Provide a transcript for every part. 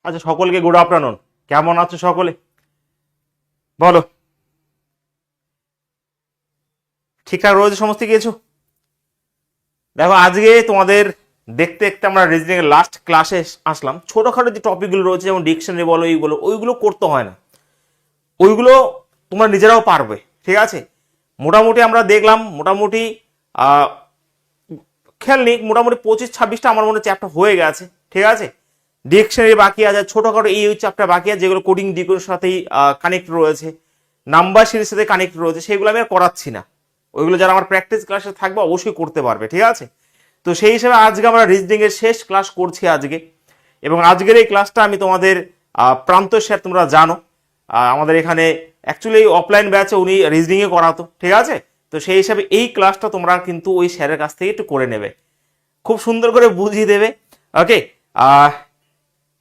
আচ্ছা, সকলকে good afternoon. কেমন আছো সকলে? বলো, ঠিকঠাক রয়েছে সমস্ত কিছু? দেখো, আজকে তোমাদের দেখতে দেখতে আমরা রিজনিং এর লাস্ট ক্লাসে আসলাম। ছোটখাটো যে টপিকগুলো রয়েছে, যেমন ডিকশনারি বলো, এইগুলো ওইগুলো করতে হয় না, ওইগুলো তোমরা নিজেরাও পারবে। ঠিক আছে, মোটামুটি আমরা দেখলাম, মোটামুটি আহ, খেয়াল নেই, মোটামুটি 25-26টা আমার মনে চ্যাপ্টার হয়ে গেছে। ঠিক আছে, ডিকশনারি বাকি আছে, ছোটখাটো এই চ্যাপ্টার বাকি আছে, যেগুলো কোডিং ডিকোডের সাথেই কানেক্ট রয়েছে, নাম্বার সিরিজের সাথে কানেক্ট রয়েছে, সেগুলো আমি আর করাচ্ছি না। ওইগুলো যারা আমার প্র্যাকটিস ক্লাসে থাকবে অবশ্যই করতে পারবে। ঠিক আছে, তো সেই হিসেবে আজকে আমরা রিজনিং এর শেষ ক্লাস করছি আজকে। এবং আজকের এই ক্লাসটা আমি তোমাদের প্রান্ত স্যার, তোমরা জানো আমাদের এখানে অ্যাকচুয়ালি অফলাইন ব্যাচে উনি রিজনিংয়ে করাতো। ঠিক আছে, তো সেই হিসাবে এই ক্লাসটা তোমরা কিন্তু ওই স্যারের কাছ থেকে একটু করে নেবে, খুব সুন্দর করে বুঝিয়ে দেবে। ওকে,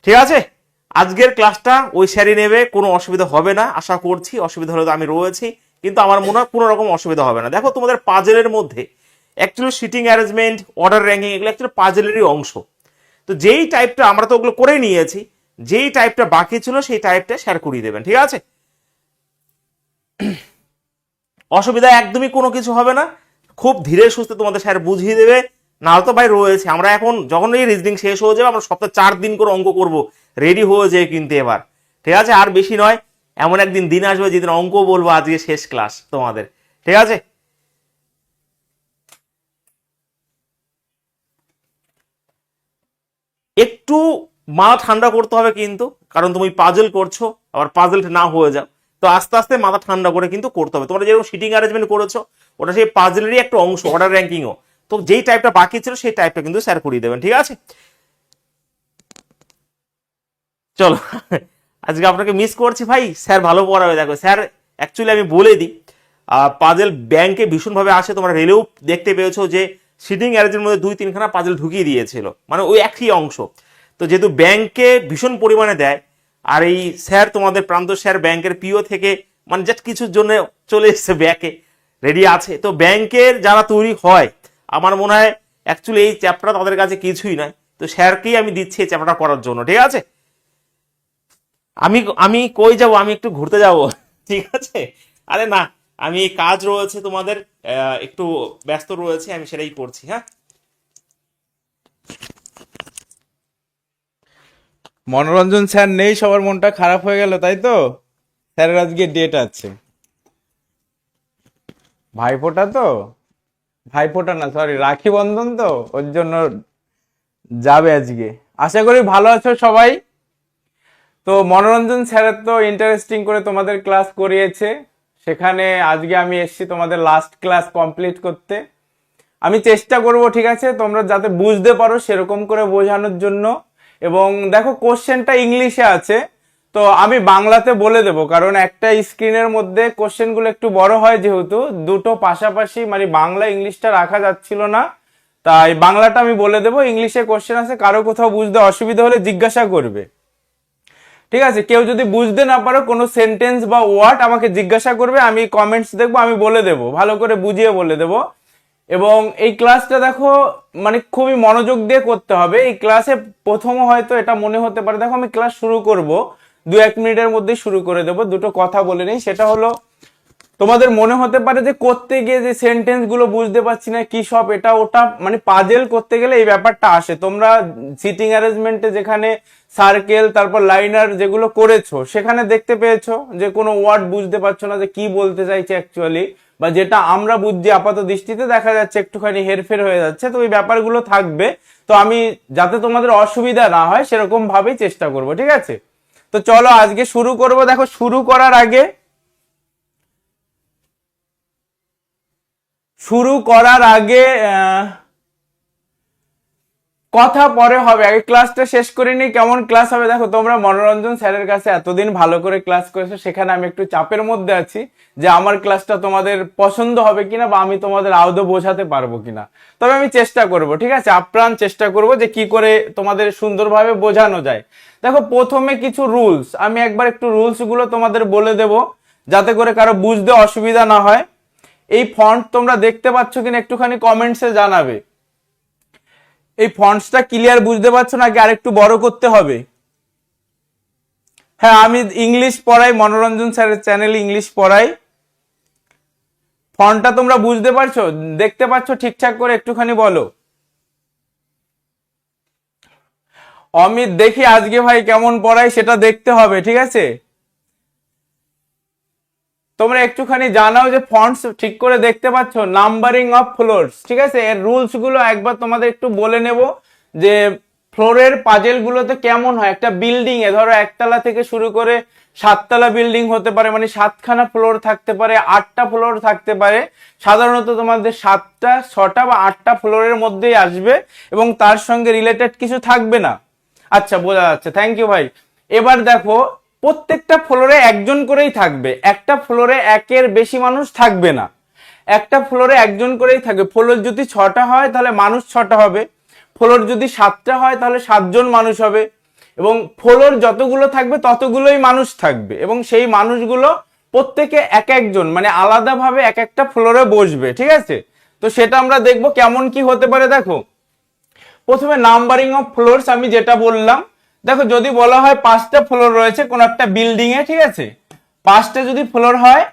ঠিক আছে, আজকের ক্লাসটা ওই স্যারই নেবে, কোনো অসুবিধা হবে না আশা করছি। অসুবিধা হলে তো আমি রয়েছি, কিন্তু আমার মনে হয় কোনো রকম অসুবিধা হবে না। দেখো, তোমাদের পাজেলের মধ্যে actually sitting arrangement, order ranking, এগুলো অ্যাকচুয়ালি পাজেলেরই অংশ। তো যেই টাইপটা আমরা তো ওগুলো করে নিয়েছি, যেই টাইপটা বাকি ছিল সেই টাইপটা শেয়ার করিয়ে দেবেন। ঠিক আছে, অসুবিধা একদমই কোনো কিছু হবে না, খুব ধীরে সুস্থে তোমাদের স্যার বুঝিয়ে দেবে। নাহলে তো ভাই রয়েছে, আমরা এখন যখন এই রিজনিং শেষ হয়ে যাবে, আমরা সপ্তাহে 4 দিন করে অঙ্ক করব, রেডি হয়ে যায় কিন্তু এবার। ঠিক আছে, আর বেশি নয়, এমন একদিন দিন আসবে যেদিন অঙ্ক বলবো আজকে শেষ ক্লাস তোমাদের। ঠিক আছে, একটু মাথা ঠান্ডা করতে হবে কিন্তু, কারণ তুমি পাজল করছো, আবার পাজল না হয়ে যাও, তো আস্তে আস্তে মাথা ঠান্ডা করে কিন্তু করতে হবে। তোমরা যেরকম সিটিং অ্যারেঞ্জমেন্ট করেছো, ওটা সেই পাজলেরই একটা অংশ, অর্ডার র্যাঙ্কিংও। তো যেই টাইপটা বাকি ছিল সেই টাইপটা কিন্তু স্যার করিয়ে দেবেন। ঠিক আছে, চলো, আজকে আপনাকে মিস করছি ভাই, স্যার ভালো পড়াবে। দেখো স্যার, অ্যাকচুয়ালি আমি বলে দিই, পাজেল ব্যাংকে ভীষণভাবে আসে। তোমরা রেলেও দেখতে পেয়েছো যে সিটিং অ্যারেঞ্জের মধ্যে 2-3খানা পাজেল ঢুকিয়ে দিয়েছিল, মানে ওই একই অংশ। তো যেহেতু ব্যাংকে ভীষণ পরিমাণে দেয়, আর এই স্যার তোমাদের প্রান্ত স্যার ব্যাংকের পিও থেকে মানে জাস্ট কিছুর জন্য চলে এসছে ব্যাকে, রেডি আছে। তো ব্যাংকের যারা তৈরি হয়, আমার মনে হয় অ্যাকচুয়ালি এই চ্যাপ্টার তাদের কাছে কিছুই নয়। তো স্যারকেই আমি দিচ্ছি এই চ্যাপ্টারটা করার জন্য। ঠিক আছে, আমি আমি কই যাব, আমি একটু ঘুরতে যাব। ঠিক আছে, আরে না, আমি কাজ রয়েছে তোমাদের, একটু ব্যস্ত রয়েছে, আমি সেটাই করছি। হ্যাঁ, মনোরঞ্জন স্যার নেই, সবার মনটা খারাপ হয়ে গেল তাই তো? স্যারের আজকে ডেট আছে, ভাইফোঁটা তো, ভাইফোঁটা না সরি, রাখি বন্ধন তো, ওর জন্য যাবে আজকে। আশা করি ভালো আছো সবাই। তো মনোরঞ্জন স্যারের তো ইন্টারেস্টিং করে তোমাদের ক্লাস করিয়েছে, সেখানে আজকে আমি এসেছি তোমাদের লাস্ট ক্লাস কমপ্লিট করতে। আমি চেষ্টা করব, ঠিক আছে, তোমরা যাতে বুঝতে পারো সেরকম করে বোঝানোর জন্য। এবং দেখো, কোশ্চেনটা ইংলিশে আছে, তো আমি বাংলাতে বলে দেবো, কারণ একটা স্ক্রিনের মধ্যে কোশ্চেনগুলো একটু বড় হয়, যেহেতু দুটো পাশাপাশি মানে বাংলা ইংলিশটা রাখা যাচ্ছিল না, তাই বাংলাটা আমি বলে দেবো। ইংলিশে কোশ্চেন আছে, কারো কোথাও বুঝতে অসুবিধা হলে জিজ্ঞাসা করবে। ঠিক আছে, কেউ যদি বুঝতে না পারো কোনো সেন্টেন্স বা ওয়ার্ড আমাকে জিজ্ঞাসা করবে, আমি কমেন্টস দেখবো, আমি বলে দেবো, ভালো করে বুঝিয়ে বলে দেবো। এবং এই ক্লাসটা দেখো, মানে খুবই মনোযোগ দিয়ে করতে হবে। এই ক্লাসে প্রথম হয়তো এটা মনে হতে পারে, দেখো আমি ক্লাস শুরু করব 2-1 মিনিটের মধ্যে শুরু করে দেবো, দুটো কথা বলে নেই। সেটা হলো, তোমাদের মনে হতে পারে যে করতে গিয়ে যে সেন্টেন্স গুলো বুঝতে পারছি না কি সব এটা ওটা, মানে পাজেল করতে গেলে এই ব্যাপারটা আসে। তোমরা সিটিং অ্যারেঞ্জমেন্টে যেখানে সার্কেল তারপর লাইনার যেগুলো করেছো, সেখানে দেখতে পেয়েছো যে কোনো ওয়ার্ড বুঝতে পারছো না যে কি বলতে চাইছে অ্যাকচুয়ালি, বা যেটা আমরা বুঝছি আপাত দৃষ্টিতে দেখা যাচ্ছে একটুখানি হেরফের হয়ে যাচ্ছে। তো এই ব্যাপারগুলো থাকবে, তো আমি যাতে তোমাদের অসুবিধা না হয় সেরকম ভাবেই চেষ্টা করব। ঠিক আছে, তো চলো আজকে শুরু করব। দেখো, শুরু করার আগে কথা পরে হবে, আগে ক্লাসটা শেষ করে নি। কেমন ক্লাস হবে দেখো, তোমরা মনোরঞ্জন স্যারের কাছে এতদিন ভালো করে ক্লাস করেছো, সেখানে আমি একটু চাপের মধ্যে আছি যে আমার ক্লাসটা তোমাদের পছন্দ হবে কিনা, বা আমি তোমাদের আদৌ বোঝাতে পারবো কিনা। তবে আমি চেষ্টা করব, ঠিক আছে, আপ্রাণ চেষ্টা করব যে কি করে তোমাদের সুন্দরভাবে বোঝানো যায়। দেখো, প্রথমে কিছু রুলস, আমি একবার একটু রুলস গুলো তোমাদের বলে দেব, যাতে করে কারো বুঝতে অসুবিধা না হয়। এই ফন্ট তোমরা দেখতে পাচ্ছ কিনা একটুখানি কমেন্টসে জানাবে। এই ফন্টসটা ক্লিয়ার বুঝতে পারছো নাকি আরেকটু বড় করতে হবে? হ্যাঁ, আমি ইংলিশ পড়াই, মনোরঞ্জন স্যারের চ্যানেলে ইংলিশ পড়াই। ফন্টটা তোমরা বুঝতে পারছো, দেখতে পাচ্ছ ঠিকঠাক করে? একটুখানি বলো। অমিত, দেখি আজকে ভাই কেমন পড়াই সেটা দেখতে হবে, ঠিক আছে? তোমরা একটুখানি জানাও যে ফন্টস ঠিক করে দেখতে পাচ্ছ। নাম্বারিং অফ ফ্লোরস, ঠিক আছে? এর রুলস গুলো একবার তোমাদের একটু বলে নেব যে ফ্লোরের পাজেল গুলোতে কেমন হয়। একটা বিল্ডিং এ ধরো একতলা থেকে শুরু করে 7তলা বিল্ডিং হতে পারে, মানে 7খানা ফ্লোর থাকতে পারে, 8টা ফ্লোর থাকতে পারে। সাধারণত তোমাদের 7টা 6টা বা 8টা ফ্লোরের মধ্যেই আসবে এবং তার সঙ্গে রিলেটেড কিছু থাকবে না। আচ্ছা, বোঝা যাচ্ছে, থ্যাংক ইউ ভাই। এবার দেখো, প্রত্যেকটা ফ্লোরে একজন করেই থাকবে, একটা ফ্লোরে একের বেশি মানুষ থাকবে না। একটা ফ্লোরে একজন করেই থাকবে। ফ্লোর যদি 6টা হয় তাহলে মানুষ 6টা হবে, ফ্লোর যদি 7টা হয় তাহলে 7জন মানুষ হবে, এবং ফ্লোর যতগুলো থাকবে ততগুলোই মানুষ থাকবে, এবং সেই মানুষগুলো প্রত্যেকে এক একজন মানে আলাদাভাবে এক একটা ফ্লোরে বসবে, ঠিক আছে? তো সেটা আমরা দেখবো কেমন কি হতে পারে। দেখো, প্রথমে নাম্বারিং অফ ফ্লোরস আমি যেটা বললাম, দেখো যদি বলা হয় 5টা ফ্লোর রয়েছে কোন একটা বিল্ডিং এ, ঠিক আছে? 5টা যদি ফ্লোর হয়,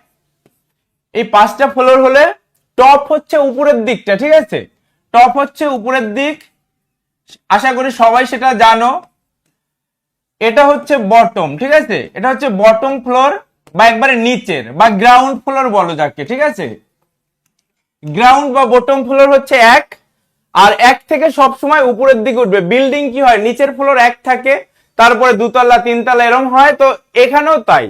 এই 5টা ফ্লোর হলে টপ হচ্ছে উপরের দিকটা, ঠিক আছে? টপ হচ্ছে উপরের দিক, আশা করি সবাই সেটা জানো। এটা হচ্ছে বটম, ঠিক আছে? এটা হচ্ছে বটম ফ্লোর বা একবারে নিচের বা গ্রাউন্ড ফ্লোর বলো যাকে, ঠিক আছে? গ্রাউন্ড বা বটম ফ্লোর হচ্ছে এক, আর এক থেকে সব সময় উপরের দিকে উঠবে। বিল্ডিং কি হয়, নিচের ফ্লোর এক থাকে, তারপরে 2তলা 3তলা এরকম হয়। তো এখানেও তাই,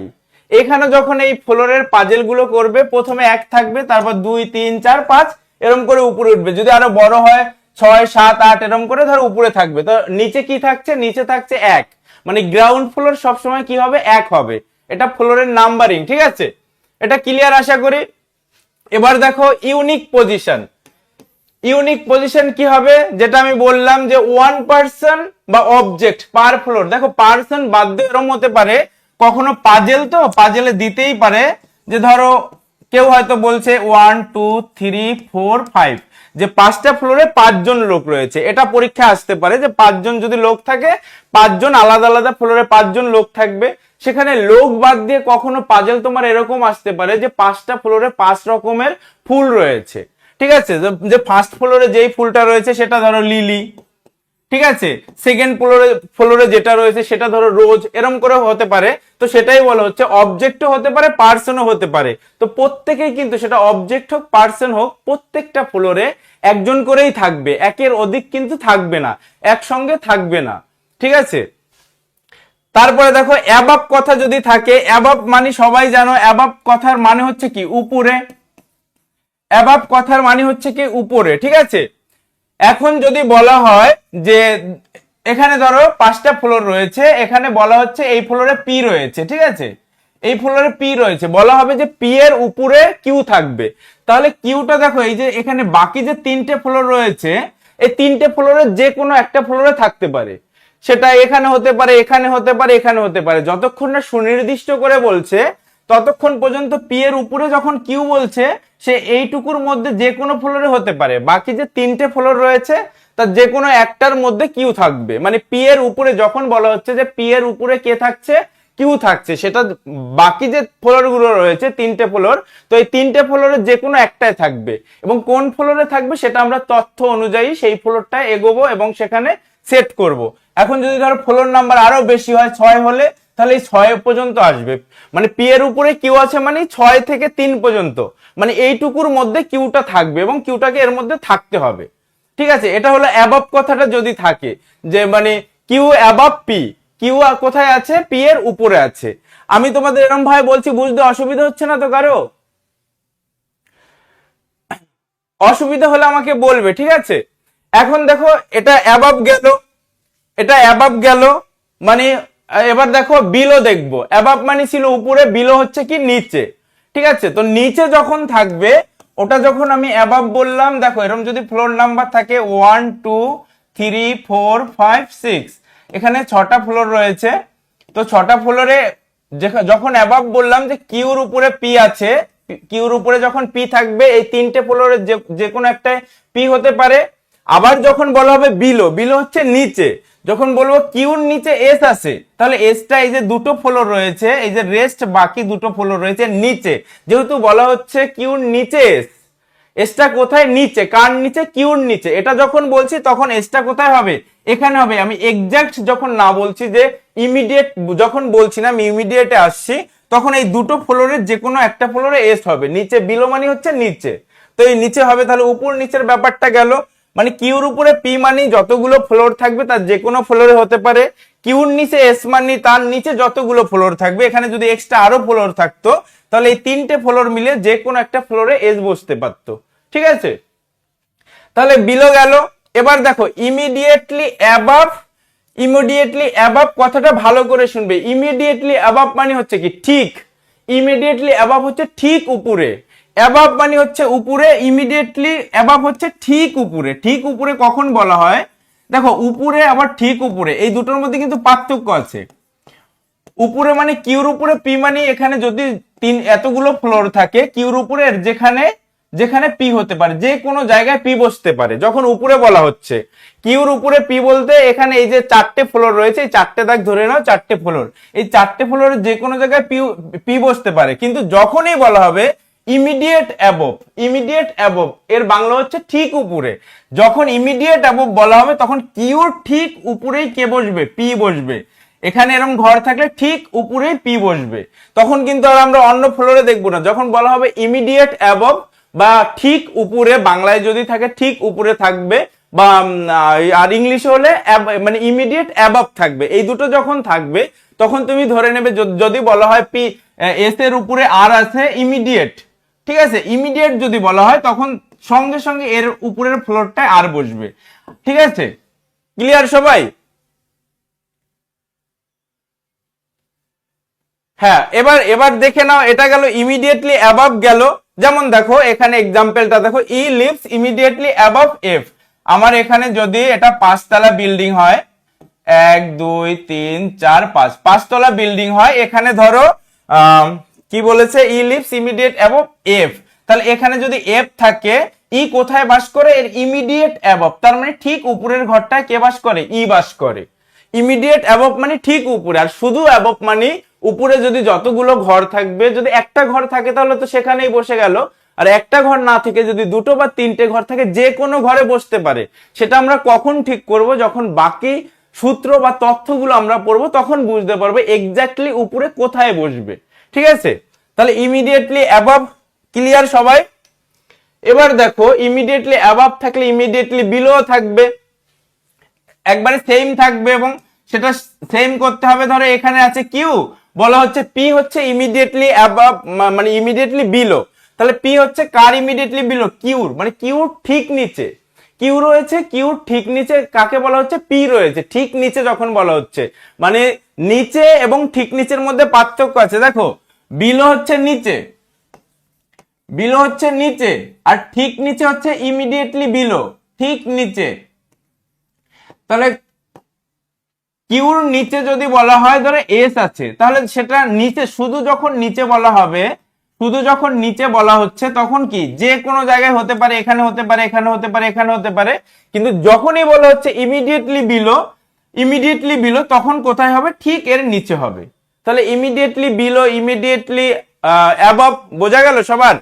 এখানে যখন এই ফ্লোরের পাজেল গুলো করবে, প্রথমে এক থাকবে, তারপর 2 3 4 5 এরকম করে উপরে উঠবে। যদি আরো বড় হয় 6 7 8 এরকম করে ধরো উপরে থাকবে। তো নিচে কি থাকছে, নিচে থাকছে এক, মানে গ্রাউন্ড ফ্লোর সবসময় কি হবে, এক হবে। এটা ফ্লোরের নাম্বারিং, ঠিক আছে? এটা ক্লিয়ার আশা করি। এবার দেখো ইউনিক পজিশন। ইউনিক পজিশন কি হবে, যেটা আমি বললাম যে 1 পার্সন বা অবজেক্ট পার ফ্লোর। দেখো পার্সন বাদ দিয়ে এরকম হতে পারে, কখনো পাজেল, তো পাজেলে দিতেই পারে যে ধরো কেউ হয়তো বলছে 1 2 3 4 5, যে 5টা ফ্লোরে 5জন লোক রয়েছে। এটা পরীক্ষা আসতে পারে যে 5জন যদি লোক থাকে, 5জন আলাদা আলাদা ফ্লোরে 5জন লোক থাকবে। সেখানে লোক বাদ দিয়ে কখনো পাজেল তোমার এরকম আসতে পারে যে 5টা ফ্লোরে 5 রকমের ফুল রয়েছে, ঠিক আছে? যে ফার্স্ট ফ্লোরে যেই ফুলটা রয়েছে সেটা ধরো লিলি, ঠিক আছে? সেকেন্ড ফ্লোরে যেটা রয়েছে সেটা ধরো রোজ, এরকম করে হতে পারে। তো সেটাই বলা হচ্ছে অবজেক্টও হতে পারে, পার্সনও হতে পারে। তো প্রত্যেকেই কিন্তু, সেটা অবজেক্ট হোক পার্সন হোক, প্রত্যেকটা ফ্লোরে একজন করেই থাকবে, একের অধিক কিন্তু থাকবে না, একসঙ্গে থাকবে না, ঠিক আছে? তারপরে দেখো অ্যাবাব কথা যদি থাকে, অ্যাবাব মানে সবাই জানো, অ্যাবাব কথার মানে হচ্ছে কি, উপরে। অ্যাবাব কথার মানে হচ্ছে কি উপরে, ঠিক আছে? এখন যদি বলা হয় যে এখানে ধরো 5টা ফ্লোর রয়েছে, এখানে বলা হচ্ছে এই ফ্লোরে পি রয়েছে, ঠিক আছে? এই ফ্লোরে পি রয়েছে, বলা হবে যে পি এর উপরে কিউ থাকবে। তাহলে কিউটা দেখো, এই যে এখানে বাকি যে 3টে ফ্লোর রয়েছে, এই 3টে ফ্লোরের যে কোনো একটা ফ্লোরে থাকতে পারে। সেটা এখানে হতে পারে, এখানে হতে পারে, এখানে হতে পারে। যতক্ষণ না সুনির্দিষ্ট করে বলছে ততক্ষণ পর্যন্ত পি এর উপরে যখন কিউ বলছে, সে এইটুকুর মধ্যে যে কোনো ফ্লোরে হতে পারে। বাকি যে 3টে ফ্লোর রয়েছে তার যে কোনো একটার মধ্যে কিউ থাকবে। মানে পি এর উপরে যখন বলা হচ্ছে যে পি এর উপরে কে থাকছে, কিউ থাকছে, সেটা বাকি যে ফ্লোর গুলো রয়েছে 3টে ফ্লোর, তো এই 3টে ফ্লোরের যে কোনো একটাই থাকবে। এবং কোন ফ্লোরে থাকবে সেটা আমরা তথ্য অনুযায়ী সেই ফ্লোরটা এগোবো এবং সেখানে সেট করব। এখন যদি ধরো ফ্লোর নাম্বার আরো বেশি হয়, 6 হলে, তাহলে এই 6 পর্যন্ত আসবে। মানে পি এর উপরে কিউ আছে মানে 6 থেকে 3 পর্যন্ত, মানে এইটুকুর মধ্যে কিউটা থাকবে এবং কিউটাকে এর মধ্যে থাকতে হবে, ঠিক আছে? এটা হলো অ্যাবাব কথাটা যদি থাকে, যে মানে কিউ অ্যাবাব পি, কিউ কোথায় আছে, পি এর উপরে আছে। আমি তোমাদের এরকম ভাবে বলছি, বুঝতে অসুবিধা হচ্ছে না তো কারো? অসুবিধা হলে আমাকে বলবে, ঠিক আছে? এখন দেখো এটা অ্যাবাব গেল, এটা অ্যাবাব গেল, মানে এবার দেখো বিলো দেখবো। অ্যাবাব মানে ছিল উপরে, বিলো হচ্ছে কি নিচে, ঠিক আছে? তো নিচে যখন থাকবে, ওটা যখন আমি অ্যাবাব বললাম, দেখো এরকম যদি ফ্লোর নাম্বার থাকে 1 2 3 4 5 6, এখানে 6টা ফ্লোর রয়েছে। তো 6টা ফ্লোরে যখন অ্যাবাব বললাম যে কিউর উপরে পি আছে, কিউর উপরে যখন পি থাকবে, এই 3টে ফ্লোরে যে কোনো একটা পি হতে পারে। আবার যখন বলা হবে বিলো, বিলো হচ্ছে নিচে, যখন বলবো কিউর নিচে এস আছে, তাহলে এসটা এই যে দুটো ফ্লোর রয়েছে, এই যে রেস্ট বাকি দুটো ফ্লোর রয়েছে নিচে, যেহেতু বলা হচ্ছে কিউর নিচে এস, এসটা কোথায়? নিচে। কার নিচে? কিউর নিচে। এটা যখন বলছি তখন এসটা কোথায় হবে? এখানে হবে। আমি এক্সাক্ট যখন না বলছি যে ইমিডিয়েট, যখন বলছি না আমি ইমিডিয়েটে আসছি, তখন এই দুটো ফ্লোরের যে কোনো একটা ফ্লোরে এস হবে। নিচে বিলো মানে হচ্ছে নিচে, তো এই নিচে হবে। তাহলে উপর নিচের ব্যাপারটা গেল। মানে কিউর উপরে পি মানি যতগুলো ফ্লোর থাকবে তার যে কোনো ফ্লোরে হতে পারে, কিউর নিচে এস মানি তার নিচে যতগুলো ফ্লোর থাকবে। এখানে যদি এক্সট্রা আরো ফ্লোর থাকতো তাহলে এই তিনটে ফ্লোর মিলে যে কোনো একটা ফ্লোরে এস বসতে পারতো। ঠিক আছে, তাহলে বিলো গেল। এবার দেখো ইমিডিয়েটলি অ্যাবাভ, ইমিডিয়েটলি অ্যাবাভ কথাটা ভালো করে শুনবে। ইমিডিয়েটলি অ্যাবাভ মানে হচ্ছে কি? ঠিক। ইমিডিয়েটলি অ্যাবাভ হচ্ছে ঠিক উপরে, অ্যাবাভ মানে হচ্ছে উপরে, ইমিডিয়েটলি অ্যাবাভ হচ্ছে ঠিক উপরে। ঠিক উপরে কখন বলা হয়? দেখো উপরে আবার ঠিক উপরে এই দুটোর মধ্যে কিন্তু পার্থক্য আছে। উপরে মানে কিউর উপরে পি মানে এখানে যদি এতগুলো ফ্লোর থাকে, কিউর উপরে যেখানে যেখানে পি হতে পারে, যে কোনো জায়গায় পি বসতে পারে। যখন উপরে বলা হচ্ছে কিউর উপরে পি বলতে এখানে এই যে চারটে ফ্লোর রয়েছে, এই চারটে দাগ ধরে নাও, চারটে ফ্লোর, এই চারটে ফ্লোরের যে কোনো জায়গায় পি বসতে পারে। কিন্তু যখনই বলা হবে ইমিডিয়েট অ্যাবভ, ইমিডিয়েট অ্যাবভ এর বাংলা হচ্ছে ঠিক উপরে। যখন ইমিডিয়েট অ্যাবভ বলা হবে তখন কিউর ঠিক উপরেই কে বসবে? পি বসবে। এখানে এরকম ঘর থাকলে ঠিক উপরেই পি বসবে। তখন কিন্তু আর আমরা অন্য ফ্লোরে দেখবো না। যখন বলা হবে ইমিডিয়েট অ্যাবভ বা ঠিক উপরে, বাংলায় যদি থাকে ঠিক উপরে থাকবে, বা আর ইংলিশে হলে মানে ইমিডিয়েট অ্যাবভ থাকবে। এই দুটো যখন থাকবে তখন তুমি ধরে নেবে যদি বলা হয় পি এস এর উপরে আর আছে ইমিডিয়েট, ঠিক আছে, ইমিডিয়েট যদি বলা হয় তখন সঙ্গে সঙ্গে এর উপরের ফ্লোরটায় আর বসবে। ঠিক আছে, ক্লিয়ার সবাই? হ্যাঁ, এবার এবার দেখে নাও, এটা গেল ইমিডিয়েটলি অ্যাবভ গেল। যেমন দেখো এখানে এক্সাম্পলটা দেখো, E leaves immediately above F. আমার এখানে যদি এটা 5 তলা বিল্ডিং হয়, 1 2 3 4 5, 5 তলা বিল্ডিং হয়, এখানে ধরো কি বলেছে? E leaves immediate above F. তাহলে এখানে যদি এফ থাকে, ই কোথায় বাস করে? এর ইমিডিয়েট অ্যাবভ, তার মানে ঠিক উপরের ঘরটায় কে বাস করে? ই বাস করে। ইমিডিয়েট অ্যাবভ মানে ঠিক উপরে, আর শুধু অ্যাবভ মানে উপরে যদি যতগুলো ঘর থাকবে, যদি একটা ঘর থাকে তাহলে তো সেখানেই বসে গেল, আর একটা ঘর না থেকে যদি দুটো বা তিনটে ঘর থাকে যে কোনো ঘরে বসতে পারে। সেটা আমরা কখন ঠিক করব? যখন বাকি সূত্র বা তথ্যগুলো আমরা পড়বো, তখন বুঝতে পারবো এক্স্যাক্টলি উপরে কোথায় বসবে। ঠিক আছে, তাহলে ইমিডিয়েটলি অ্যাবভ ক্লিয়ার সবাই? এবার দেখো ইমিডিয়েটলি অ্যাবভ থাকলে ইমিডিয়েটলি বিলো থাকবে, একবারে সেম থাকবে, এবং সেটা সেম করতে হবে। ধরো এখানে আছে কিউ, বলা হচ্ছে পি হচ্ছে ইমিডিয়েটলি অ্যাবভ মানে ইমিডিয়েটলি বিলো, তাহলে পি হচ্ছে কার ইমিডিয়েটলি বিলো? কিউর, মানে কিউর ঠিক নিচে। কিউ রয়েছে, কিউর ঠিক নিচে কাকে বলা হচ্ছে? পি রয়েছে ঠিক নিচে। যখন বলা হচ্ছে মানে নিচে এবং ঠিক নিচের মধ্যে পার্থক্য আছে। দেখো বিলো হচ্ছে নিচে, বিলো হচ্ছে নিচে, আর ঠিক নিচে হচ্ছে ইমিডিয়েটলি বিলো, ঠিক নিচে। তাহলে কিউর নিচে যদি বলা হয় ধরো এস আছে, তাহলে সেটা নিচে, শুধু যখন নিচে বলা হবে, শুধু যখন নিচে বলা হচ্ছে তখন কি যে কোনো জায়গায় হতে পারে, এখানে হতে পারে, এখানে হতে পারে, এখানে হতে পারে। কিন্তু যখনই বলা হচ্ছে ইমিডিয়েটলি বিলো, ইমিডিয়েটলি বিলো, তখন কোথায় হবে? ঠিক এর নিচে হবে। তাহলে ইমিডিয়েটলি বিলো, ইমিডিয়েটলি অ্যাবভ, বোঝা গেল সবার?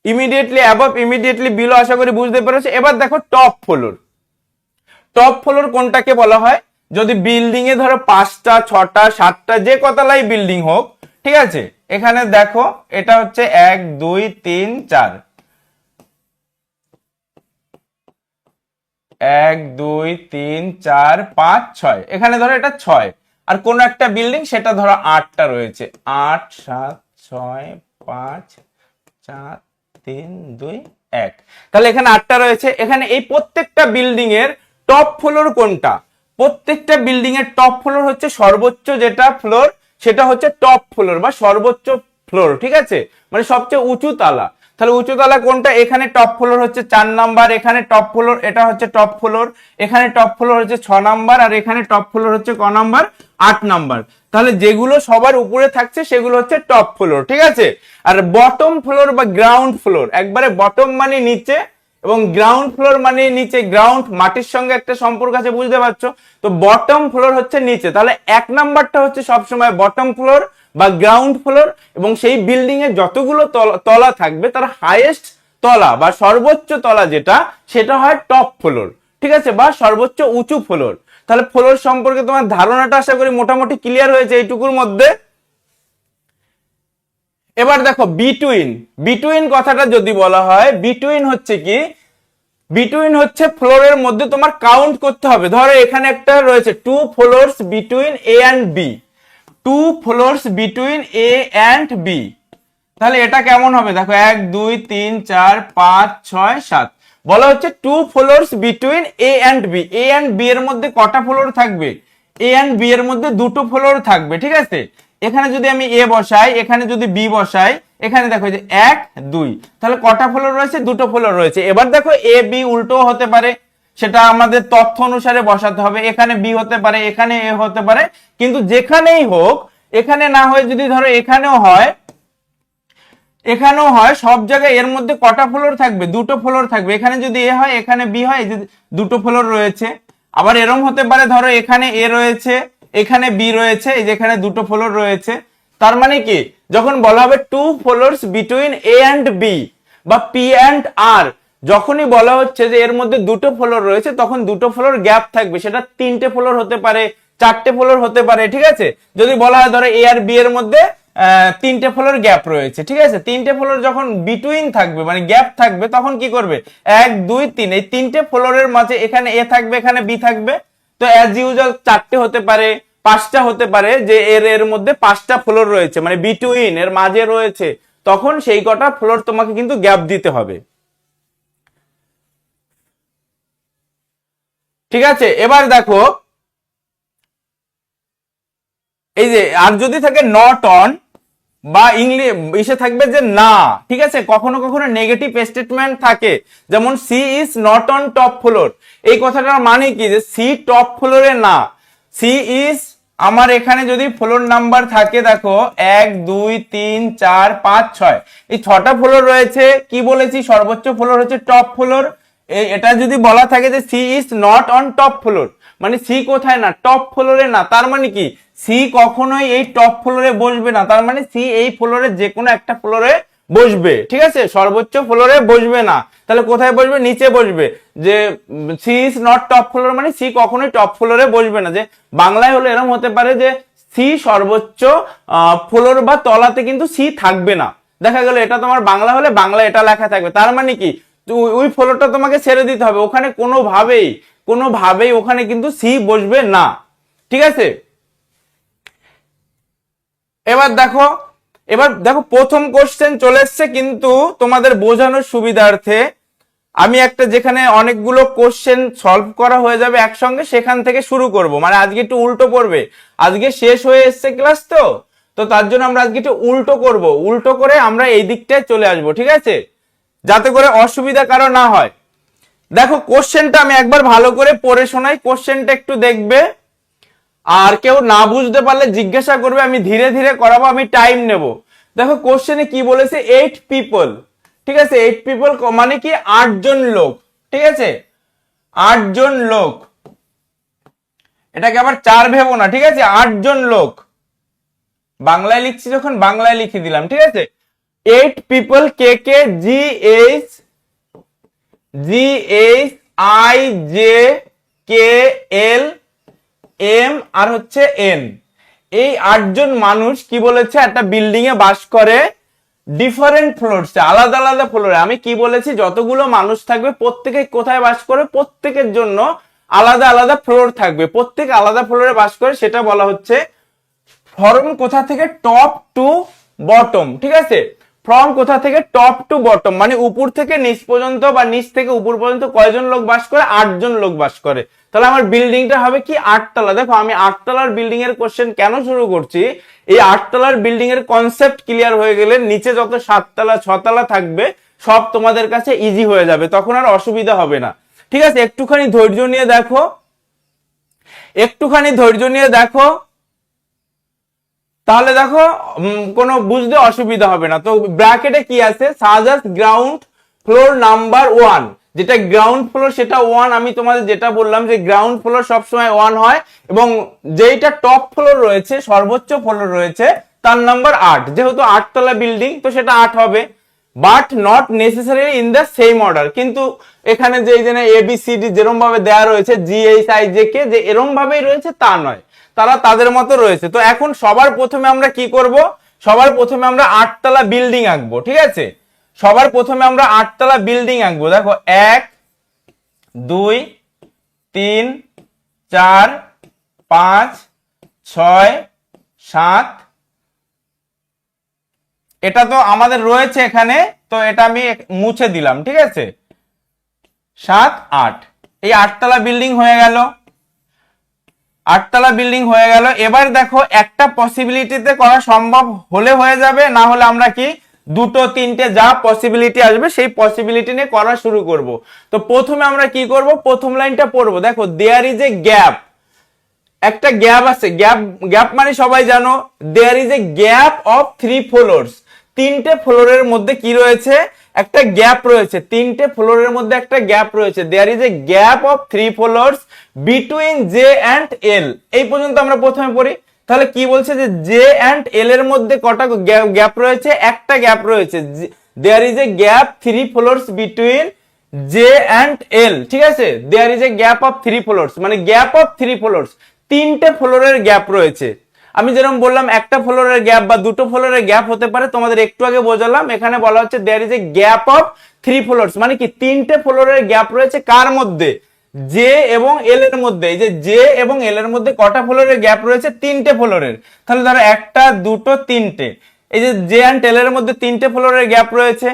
ইমিডিয়েটলি অ্যাবভ, ইমিডিয়েটলি বিলো, আশা করি বুঝতে পেরেছো। এবার দেখো টপ ফ্লোর। টপ ফ্লোর কোনটাকে বলা হয়? যদি বিল্ডিং এ ধরো 5টা 6টা 7টা যে কতলাই বিল্ডিং হোক, ঠিক আছে, এখানে দেখো এটা হচ্ছে 1 2 3 4, 1 2 3 4 5 6, এখানে ধরো এটা 6। আর কোন একটা বিল্ডিং সেটা ধরো 8টা রয়েছে, 8 7 6 5 4 3 2 1, তাহলে এখানে 8টা রয়েছে। এখানে এই প্রত্যেকটা বিল্ডিং এর টপ ফ্লোর কোনটা? প্রত্যেকটা বিল্ডিং এর টপ ফ্লোর হচ্ছে সর্বোচ্চ যেটা ফ্লোর, সেটা হচ্ছে টপ ফ্লোর বা সর্বোচ্চ ফ্লোর। ঠিক আছে, মানে সবচেয়ে উঁচু তালা। তাহলে উঁচু তালা কোনটা? এখানে টপ ফ্লোর হচ্ছে 4 নাম্বার, এখানে টপ ফ্লোর, এটা হচ্ছে টপ ফ্লোর, এখানে টপ ফ্লোর হচ্ছে 6 নাম্বার, আর এখানে টপ ফ্লোর হচ্ছে ক নাম্বার? 8 নাম্বার। তাহলে যেগুলো সবার উপরে থাকছে সেগুলো হচ্ছে টপ ফ্লোর। ঠিক আছে, আর বটম ফ্লোর বা গ্রাউন্ড ফ্লোর, একবারে বটম মানে নিচে এবং গ্রাউন্ড ফ্লোর মানে নিচে, গ্রাউন্ড মাটির সঙ্গে একটা সম্পর্ক আছে, বুঝতে পারছো? তো বটম ফ্লোর হচ্ছে নিচে, তাহলে 1 নাম্বারটা হচ্ছে সবসময় বটম ফ্লোর বা গ্রাউন্ড ফ্লোর, এবং সেই বিল্ডিং এর যতগুলো তলা থাকবে তার হাইয়েস্ট তলা বা সর্বোচ্চ তলা যেটা, সেটা হয় টপ ফ্লোর, ঠিক আছে, বা সর্বোচ্চ উঁচু ফ্লোর। তাহলে ফ্লোর সম্পর্কে তোমার ধারণাটা আশা করি মোটামুটি ক্লিয়ার হয়েছে এইটুকুর মধ্যে। এবার দেখো বিটুইন, বিটুইন কথাটা যদি বলা হয়, বিটুইন হচ্ছে কি, বিটুইন হচ্ছে ফ্লোরের মধ্যে তোমার কাউন্ট করতে হবে। ধরো এখানে একটা রয়েছে 2 floors between A and B, 2 floors between A and B. তাহলে এটা কেমন হবে দেখো, 1 2 3 4 5 6 7, বলা হচ্ছে 2 floors between A and B. A and B এর মধ্যে কটা ফ্লোর থাকবে? এ অ্যান্ড বি এর মধ্যে দুটো ফ্লোর থাকবে, ঠিক আছে। এখানে যদি আমি এ বসাই, এখানে যদি বি বসাই, এখানে দেখো যে 1 2, তাহলে কটা ফ্লোর রয়েছে? দুটো ফ্লোর রয়েছে। এবার দেখো এ বি উল্টো হতে পারে, সেটা আমাদের তথ্য অনুসারে বসাতে হবে। এখানে বি হতে পারে, এখানে এ হতে পারে, কিন্তু যেখানেই হোক, এখানে না হয় যদি ধরো এখানেও হয়, এখানেও হয়, সব জায়গায় এর মধ্যে কটা ফ্লোর থাকবে? দুটো ফ্লোর থাকবে। এখানে যদি এ হয়, এখানে বি হয়, এই যে দুটো ফ্লোর রয়েছে। আবার এরকম হতে পারে, ধরো এখানে এ রয়েছে, এখানে বি রয়েছে, এই যে এখানে দুটো ফ্লোর রয়েছে। তার মানে কি, যখন বলা হবে 2 floors between A and B বা পি অ্যান্ড আর, যখনই বলা হচ্ছে যে এর মধ্যে দুটো ফ্লোর রয়েছে, তখন দুটো ফ্লোর গ্যাপ থাকবে। সেটা 3টে ফ্লোর হতে পারে, 4টে ফ্লোর হতে পারে, ঠিক আছে। যদি বলা হয় ধরো এ আর বি এর মধ্যে 3টে ফ্লোর গ্যাপ রয়েছে, ঠিক আছে, 3টে ফ্লোর যখন বিটুইন থাকবে মানে গ্যাপ থাকবে, তখন কি করবে? 1 2 3, এই 3টে ফ্লোরের মাঝে এখানে এ থাকবে, এখানে বি থাকবে। তো অ্যাজ ইউজুয়াল 4টে হতে পারে, 5টা হতে পারে, যে এর মধ্যে 5টা ফ্লোর রয়েছে মানে বিটুইন এর মাঝে রয়েছে, তখন সেই কটা ফ্লোর তোমাকে কিন্তু গ্যাপ দিতে হবে, ঠিক আছে। এবার দেখো এই যে, আর যদি থাকে নট অন বা ইংলিশে থাকবে যে না, ঠিক আছে, কখনো কখনো নেগেটিভ স্টেটমেন্ট থাকে, যেমন C is not on top floor. এই কথাটার মানে কি, যে সি টপ ফ্লোরে না। সি ইজ, আমার এখানে যদি ফ্লোর নাম্বার থাকে দেখো 1 2 3 4 5 6, এই 6টা ফ্লোর রয়েছে। কি বলেছি? সর্বোচ্চ ফ্লোর হচ্ছে টপ ফ্লোর। এটা যদি বলা থাকে যে C is not on top floor, মানে সি কোথায় না? টপ ফ্লোরে না। তার মানে কি, সি কখনোই এই টপ ফ্লোরে বসবে না। তার মানে সি এই ফ্লোরে যে কোনো একটা ফ্লোরে বসবে, ঠিক আছে, সর্বোচ্চ ফ্লোরে বসবে না। তাহলে কোথায় বসবে? নিচে বসবে। যে C is not top floor মানে সি কখনোই টপ ফ্লোরে বসবে না। যে বাংলায় হলে এরকম হতে পারে যে সি সর্বোচ্চ ফ্লোর বা তলাতে কিন্তু সি থাকবে না। দেখা গেল এটা তোমার বাংলা হলে বাংলা এটা লেখা থাকবে, তার মানে কি, ওই ফ্লোরটা তোমাকে ছেড়ে দিতে হবে, ওখানে কোনোভাবেই ওখানে কিন্তু সি বসবে না, ঠিক আছে। এবার দেখো প্রথম কোশ্চেন চলে এসছে, কিন্তু তোমাদের বোঝানোর সুবিধার্থে আমি একটা, যেখানে অনেকগুলো কোশ্চেন সলভ করা হয়ে যাবে একসঙ্গে, সেখান থেকে শুরু করব। মানে আজকে একটু উল্টো পড়বে, আজকে শেষ হয়ে এসছে ক্লাস, তো তার জন্য আমরা আজকে একটু উল্টো করব, উল্টো করে আমরা এই দিকটায় চলে আসবো, ঠিক আছে, যাতে করে অসুবিধা কারো না হয়। দেখো কোশ্চেনটা আমি একবার ভালো করে পড়ে শোনাই, কোশ্চেনটা একটু দেখবে, আর কেউ না বুঝতে পারলে জিজ্ঞাসা করবে, আমি ধীরে ধীরে করাবো, আমি টাইম নেব। দেখো কোশ্চেনে কি বলেছে, 8 পিপল, ঠিক আছে, 8 পিপল মানে কি 8 জন লোক, ঠিক আছে, 8 জন লোক, এটাকে আবার 4 ভেবো না, ঠিক আছে, 8 জন লোক, বাংলায় লিখছি যখন বাংলায় লিখে দিলাম, ঠিক আছে। 8 পিপল, কে কে, GHIJKL এম আর হচ্ছে এন, এই 8 জন মানুষ কি বলেছে, একটা বিল্ডিং এ বাস করে, ডিফারেন্ট ফ্লোরসে, আলাদা আলাদা ফ্লোরে। আমি কি বলেছি, যতগুলো মানুষ থাকবে প্রত্যেকে কোথায় বাস করে, প্রত্যেকের জন্য আলাদা আলাদা ফ্লোর থাকবে, প্রত্যেক আলাদা ফ্লোরে বাস করে, সেটা বলা হচ্ছে ফ্রম কোথা থেকে টপ টু বটম, ঠিক আছে, ফ্রম কোথা থেকে টপ টু বটম, মানে উপর থেকে নিচ পর্যন্ত বা নিচ থেকে উপর পর্যন্ত কয়জন লোক বাস করে? 8 জন লোক বাস করে। তাহলে আমার বিল্ডিংটা হবে কি 8 তলা। দেখো আমি 8 তলার বিল্ডিং এর কোশ্চেন কেন শুরু করছি, এই 8 তলার বিল্ডিং এর কনসেপ্ট ক্লিয়ার হয়ে গেলে নিচে যত 7 তলা 6 তলা থাকবে সব তোমাদের কাছে ইজি হয়ে যাবে, তখন আর অসুবিধা হবে না, ঠিক আছে। একটুখানি ধৈর্য নিয়ে দেখো, একটুখানি ধৈর্য নিয়ে দেখো, তাহলে দেখো কোনো বুঝতে অসুবিধা হবে না। তো ব্র্যাকেটে কি আছে, সাজাস গ্রাউন্ড ফ্লোর নাম্বার 1, যেটা গ্রাউন্ড ফ্লোর সেটা 1। আমি তোমাদের যেটা বললাম যে গ্রাউন্ড ফ্লোর সবসময় 1 হয়, এবং যেইটা টপ ফ্লোর রয়েছে, সর্বোচ্চ ফ্লোর রয়েছে, তার নাম্বার 8। যেহেতু 8 তলা বিল্ডিং, তো সেটা 8 হবে। But not necessary in the same order. কিন্তু এখানে যে ABCD যেরকম ভাবে দেওয়া রয়েছে, GHIJK যে এরকম ভাবেই রয়েছে তা নয়, তারা তাদের মতো রয়েছে। তো এখন সবার প্রথমে আমরা কি করব, সবার প্রথমে আমরা 8 তলা বিল্ডিং আঁকবো, ঠিক আছে? সবার প্রথমে আমরা 8 তলা বিল্ডিং আঁকবো। দেখো 1 2 3 4 5 6 7, এটা তো আমাদের রয়েছে এখানে, তো এটা আমি মুছে দিলাম, ঠিক আছে? 7 8, এই 8 তলা বিল্ডিং হয়ে গেল। 8 তলা বিল্ডিং হয়ে গেল। এবার দেখো একটা পসিবিলিটিতে করা সম্ভব হলে হয়ে যাবে, না হলে আমরা কি দুটো তিনটে যা পসিবিলিটি আসবে সেই পসিবিলিটি নিয়ে করা শুরু করব। তো প্রথমে আমরা কি করব, প্রথম লাইনটা পড়বো। দেখো দেয়ার ইজ এ গ্যাপ, একটা গ্যাপ আছে। গ্যাপ মানে সবাই জানো, there is a gap of 3 floors. 3টে ফ্লোরের মধ্যে কি রয়েছে, একটা গ্যাপ রয়েছে। 3টে ফ্লোরের মধ্যে একটা গ্যাপ রয়েছে। There is a gap of 3 floors between J and L. এই পর্যন্ত আমরা প্রথমে পড়ি। তাহলে কি বলছে যে জে অ্যান্ড এল এর মধ্যে কটা গ্যাপ রয়েছে, একটা গ্যাপ রয়েছে। There is a gap 3 floors between J and L, ঠিক আছে? There is a gap of 3 floors, মানে গ্যাপ অফ 3 ফ্লোরস, 3টে ফ্লোরের গ্যাপ রয়েছে। আমি যেরকম বললাম একটা ফ্লোরের গ্যাপ বা দুটো ফ্লোরের গ্যাপ হতে পারে, তোমাদের একটু আগে বোঝালাম। এখানে বলা হচ্ছে there is a gap of 3 floors, মানে কি 3টে ফ্লোরের গ্যাপ রয়েছে কার মধ্যে, জে এবং এল এর মধ্যে। এই যে জে এবং এল এর মধ্যে কটা ফ্লোরের গ্যাপ রয়েছে, 3টে ফ্লোরের। তাহলে ধরো একটা দুটো তিনটে, এই যে জে অ্যান্ড এল এর মধ্যে 3টে ফ্লোরের গ্যাপ রয়েছে।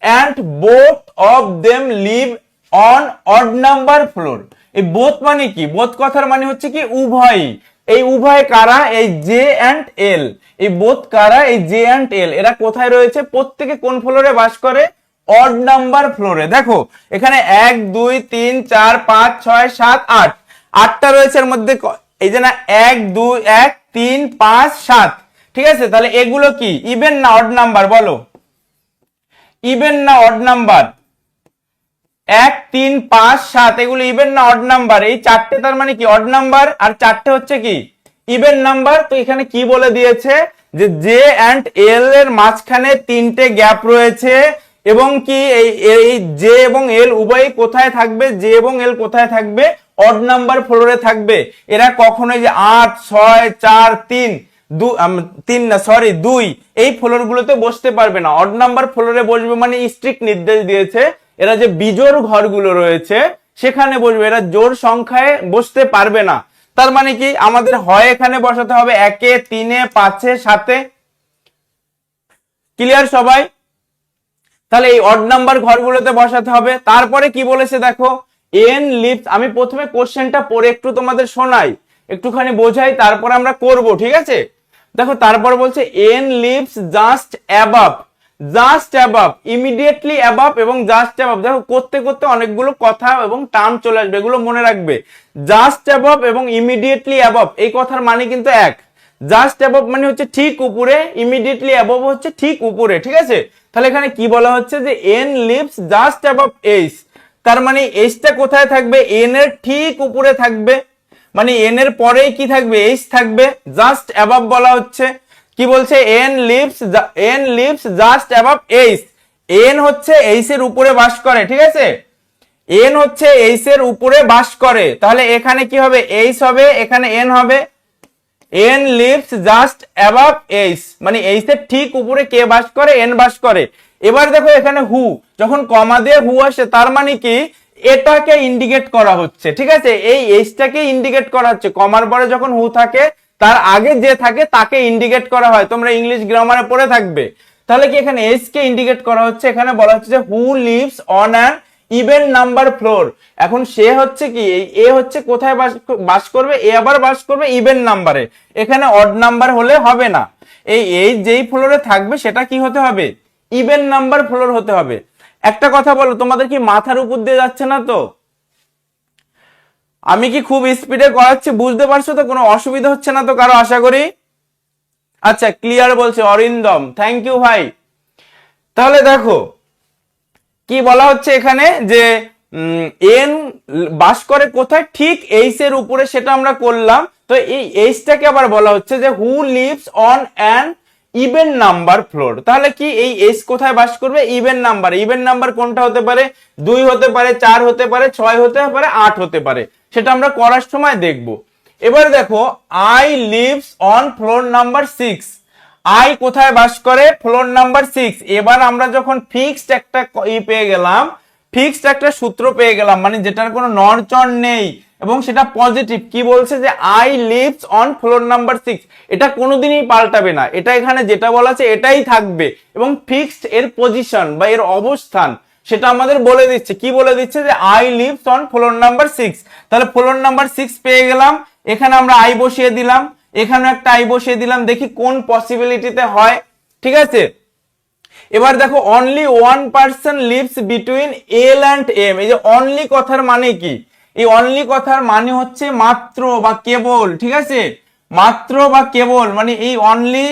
and both of them live on odd number floor। এই বোথ মানে কি, বোথ কথার মানে হচ্ছে কি উভয়। এই উভয় কারা, এই জে অ্যান্ড এল। এই বোথ কারা, এই জে অ্যান্ড এল। এরা কোথায় রয়েছে, প্রত্যেকে কোন ফ্লোরে বাস করে, অড নাম্বার ফ্লোরে। দেখো এখানে 1 2 3 4 5 6 7 8, 8টা রয়েছে এর মধ্যে। এই যে না 1 2 1 3 5 7, ঠিক আছে? তাহলে এগুলো কি ইভেন না অড নাম্বার, বলো ইভেন না অড নাম্বার? 1 3 5 7 এগুলো ইভেন না অড নাম্বার? এই 4টে তার মানে কি অড নাম্বার, আর 4টে হচ্ছে কি ইভেন নাম্বার। তো এখানে কি বলে দিয়েছে যে জে অ্যান্ড এল এর মাঝখানে 3টে গ্যাপ রয়েছে, এবং কি এই জে এবং এল উভয়ই কোথায় থাকবে, জে এবং এল কোথায় থাকবে, অড নাম্বার ফ্লোরে থাকবে। এরা কখনোই যে 8 6 4 3 2 এই ফ্লোর গুলোতে বসতে পারবে না। অড নাম্বার ফ্লোরে বসবে, মানে স্ট্রিক্ট নির্দেশ দিয়েছে এরা যে বিজোড় ঘরগুলো রয়েছে সেখানে বসবে, এরা জোড় সংখ্যায় বসতে পারবে না। তার মানে কি আমাদের হয় এখানে বসাতে হবে 1 3 5 7। ক্লিয়ার সবাই? তাহলে এই অড নাম্বার ঘরগুলোতে বসাতে হবে। তারপরে কি বলেছে দেখো, এন লিভস। আমি প্রথমে কোশ্চেনটা পড়ে একটু তোমাদের শোনাই, একটুখানি বোঝাই, তারপর আমরা করব, ঠিক আছে? দেখো তারপর বলছে N lives just above, just above, immediately above এবং জাস্ট অ্যাবাভ। দেখো করতে করতে অনেকগুলো কথা এবং টার্ম চলে আসবে, এগুলো মনে রাখবে। জাস্ট অ্যাবাভ এবং ইমিডিয়েটলি অ্যাবাভ এই কথার মানে কিন্তু এক। জাস্ট অ্যাবাভ মানে হচ্ছে ঠিক উপরে, ইমিডিয়েটলি অ্যাবাভ হচ্ছে ঠিক উপরে, ঠিক আছে? তাহলে এখানে কি বলা হচ্ছে যে N lives just above H, তার মানে এইচটা কোথায় থাকবে, এন এর ঠিক উপরে থাকবে, মানে এন এর পরেই কি থাকবে, এইচ থাকবে। জাস্ট অ্যাবাভ বলা হচ্ছে, কি বলছে, N lives just above H. N হচ্ছে এইচ এর উপরে বাস করে, ঠিক আছে? এন হচ্ছে এইচ এর উপরে বাস করে। তাহলে এখানে কি হবে, এইচ হবে, এখানে এন হবে। N lives just above H, মানে এইচ এর ঠিক উপরে কে বাস করে, এন বাস করে। এবার দেখো এখানে হু, যখন কমা দিয়ে হু আসে তার মানে কি এটাকে ইন্ডিকেট করা হচ্ছে, ঠিক আছে? এই এইচটাকে ইন্ডিকেট করা হচ্ছে। কমার পরে যখন হু থাকে তার আগে যে থাকে তাকে ইন্ডিকেট করা হয়, তোমরা ইংলিশ গ্রামারে পড়ে থাকবে। তাহলে কি এখানে এইচ কে ইন্ডিকেট করা হচ্ছে, এখানে বলা হচ্ছে যে who lives on an even number floor. এখন সে হচ্ছে কি, এই এ হচ্ছে কোথায় বাস করবে, এ আবার বাস করবে ইভেন নাম্বারে। এখানে অড নাম্বার হলে হবে না, এই যেই ফ্লোরে থাকবে সেটা কি হতে হবে, ইভেন নাম্বার ফ্লোর হতে হবে। একটা কথা বলো, তোমাদের কি মাথার উপর দিয়ে যাচ্ছে না তো? আমি কি খুব স্পিডে করাচ্ছি, বুঝতে পারছো তো? কোনো অসুবিধা হচ্ছে না তো কারো, আশা করি? আচ্ছা ক্লিয়ার বলছে অরিন্দম, থ্যাংক ইউ ভাই। তাহলে দেখো কি বলা হচ্ছে এখানে, যে এন বাস করে কোথায়, ঠিক এইচ এর উপরে, সেটা আমরা করলাম। তো এই এইচটাকে আবার বলা হচ্ছে যে who lives on an even number floor. তাহলে কি এই এইচ কোথায় বাস করবে, ইভেন নাম্বার। ইভেন নাম্বার কোনটা হতে পারে, 2 হতে পারে, 4 হতে পারে, 6 হতে পারে, 8 হতে পারে, সেটা আমরা করার সময় দেখব। এবার দেখো I lives on floor number 6, I কোথায় বাস করে, ফ্লোর নাম্বার 6। এবার আমরা যখন ফিক্সড একটা পেয়ে গেলাম, ফিক্সড একটা সূত্র পেয়ে গেলাম, মানে যেটার কোনো নড়চড় নেই এবং সেটা পজিটিভ, কি বলছে যে I lives on floor number 6, এটা কোনোদিনই পাল্টাবে না, এটা এখানে যেটা বলা আছে এটাই থাকবে, এবং ফিক্সড এর পজিশন বা এর অবস্থান সেটা আমাদের বলে দিচ্ছে, কি বলে দিচ্ছে যে I lives on floor number 6। তাহলে ফ্লোর নাম্বার 6 পেয়ে গেলাম, এখানে আমরা আই বসিয়ে দিলাম, এখানে একটা আই বসিয়ে দিলাম, দেখি কোন পসিবিলিটিতে হয়। ঠিক আছে, এবার দেখো only one person lives between L and M. এই যে অনলি কথার মানে কি, এই অনলি কথার মানে হচ্ছে মাত্র বা কেবল। ঠিক আছে, মাত্র বা কেবল, মানে এই অনলি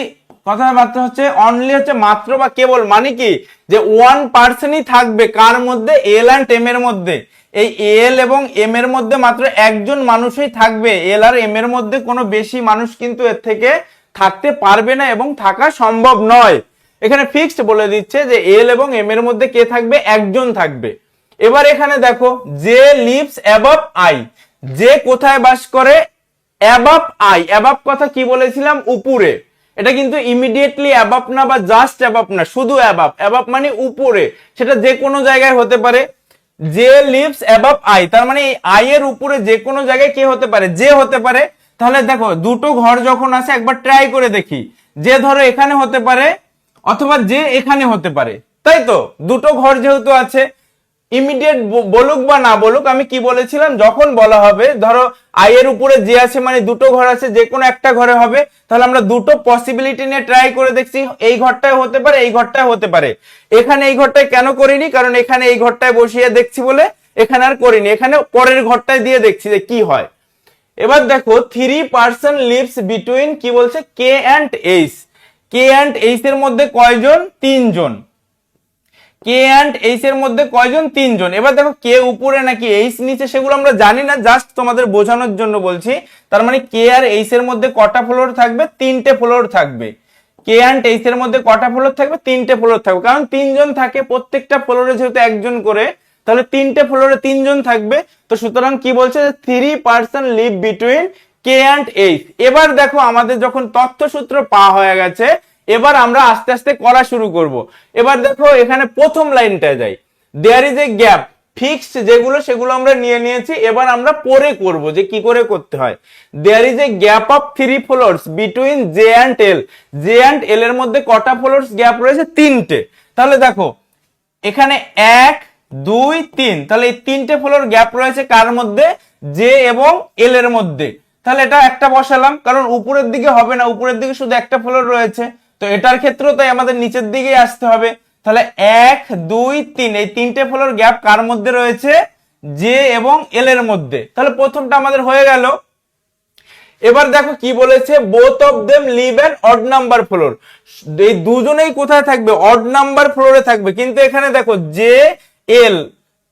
কথার মাত্র হচ্ছে, অনলি হচ্ছে মাত্র বা কেবল, মানে কি যে ওয়ান পার্সনই থাকবে, কার মধ্যে, এল অ্যান্ড এম এর মধ্যে। এই এল এবং এম এর মধ্যে মাত্র একজন মানুষই থাকবে, এল আর এম এর মধ্যে কোনো বেশি মানুষ কিন্তু এর থেকে থাকতে পারবে না এবং থাকা সম্ভব নয়। এখানে ফিক্সড বলে দিচ্ছে যে এল এবং এম এর মধ্যে কে থাকবে, একজন থাকবে। এবার এখানে দেখো যে লিভস অ্যাবভ আই, যে কোথায় বাস করে, অ্যাবভ আই। অ্যাবভ কথা কি বলেছিলাম, উপরে। এটা কিন্তু ইমিডিয়েটলি অ্যাবভ না বা জাস্ট অ্যাবভ না, শুধু অ্যাবভ। অ্যাবভ মানে উপরে, সেটা যে কোনো জায়গায় হতে পারে। যে লিভস অ্যাবভ আই, তার মানে এই আই এর উপরে যে কোনো জায়গায় কে হতে পারে, যে হতে পারে। তাহলে দেখো দুটো ঘর যখন আছে একবার ট্রাই করে দেখি, যে ধরো এখানে হতে পারে অথবা যে এখানে হতে পারে, তাই তো, দুটো ঘর যেহেতু আছে, ইমিডিয়েট বলুক বা না বলুক, আমি কি বলেছিলাম, যখন বলা হবে ধরো আই এর উপরে যে আছে মানে দুটো ঘর আছে, যে কোনো একটা ঘরে হবে, তাহলে আমরা দুটো পসিবিলিটি নিয়ে ট্রাই করে দেখছি, এই ঘরটায় হতে পারে, এই ঘরটায় হতে পারে। এখানে এই ঘরটায় কেন করিনি, কারণ এখানে এই ঘরটায় বসিয়ে দেখছি বলে এখানে আর করিনি, এখানে পরের ঘরটায় দিয়ে দেখছি যে কি হয়। এবার দেখো 3 পার্সন লিভস বিটুইন, কি বলছে, K and H. K and H এর মধ্যে কয়জন, 3 জন। কে অ্যান্ড এইচ এর মধ্যে কয়জন, 3 জন। এবার দেখো কে উপরে নাকি এইচ নিচে সেগুলো আমরা জানি না, জাস্ট তোমাদের বোঝানোর জন্য বলছি। তার মানে কে আর এইচ এর মধ্যে কটা ফ্লোর থাকবে, 3টে ফ্লোর থাকবে। কে অ্যান্ড এইচ এর মধ্যে কটা ফ্লোর থাকবে, 3টে ফ্লোর থাকবে, কারণ 3 জন থাকে, প্রত্যেকটা ফ্লোরে যেহেতু একজন করে, তাহলে 3টে ফ্লোরে 3 জন থাকবে। তো সুতরাং কি বলছে, 3 person live between K and H. এবার দেখো আমাদের যখন তথ্যসূত্র পাওয়া হয়ে গেছে, এবার আমরা আস্তে আস্তে করা শুরু করব। এবার দেখো এখানে প্রথম লাইনটায় যাই, there is a gap. Fixed যেগুলো সেগুলো আমরা নিয়ে নিয়েছি, এবার আমরা পরে করব যে কি করে করতে হয়। There is a gap of 3 floors between J and L. J and L এর মধ্যে কটা ফ্লোরস গ্যাপ রয়েছে, 3টে। তাহলে দেখো এখানে 1 2 3, তাহলে এই 3টে ফ্লোর গ্যাপ রয়েছে কার মধ্যে, জে এবং এল এর মধ্যে। তাহলে এটা একটা বসালাম, কারণ উপরের দিকে হবে না, উপরের দিকে শুধু একটা ফ্লোর রয়েছে, তো এটার ক্ষেত্রেও তাই আমাদের নিচের দিকেই আসতে হবে। তাহলে 1 2 3, এই 3টে ফ্লোর গ্যাপ কার মধ্যে রয়েছে, জে এবং এল এর মধ্যে। তাহলে প্রথমটা আমাদের হয়ে গেল। এবার দেখো কি বলেছে, both of them live an odd number floor. এই দুজনেই কোথায় থাকবে, অড নাম্বার ফ্লোরে থাকবে। কিন্তু এখানে দেখো জে এল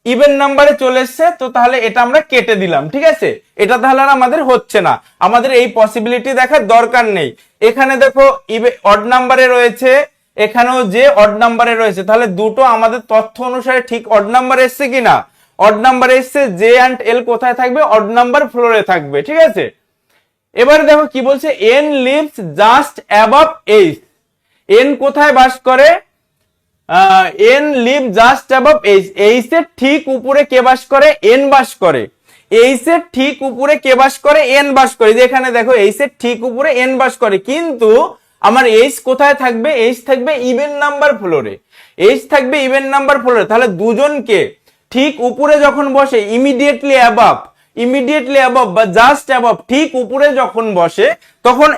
ইভেন নাম্বারে চলে এসছে, তো তাহলে এটা আমরা কেটে দিলাম। ঠিক আছে, এটা তাহলে আর আমাদের হচ্ছে না, আমাদের এই পসিবিলিটি দেখার দরকার নেই। এখানে দেখো অড নাম্বারে রয়েছে, এখানেও যে অড নাম্বারে রয়েছে, তাহলে দুটো আমাদের তথ্য অনুসারে ঠিক অড নাম্বার এসছে কিনা, অড নাম্বার এসছে। জে অ্যান্ড এল কোথায় থাকবে, অড নাম্বার ফ্লোরে থাকবে। ঠিক আছে, এবার দেখো কি বলছে, N lives just above H. N কোথায় বাস করে, N live just above H. H এর ঠিক উপরে কে বাস করে, এন বাস করে। এইচ এর ঠিক উপরে কে বাস করে, এন বাস করে। যেখানে দেখো এইচ এর ঠিক উপরে এন বাস করে, কিন্তু আমার এইচ কোথায় থাকবে, এইচ থাকবে ইভেন নাম্বার ফ্লোরে। এইচ থাকবে ইভেন নাম্বার ফ্লোরে। তাহলে দুজনকে ঠিক উপরে যখন বসে, ইমিডিয়েটলি অ্যাবভ, ইমিডিয়েটলি অ্যাবভ বা জাস্ট অ্যাবভ, ঠিক উপরে যখন বসে, তখন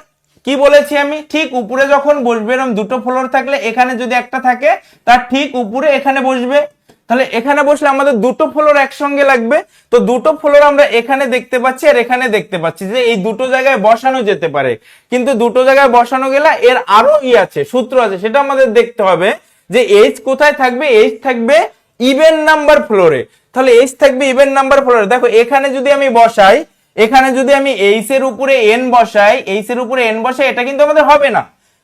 কি বলেছি আমি, ঠিক উপরে যখন বসবে, এরকম দুটো ফ্লোর থাকলে এখানে যদি একটা থাকে তার ঠিক উপরে এখানে বসবে। তাহলে এখানে বসলে আমাদের দুটো ফ্লোর একসঙ্গে লাগবে। তো দুটো ফ্লোর আমরা এখানে দেখতে পাচ্ছি আর এখানে দেখতে পাচ্ছি যে এই দুটো জায়গায় বসানো যেতে পারে, কিন্তু দুটো জায়গায় বসানো গেলে এর আরো আছে, সূত্র আছে, সেটা আমাদের দেখতে হবে যে এইচ কোথায় থাকবে, এইচ থাকবে ইভেন নাম্বার ফ্লোরে। তাহলে এইচ থাকবে ইভেন নাম্বার ফ্লোরে। দেখো এখানে যদি আমি বসাই, এখানে যদি আমি এইচ এর উপরে এন বসাই, এইচ এর উপরে এন বসাই, এটা কিন্তু আমাদের হবে না,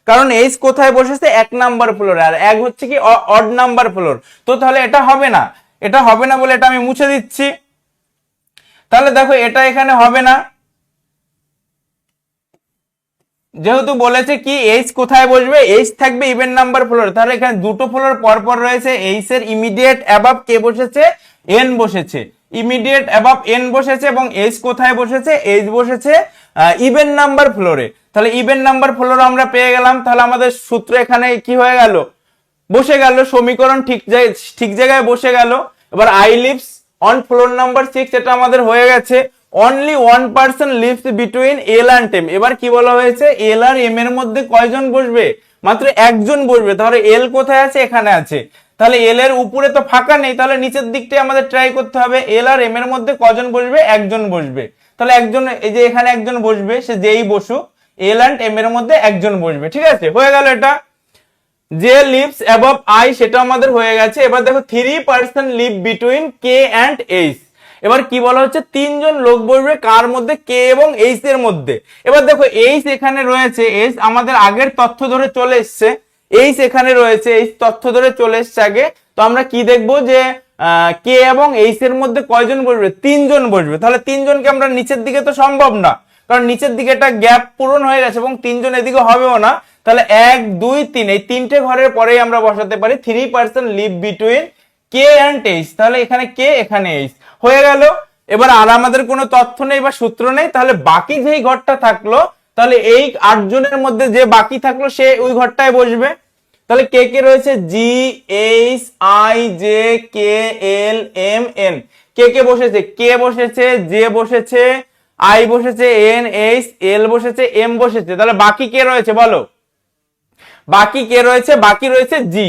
কারণ এইচ কোথায় বসেছে, 1 নাম্বার ফ্লোরে, আর 1 হচ্ছে কি অড নাম্বার ফ্লোর। তো তাহলে এটা হবে না, এটা হবে না বলে এটা আমি মুছে দিচ্ছি। তাহলে দেখো এটা এখানে হবে না, যেহেতু বলেছে কি এইচ কোথায় বসবে, এইচ থাকবে ইভেন নাম্বার ফ্লোর। তাহলে এখানে দুটো ফ্লোর পর পর রয়েছে, এইচ এর ইমিডিয়েট অ্যাবাভ কে বসেছে, এন বসেছে, ইমিডিয়েট অ্যাবাভ এন বসেছে, এবং এইচ কোথায় বসেছে, এইচ বসেছে ইভেন নাম্বার ফ্লোরে। তাহলে ইভেন নাম্বার ফ্লোর আমরা পেয়ে গেলাম। তাহলে আমাদের সূত্র এখানে কি হয়ে গেল, বসে গেল, সমীকরণ ঠিক জায়গায় বসে গেল। এবার I lives on floor number 6, এটা আমাদের হয়ে গেছে। Only 1 person lives between L and M. এবার কি বলা হয়েছে, এল আর এম এর মধ্যে কয়জন বসবে, মাত্র একজন বসবে। তাহলে এল কোথায় আছে, এখানে আছে। তাহলে এল এর উপরে তো ফাঁকা নেই, তাহলে নিচের দিকটাই আমাদের ট্রাই করতে হবে। এল আর এম এর মধ্যে কজন বসবে, একজন বসবে। তাহলে একজন, এই যে এখানে একজন বসবে, সে যেই বসুক, এল অ্যান্ড এম এর মধ্যে একজন বসবে। ঠিক আছে, হয়ে গেল এটা। যে লিভস অ্যাবভ আই, সেটা আমাদের হয়ে গেছে। এবার দেখো 3 person live between K and H. এবার কি বলা হচ্ছে, 3 জন লোক বসবে কার মধ্যে, কে এবং এইচ এর মধ্যে। এবার দেখো এইচ এখানে রয়েছে, এইচ আমাদের আগের তথ্য ধরে চলে এসছে, এইচ এখানে রয়েছে, এইচ তথ্য ধরে চলে এসছে আগে। তো আমরা কি দেখবো যে কে এবং এইচ এর মধ্যে কয়জন বসবে, 3 জন বসবে। তাহলে 3 জনকে আমরা নিচের দিকে তো সম্ভব না, কারণ নিচের দিকে একটা গ্যাপ পূরণ হয়ে গেছে, এবং 3 জন এদিকে হবেও না। তাহলে 1 2 3 এই তিনটে ঘরের পরেই আমরা বসাতে পারি 3 person live between K and H. তাহলে এখানে কে, এখানে এইচ, হয়ে গেল। এবার আর আমাদের কোনো তথ্য নেই বা সূত্র নেই, তাহলে বাকি যেই ঘরটা থাকলো, তাহলে এই 8 জনের মধ্যে যে বাকি থাকলো সে ওই ঘরটায় বসবে। তাহলে কে কে রয়েছে, G H I J K L M N. কে কে বসেছে, কে বসেছে, জে বসেছে, আই বসেছে, এন এইচ, এল বসেছে, এম বসেছে। তাহলে বাকি কে রয়েছে বলো, বাকি কে রয়েছে, বাকি রয়েছে জি,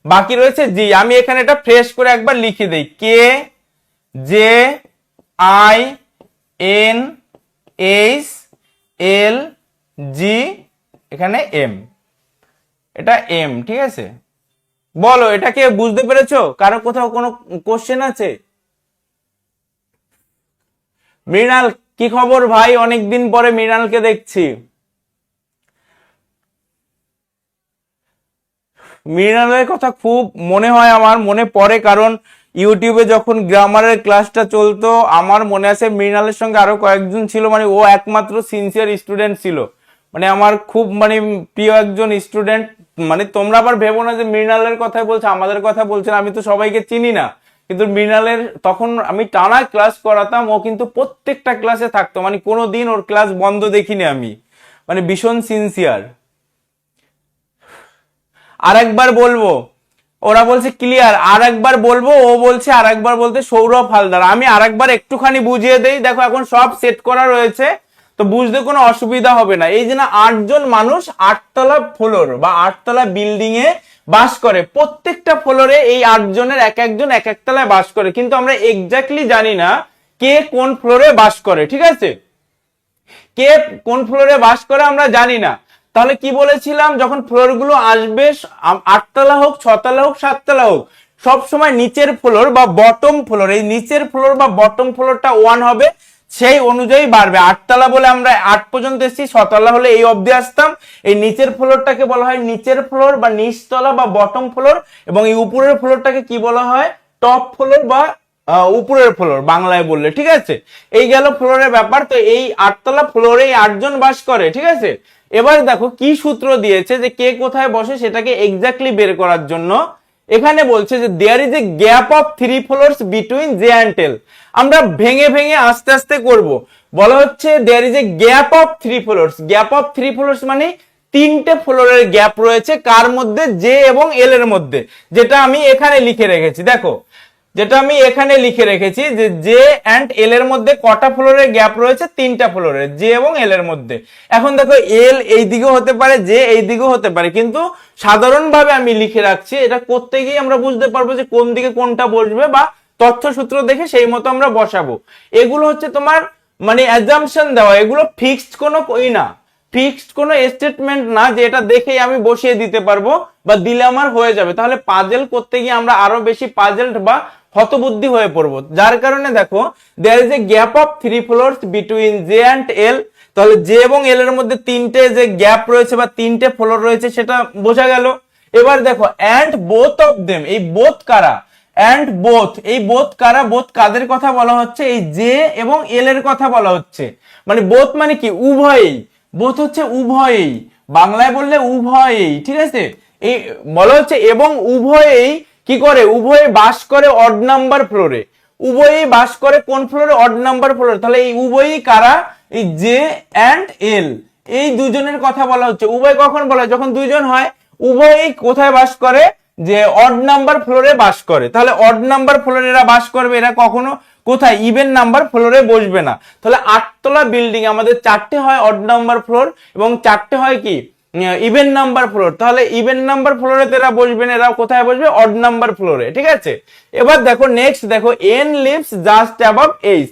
বাকি রয়েছে জি। আমি এখানে এটা ফ্রেশ করে একবার লিখে দেই, K J I N H L G, এখানে এম, এটা এম। ঠিক আছে, বলো এটা কে, বুঝতে পেরেছো? কারো কোথাও কোনো কোশ্চেন আছে? মৃণাল, কি খবর ভাই, অনেকদিন পরে মৃণালকে দেখছি। মৃণালের কথা খুব মনে হয়, আমার মনে পড়ে, কারণ ইউটিউবে যখন গ্রামারের ক্লাসটা চলতো, আমার মনে আছে মৃণালের সঙ্গে আরো কয়েকজন ছিল, মানে ও একমাত্র সিনসিয়ার স্টুডেন্ট ছিল, মানে আমার খুব মানে প্রিয় একজন স্টুডেন্ট। মানে তোমরা আবার ভেবো না যে মৃণালের কথাই বলছে, আমাদের কথা বলছে না, আমি তো সবাইকে চিনি না, কিন্তু মৃণালের তখন আমি টানা ক্লাস করাতাম, ও কিন্তু প্রত্যেকটা ক্লাসে থাকতো, মানে কোনোদিন ওর ক্লাস বন্ধ দেখিনি আমি, মানে ভীষণ সিনসিয়ার। আরেকবার বলবো, ওরা বলছে ক্লিয়ার, আরেকবার বলবো, ও বলছে আরেকবার বলতে, সৌরভ হালদার। আমি আরেকবার একটুখানি বুঝিয়ে দেই, দেখো এখন সব সেট করা রয়েছে, তো বুঝতে কোনো অসুবিধা হবে না। এই যে না 8 জন মানুষ 8তলা ফ্লোর বা 8তলা বিল্ডিং এ বাস করে, প্রত্যেকটা ফ্লোরে এই 8 জনের এক একজন এক এক তলায় বাস করে, কিন্তু আমরা এক্স্যাক্টলি জানি না কে কোন ফ্লোরে বাস করে। ঠিক আছে, কে কোন ফ্লোরে বাস করে আমরা জানি না। তাহলে কি বলেছিলাম, যখন ফ্লোর গুলো আসবে, 8তলা হোক, 6তলা হোক, 7তলা হোক, সব সময় নিচের ফ্লোর বা বটম ফ্লোর, এই নিচের ফ্লোর বা বটম ফ্লোরটা 1 হবে, সেই অনুযায়ী বাড়বে। 8তলা বলে আমরা 8 পর্যন্ত এসেছি, 6তলা হলে এই অবধি আসতাম। এই নিচের ফ্লোরটাকে বলা হয় নিচের ফ্লোর বা নিচতলা বা বটম ফ্লোর, এবং এই উপরের ফ্লোরটাকে কি বলা হয়, টপ ফ্লোর বা উপরের ফ্লোর বাংলায় বললে। ঠিক আছে, এই গেল ফ্লোরের ব্যাপার। তো এই 8তলা ফ্লোরে 8 জন বাস করে। ঠিক আছে, এবার দেখো কি সূত্র দিয়েছে যে কে কোথায় বসে, সেটাকে এক্স্যাক্টলি বের করার জন্য এখানে বলছে যে there is a gap of 3 floors between J and tell. আমরা ভেঙে ভেঙে আস্তে আস্তে করব। বলা হচ্ছে there is a gap of 3 floors. Gap of 3 floors মানে 3টে ফ্লোরের গ্যাপ রয়েছে, কার মধ্যে, জে এবং এল এর মধ্যে, যেটা আমি এখানে লিখে রেখেছি। দেখো, যেটা আমি এখানে লিখে রেখেছি যে জে অ্যান্ড এল এর মধ্যে কটা ফ্লোরের গ্যাপ রয়েছে, 3টা ফ্লোরের, জে এবং এল এর মধ্যে। এখন দেখো এল এই দিকেও হতে পারে, জে এই দিকেও হতে পারে, কিন্তু সাধারণভাবে আমি লিখে রাখছি, এটা করতে গিয়ে আমরা বুঝতে পারবো যে কোন দিকে কোনটা বসবে, বা তথ্যসূত্র দেখে সেই মতো আমরা বসাবো। এগুলো হচ্ছে তোমার মানে অ্যাজাম্পশন দেওয়া, এগুলো ফিক্সড কোনো না, ফিক্সড কোনো স্টেটমেন্ট না যে এটা দেখেই আমি বসিয়ে দিতে পারবো বা দিলে আমার হয়ে যাবে। তাহলে পাজেল করতে গিয়ে আমরা আরো বেশি পাজেলড বা হতবুদ্ধি হয়ে পড়বো। যার কারণে দেখো there is a gap of 3 floors between J and L. তাহলে জে এবং এল এর মধ্যে তিনটে যে গ্যাপ রয়েছে বা তিনটে ফ্লোর রয়েছে সেটা বোঝা গেল। এবার দেখো অ্যান্ড বোথ অফ দেম, এই বোথ কারা, অ্যান্ড বোথ, এই বোথ কারা, বোথ কাদের কথা বলা হচ্ছে, এই জে এবং এল এর কথা বলা হচ্ছে। মানে বোথ মানে কি উভয়েই, বোথ হচ্ছে উভয়েই, বাংলায় বললে উভয়েই, ঠিক আছে। এই বলা হচ্ছে এবং উভয়েই কি করে, উভয়ে বাস করে অড নাম্বার ফ্লোরে, উভয়েই বাস করে কোন ফ্লোরে, অড নাম্বার ফ্লোরে। তাহলে এই উভয়ই কারা, এই জে অ্যান্ড এল, এই দুজনের কথা বলা হচ্ছে। উভয় কখন বলা হয়, যখন দুইজন হয়। উভয়ই কোথায় বাস করে, যে অড নাম্বার ফ্লোরে বাস করে। তাহলে অড নাম্বার ফ্লোরে এরা বাস করবে, এরা কখনো কোথায়, ইভেন নাম্বার ফ্লোরে বসবে না। তাহলে 8 তলা বিল্ডিং আমাদের 4টে হয় অড নাম্বার ফ্লোর এবং 4টে হয় কি ইভেন নাম্বার ফ্লোর। তাহলে ইভেন নাম্বার ফ্লোরে এরা বসবে না, এরা কোথায় বসবে, অড নাম্বার ফ্লোরে, ঠিক আছে। এবার দেখো নেক্সট দেখো N lives just above H.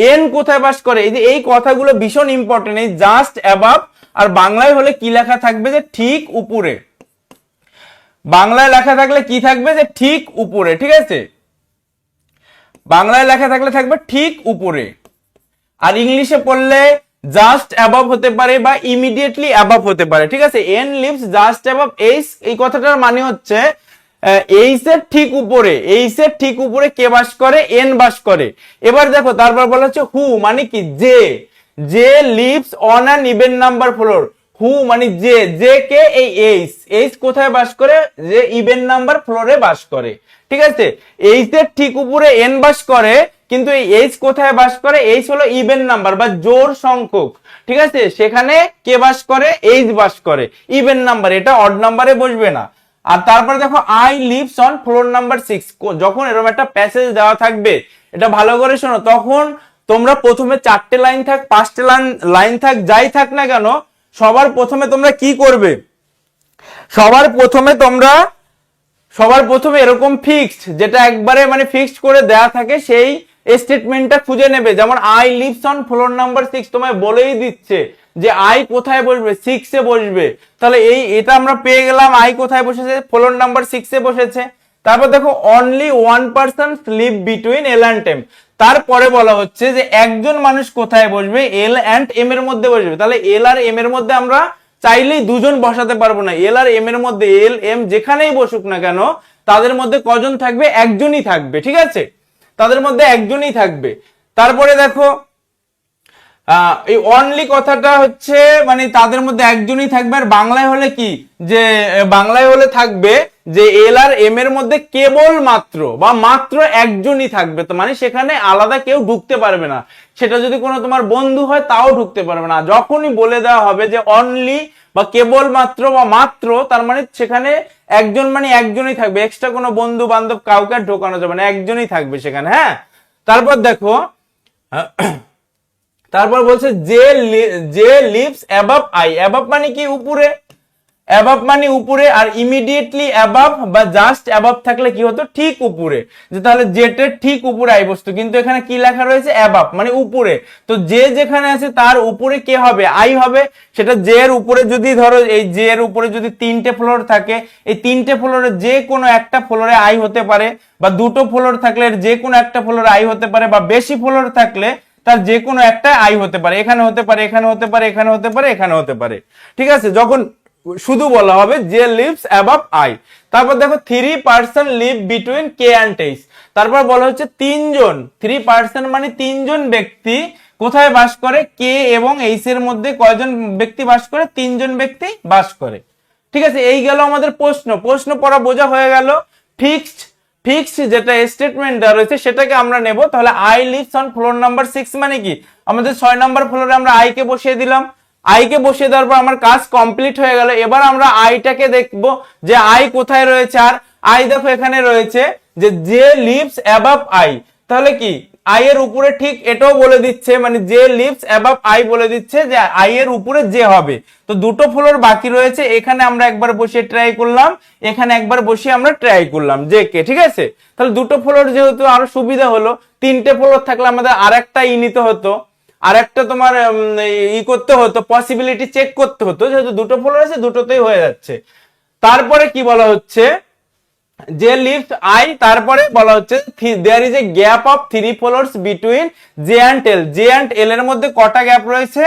N কোথায় বাস করে, এই যে এই কথাগুলো ভীষণ ইম্পর্টেন্ট। এই জাস্ট অ্যাবাভ আর বাংলায় হলে কি লেখা থাকবে, যে ঠিক উপরে। বাংলায় লেখা থাকলে কি থাকবে, যে ঠিক উপরে, ঠিক আছে। বাংলায় লেখা থাকলে থাকবে ঠিক উপরে। আর ইংলিশে পড়লে জাস্ট অ্যাবাভ হতে পারে বা ইমিডিয়েটলি অ্যাবাভ হতে পারে, ঠিক আছে। N lives just above H, এই কথাটার মানে হচ্ছে এইচ এর ঠিক উপরে, এইচ এর ঠিক উপরে কে বাস করে, এন বাস করে। এবার দেখো তারপর বলা হচ্ছে হু মানে কি, যে, যে lives on an even number floor. Who মানে যে কে, এই এইচ, এইচ কোথায় বাস করে, যে ইভেন নাম্বার ফ্লোরে বাস করে, ঠিক আছে। এইচ এর ঠিক উপরে এন বাস করে, কিন্তু এই এইচ কোথায় বাস করে, এইচ হলো ইভেন নাম্বার বা জোড় সংখ্যক, ঠিক আছে। সেখানে কে বাস করে, এইচ বাস করে, ইভেন নাম্বার, এটা অড নাম্বারে বসবে না। আর তারপরে দেখো I lives on floor number 6। যখন এরকম একটা প্যাসেজ দেওয়া থাকবে, এটা ভালো করে শোনো, তখন তোমরা প্রথমে 4টে লাইন থাক, 5টে লাইন থাক, যাই থাক না কেন, সবার প্রথমে তোমরা কি করবে, সবার প্রথমে এরকম ফিক্সড, যেটা একবারে মানে ফিক্সড করে দেয়া থাকে, সেই স্টেটমেন্টটা খুঁজে নেবে। যেমন I lives on floor number 6, তোমায় বলেই দিচ্ছে যে আই কোথায় বসবে, 6 এ বসবে। তাহলে এটা আমরা পেয়ে গেলাম, আই কোথায় বসেছে, ফ্লোর নাম্বার 6 এ বসেছে। তারপর দেখো only one person live between L and M. তারপরে বলা হচ্ছে যে একজন মানুষ কোথায় বসবে, এল অ্যান্ড এম এর মধ্যে বসবে। তাহলে এল আর এম এর মধ্যে আমরা চাইলেই দুজন বসাতে পারবো না। এল আর এম এর মধ্যে, এল এম যেখানেই বসুক না কেন, তাদের মধ্যে কজন থাকবে, একজনই থাকবে, ঠিক আছে। তাদের মধ্যে একজনই থাকবে। তারপরে দেখো এই অনলি কথাটা হচ্ছে মানে তাদের মধ্যে একজনই থাকবে। আর বাংলায় হলে কি, যে বাংলায় হলে থাকবে যে এল আর এম এর মধ্যে কেবল মাত্র বা মাত্র একজনই থাকবে। তো মানে সেখানে আলাদা কেউ ঢুকতে পারবে না। সেটা যদি কোনো তোমার বন্ধু হয় তাও ঢুকতে পারবে না। যখনই বলে দেওয়া হবে যে অনলি বা কেবল মাত্র বা মাত্র, তার মানে সেখানে একজন মানে একজনই থাকবে, এক্সট্রা কোনো বন্ধু বান্ধব কাউকে ঢোকানো যাবে না, একজনই থাকবে সেখানে, হ্যাঁ। তারপর দেখো তারপর বলছে যে লিভস অ্যাবাভ আই। অ্যাবাভ মানে কি, উপরে, অ্যাবাভ মানে উপরে। আর ইমিডিয়েটলি অ্যাবাভ বা জাস্ট অ্যাবাভ থাকলে কি হতো, ঠিক উপরে। যে তাহলে জেটের ঠিক উপরে আই বস্তু, কিন্তু এখানে কি লেখা রয়েছে, অ্যাবাভ মানে উপরে। তো যে যেখানে আছে তার উপরে কে হবে, আই হবে। সেটা জে এর উপরে যদি ধরো, এই জে এর উপরে যদি 3টে ফ্লোর থাকে, এই 3টে ফ্লোরে যে কোনো একটা ফ্লোরে আই হতে পারে, বা 2টো ফ্লোর থাকলে যে কোনো একটা ফ্লোরে আই হতে পারে, বা বেশি ফ্লোর থাকলে তার যে কোনো একটা আই হতে পারে। এখানে হতে পারে, এখানে হতে পারে, এখানে হতে পারে, এখানে হতে পারে, ঠিক আছে। যখন শুধু বলা হবে যে লিভস অ্যাবাভ আই। তারপর দেখো 3 person live between K and H. তারপর বলা হচ্ছে 3জন, 3 পারসন মানে 3জন ব্যক্তি কোথায় বাস করে, কে এবং এইচ এর মধ্যে কয়জন ব্যক্তি বাস করে, 3জন ব্যক্তি বাস করে, ঠিক আছে। এই গেল আমাদের প্রশ্ন পড়া বোঝা হয়ে গেল। ফিক্সড যেটা স্টেটমেন্ট দেওয়া রয়েছে সেটাকে আমরা নেব। তাহলে I lives on floor number 6 মানে কি, আমাদের 6 নম্বর ফ্লোরে আমরা আই কে বসিয়ে দিলাম। আই কে বসিয়ে দেওয়ার পর আমার কাজ কমপ্লিট হয়ে গেল। এবার আমরা আইটাকে দেখবো যে আই কোথায় রয়েছে। আর আই দেখো এখানে রয়েছে যে লিভস অ্যাবাভ আই। তাহলে কি আই এর উপরে, ঠিক এটাও বলে দিচ্ছে, মানে যে লিভস অ্যাবাভ আই বলে দিচ্ছে যে আই এর উপরে যে হবে। তো 2টো ফ্লোর বাকি রয়েছে, এখানে আমরা একবার বসিয়ে ট্রাই করলাম, এখানে একবার বসিয়ে আমরা ট্রাই করলাম যে কে, ঠিক আছে। তাহলে 2টো ফ্লোর যেহেতু আরো সুবিধা হলো, 3টে ফ্লোর থাকলে আমাদের আরেকটা নিতে হতো, আর একটা তোমার করতে হতো, পসিবিলিটি চেক করতে হতো। যেহেতু 2টো ফ্লোর আছে, 2টোতেই হয়ে যাচ্ছে। তারপরে কি বলা হচ্ছে, যে লিভস আই, তারপরে বলা হচ্ছে there is a gap of 3 floors between J and L. J and L এর মধ্যে কটা গ্যাপ রয়েছে?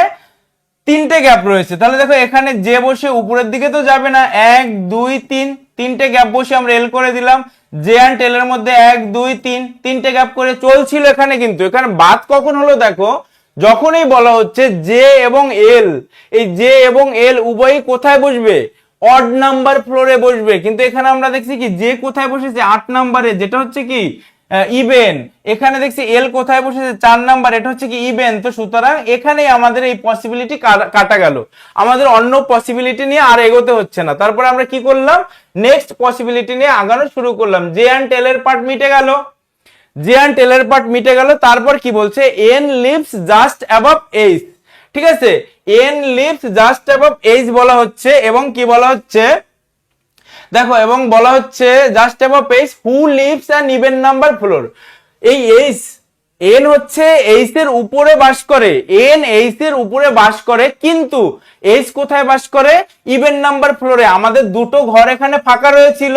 3টে গ্যাপ রয়েছে। তাহলে দেখো এখানে যে বসে উপরের দিকে তো যাবে না, 1 2 3, 3টে গ্যাপ বসে আমরা এল করে দিলাম। জে অ্যান্ড এল এর মধ্যে 1 2 3, 3টে গ্যাপ করে চলছিল এখানে। কিন্তু এখানে বাদ কখন হলো দেখো, যখনই বলা হচ্ছে জে এবং এল, এই জে এবং এল উভয়ই কোথায় বসবে? অড নাম্বার ফ্লোরে বসবে। কিন্তু এখানে আমরা দেখছি কি জে কোথায় বসেছে? 8 নম্বরে, যেটা হচ্ছে কি ইভেন। এখানে দেখছি এল কোথায় বসেছে? 4 নাম্বার, এটা হচ্ছে কি ইভেন। তো সুতরাং এখানেই আমাদের এই পসিবিলিটি কাটা গেল, আমাদের অন্য পসিবিলিটি নিয়ে আর এগোতে হচ্ছে না। তারপরে আমরা কি করলাম? নেক্সট পসিবিলিটি নিয়ে আগানো শুরু করলাম। জে অ্যান্ড এল এর পার্ট মিটে গেল, জে অ্যান্ড এল এর পার্ট মিটে গেল। তারপর কি বলছে? N lives just above H. ঠিক আছে, N lives just above H বলা হচ্ছে। এবং কি বলা হচ্ছে দেখো, এবং বলা হচ্ছে just above H who lives an even number floor. এই এইচ, এন হচ্ছে এইচ এর উপরে বাস করে, এন এইচ এর উপরে বাস করে, কিন্তু এইচ কোথায় বাস করে? ইভেন নাম্বার ফ্লোরে। আমাদের দুটো ঘর এখানে ফাঁকা রয়েছিল,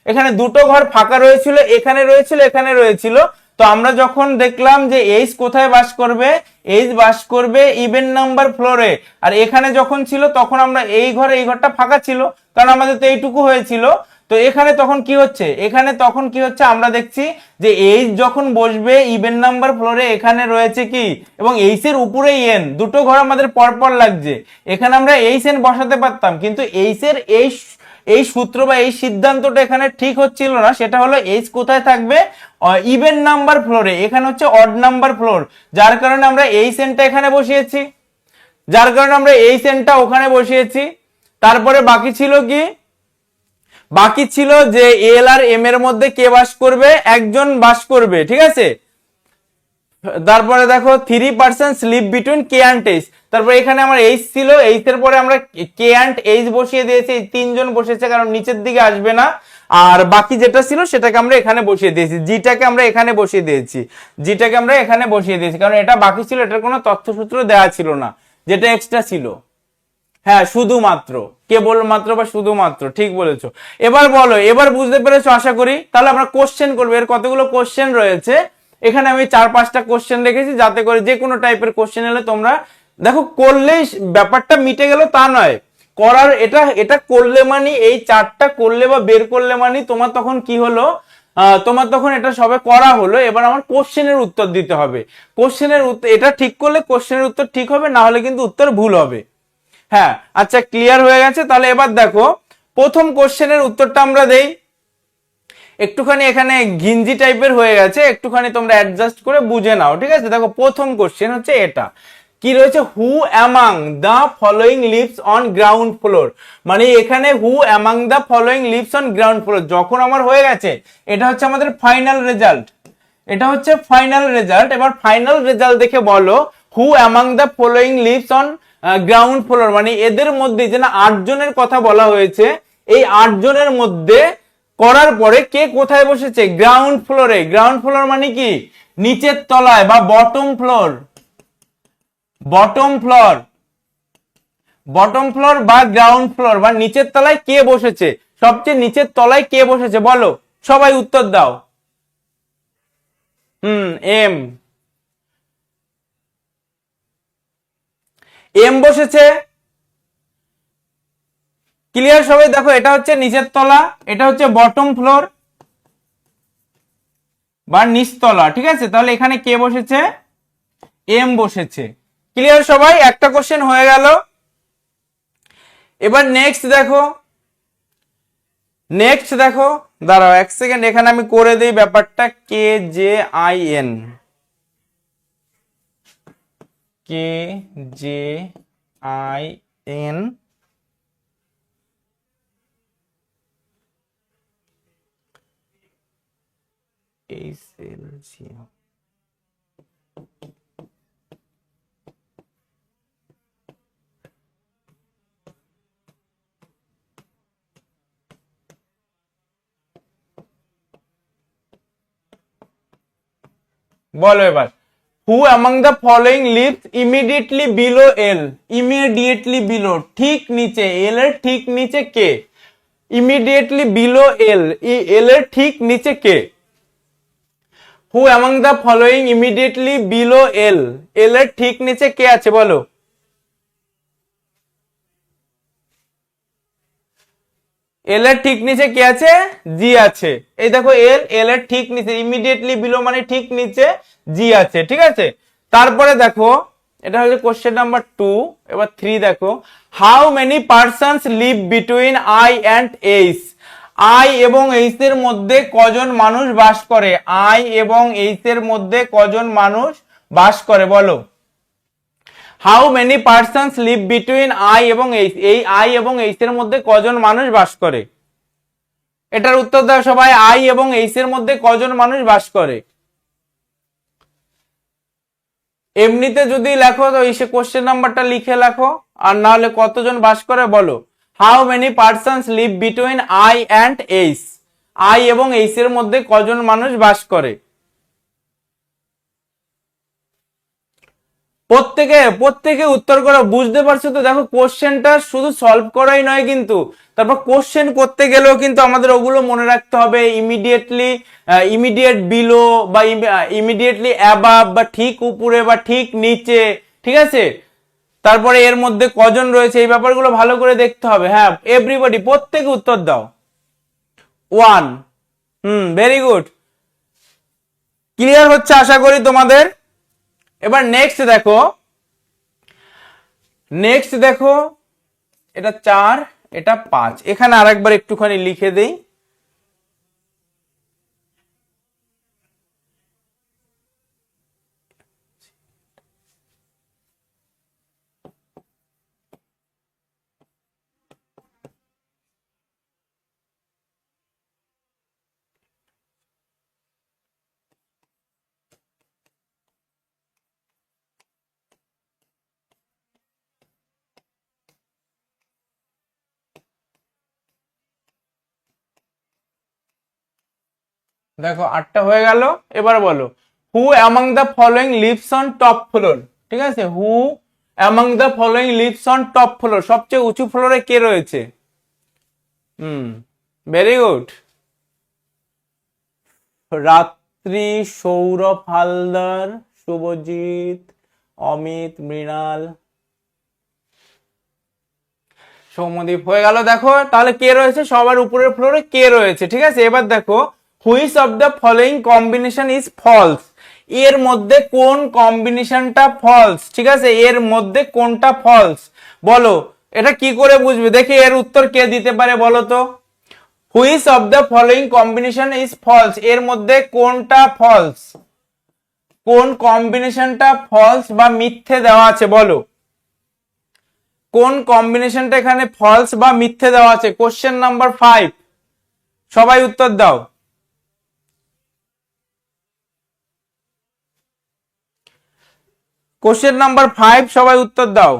এখানে দুটো ঘর ফাঁকা রয়েছিল, এখানে রয়েছিল, এখানে রয়েছিল। তো আমরা যখন দেখলাম যে এইচ কোথায় বাস করবে, এইচ বাস করবে ইভেন নাম্বার ফ্লোরে। আর এখানে যখন ছিল তখন আমরা এই ঘরে, এই ঘরটা ফাঁকা ছিল, কারণ আমাদের তো এইটুকু হয়েছিল। তো এখানে তখন কি হচ্ছে? এখানে তখন কি হচ্ছে? আমরা দেখছি যে এইচ যখন বসবে ইভেন নাম্বার ফ্লোরে, এখানে রয়েছে কি, এবং এইচ এর উপরেই এন, দুটো ঘর আমাদের পরপর লাগছে। এখানে আমরা এইচ এন বসাতে পারতাম, কিন্তু এইচ এর এই সূত্র বা এই সিদ্ধান্তটা এখানে ঠিক হচ্ছিল না। সেটা হলো এইচ কোথায় থাকবে? ইভেন নাম্বার ফ্লোরে। এখানে হচ্ছে অড নাম্বার ফ্লোর, যার কারণে আমরা এইচ এনটা এখানে বসিয়েছি, যার কারণে আমরা এইচ এনটা ওখানে বসিয়েছি। তারপরে বাকি ছিল কি? বাকি ছিল যে এল আর এম এর মধ্যে কে বাস করবে? একজন বাস করবে। ঠিক আছে, তারপরে দেখো 3% sleep between K and H. তারপরে এখানে আমার এইচ ছিল, এইচ এর পরে আমরা কে অ্যান্ড এইচ বসিয়ে দিয়েছি। এই তিনজন বসেছে, কারণ নিচের দিকে আসবে না। আর বাকি যেটা ছিল সেটাকে আমরা এখানে বসিয়ে দিয়েছি, জিটাকে আমরা এখানে বসিয়ে দিয়েছি, জিটাকে আমরা এখানে বসিয়ে দিয়েছি, কারণ এটা বাকি ছিল, এটার কোনো তথ্যসূত্র দেওয়া ছিল না, যেটা এক্সট্রা ছিল। হ্যাঁ, শুধুমাত্র, কেবলমাত্র বা শুধুমাত্র, ঠিক বলেছো। এবার বলো, এবার বুঝতে পেরেছো আশা করি। তাহলে আমরা কোশ্চেন করবো, এর কতগুলো কোশ্চেন রয়েছে এখানে। আমি 4-5টা কোশ্চেন রেখেছি, যাতে করে যে কোনো টাইপের কোশ্চেন এলে তোমরা দেখো, করলেই ব্যাপারটা মিটে গেল তা নয়। করার এটা করলে মানে, এই 4টা করলে বা বের করলে মানে তোমার তখন কি হলো? তোমার তখন এটা সবে করা হলো। এবার আমার কোশ্চেনের উত্তর দিতে হবে। কোশ্চেনের উত্তর, এটা ঠিক করলে কোশ্চেনের উত্তর ঠিক হবে, না হলে কিন্তু উত্তর ভুল হবে। হ্যাঁ, আচ্ছা, ক্লিয়ার হয়ে গেছে। তাহলে এবার দেখো, প্রথম কোশ্চেনের উত্তরটা আমরা দেই। একটুখানি এখানে ঘিঞ্জি টাইপের হয়ে গেছে, একটুখানি তোমরা অ্যাডজাস্ট করে বুঝে নাও। ঠিক আছে, দেখো প্রথম কোশ্চেন হচ্ছে এটা, কি রয়েছে? Who among the following lives on ground floor. মানে এখানে who among the following lives on ground floor যখন আমার হয়ে গেছে, এটা হচ্ছে আমাদের ফাইনাল রেজাল্ট, এটা হচ্ছে ফাইনাল রেজাল্ট। এবার ফাইনাল রেজাল্ট দেখে বলো, who among the following lives on ground floor, মানে এদের মধ্যে যে না 8 জনের কথা বলা হয়েছে, এই 8 জনের মধ্যে করার পরে কে কোথায় বসেছে? গ্রাউন্ড ফ্লোরে। গ্রাউন্ড ফ্লোর মানে কি? নিচের তলায় বা bottom floor, bottom floor, bottom floor বা গ্রাউন্ড ফ্লোর বা নিচের তলায় কে বসেছে? সবচেয়ে নিচের তলায় কে বসেছে বলো, সবাই উত্তর দাও। এম, এম বসেছে। ক্লিয়ার সবাই? দেখো, এটা হচ্ছে নিচের তলা, এটা হচ্ছে বটম ফ্লোর বা নিচতলা। ঠিক আছে, তাহলে এখানে কে বসেছে? এম বসেছে। ক্লিয়ার সবাই? একটা কোশ্চেন হয়ে গেল। এবার নেক্সট দেখো, নেক্সট দেখো, দাঁড়াও 1 সেকেন্ড, এখানে আমি করে দিই ব্যাপারটা। K J I N, K J I N, বলো এবার, who among the following lives immediately below L, immediately below, ঠিক নিচে, এল এর ঠিক নিচে কে? ইমিডিয়েটলি বিলো এল, এল এর ঠিক নিচে কে? Who among the following immediately below L, L এর ঠিক নিচে কে আছে বলো? এল এর ঠিক নিচে কে আছে? জি আছে। এই দেখো এল, এল এর ঠিক নিচে, ইমিডিয়েটলি বিলো মানে ঠিক নিচে জি আছে, ঠিক আছে। তারপরে দেখো এটা হচ্ছে কোশ্চেন নাম্বার 2। এবার 3 দেখো, how many persons live between I and H, I এবং এইচ এর মধ্যে কজন মানুষ বাস করে? আই এবং এইচ এর মধ্যে কজন মানুষ বাস করে বলো? How many persons live between I এবং এইচ, এই আই এবং এইচ এর মধ্যে কজন মানুষ বাস করে? এটার উত্তর দাও সবাই, আই এবং এইচ এর মধ্যে কজন মানুষ বাস করে? এমনিতে যদি লেখো তো এই কোশ্চেন নাম্বারটা লিখে লেখো, আর না হলে কতজন বাস করে বলো? How many persons live between I and H, I এবং এইচ এর মধ্যে কজন মানুষ বাস করে? প্রত্যেকে প্রত্যেকে উত্তর করো। বুঝতে পারছো তো? দেখো কোশ্চেনটা শুধু সলভ করাই নয় কিন্তু, তারপর কোশ্চেন করতে গেলেও কিন্তু আমাদের ওগুলো মনে রাখতে হবে। ইমিডিয়েটলি, ইমিডিয়েট বিলো বা ইমিডিয়েটলি অ্যাবাভ বা ঠিক উপরে বা ঠিক নিচে, ঠিক আছে। তারপরে এর মধ্যে কজন রয়েছে এই ব্যাপারগুলো ভালো করে দেখতে হবে। হ্যাঁ, এভরিবডি প্রত্যেকে উত্তর দাও। 1, ভেরি গুড, ক্লিয়ার হচ্ছে আশা করি তোমাদের। এবার নেক্সট দেখো, নেক্সট দেখো, এটা 4, এটা 5। এখানে আরেকবার একটুখানি লিখে দেই। দেখো 8টা হয়ে গেল। এবার বলো, হু among the following lives on top floor, ঠিক আছে। হু among the following lives on top floor, সবচেয়ে উঁচু ফ্লোরে কে রয়েছে? Very good. রাত্রি, সৌরভ হালদার, শুভজিৎ, অমিত, মৃণাল, সৌমদীপ হয়ে গেল। দেখো তাহলে কে রয়েছে? সবার উপরের ফ্লোরে কে রয়েছে, ঠিক আছে। এবার দেখো, which of the following combination is false, এর মধ্যে কোন কম্বিনেশনটা ফলস, ঠিক আছে। এর মধ্যে কোনটা ফলস বলো? এটা কি করে বুঝবে? দেখি এর উত্তর কে দিতে পারে বলো তো। Which of the following combination is false, এর মধ্যে কোনটা ফলস, কোন কম্বিনেশনটা ফলস বা মিথ্যে দেওয়া আছে বলো? কোন কম্বিনেশনটা এখানে ফলস বা মিথ্যে দেওয়া আছে? কোশ্চেন নাম্বার 5, সবাই উত্তর দাও। কোশ্চেন নাম্বার 5, সবাই উত্তর দাও।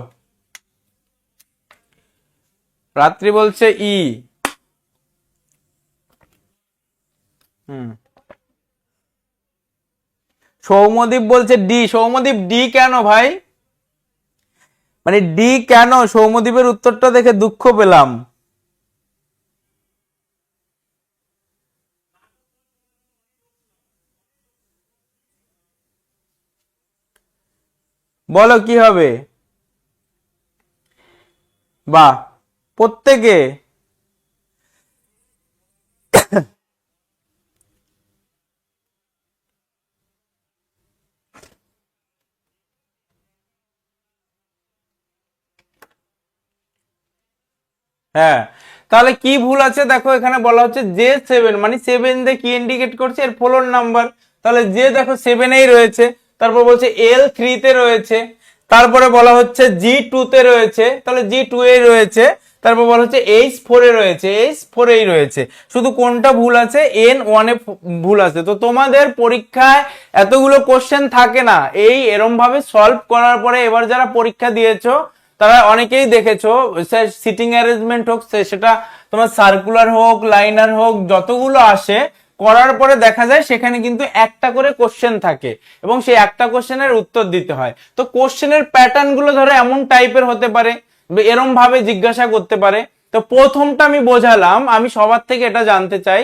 রাত্রি বলছে ই। সৌমদীপ বলছে ডি। সৌমদীপ ডি কেন ভাই? মানে ডি কেন? সৌমদীপের উত্তরটা দেখে দুঃখ পেলাম। বলো কি হবে? বাহ, প্রত্যেকে হ্যাঁ, তাহলে কি ভুল আছে দেখো, এখানে বলা হচ্ছে J7, মানে 7 দিয়ে কি ইন্ডিকেট করছে? এর ফ্লোর নাম্বার। তাহলে যে দেখো 7 রয়েছে, তারপর বলছে L3 তে রয়েছে, তারপরে বলা হচ্ছে G2 তে রয়েছে, তাহলে G2 এ রয়েছে, তারপর বলা হচ্ছে H4 এ রয়েছে, H4 এই রয়েছে। শুধু কোনটা ভুল আছে? N1 এ ভুল আছে। তো তোমাদের পরীক্ষায় এতগুলো কোশ্চেন থাকে না, এই এরম ভাবে সলভ করার পরে এবার যারা পরীক্ষা দিয়েছো তারা অনেকেই দেখেছো সিটিং অ্যারেঞ্জমেন্ট হোক, সেটা তোমার সার্কুলার হোক, লাইনার হোক, যতগুলো আসে করার পরে দেখা যায় সেখানে কিন্তু একটা করে কোশ্চেন থাকে এবং সেই একটা কোশ্চেনের উত্তর দিতে হয়। তো কোশ্চেনের প্যাটার্ন গুলো ধরো এমন টাইপের হতে পারে, এরম ভাবে জিজ্ঞাসা করতে পারে তো প্রথমটা আমি বোঝালাম, আমি সবার থেকে এটা জানতে চাই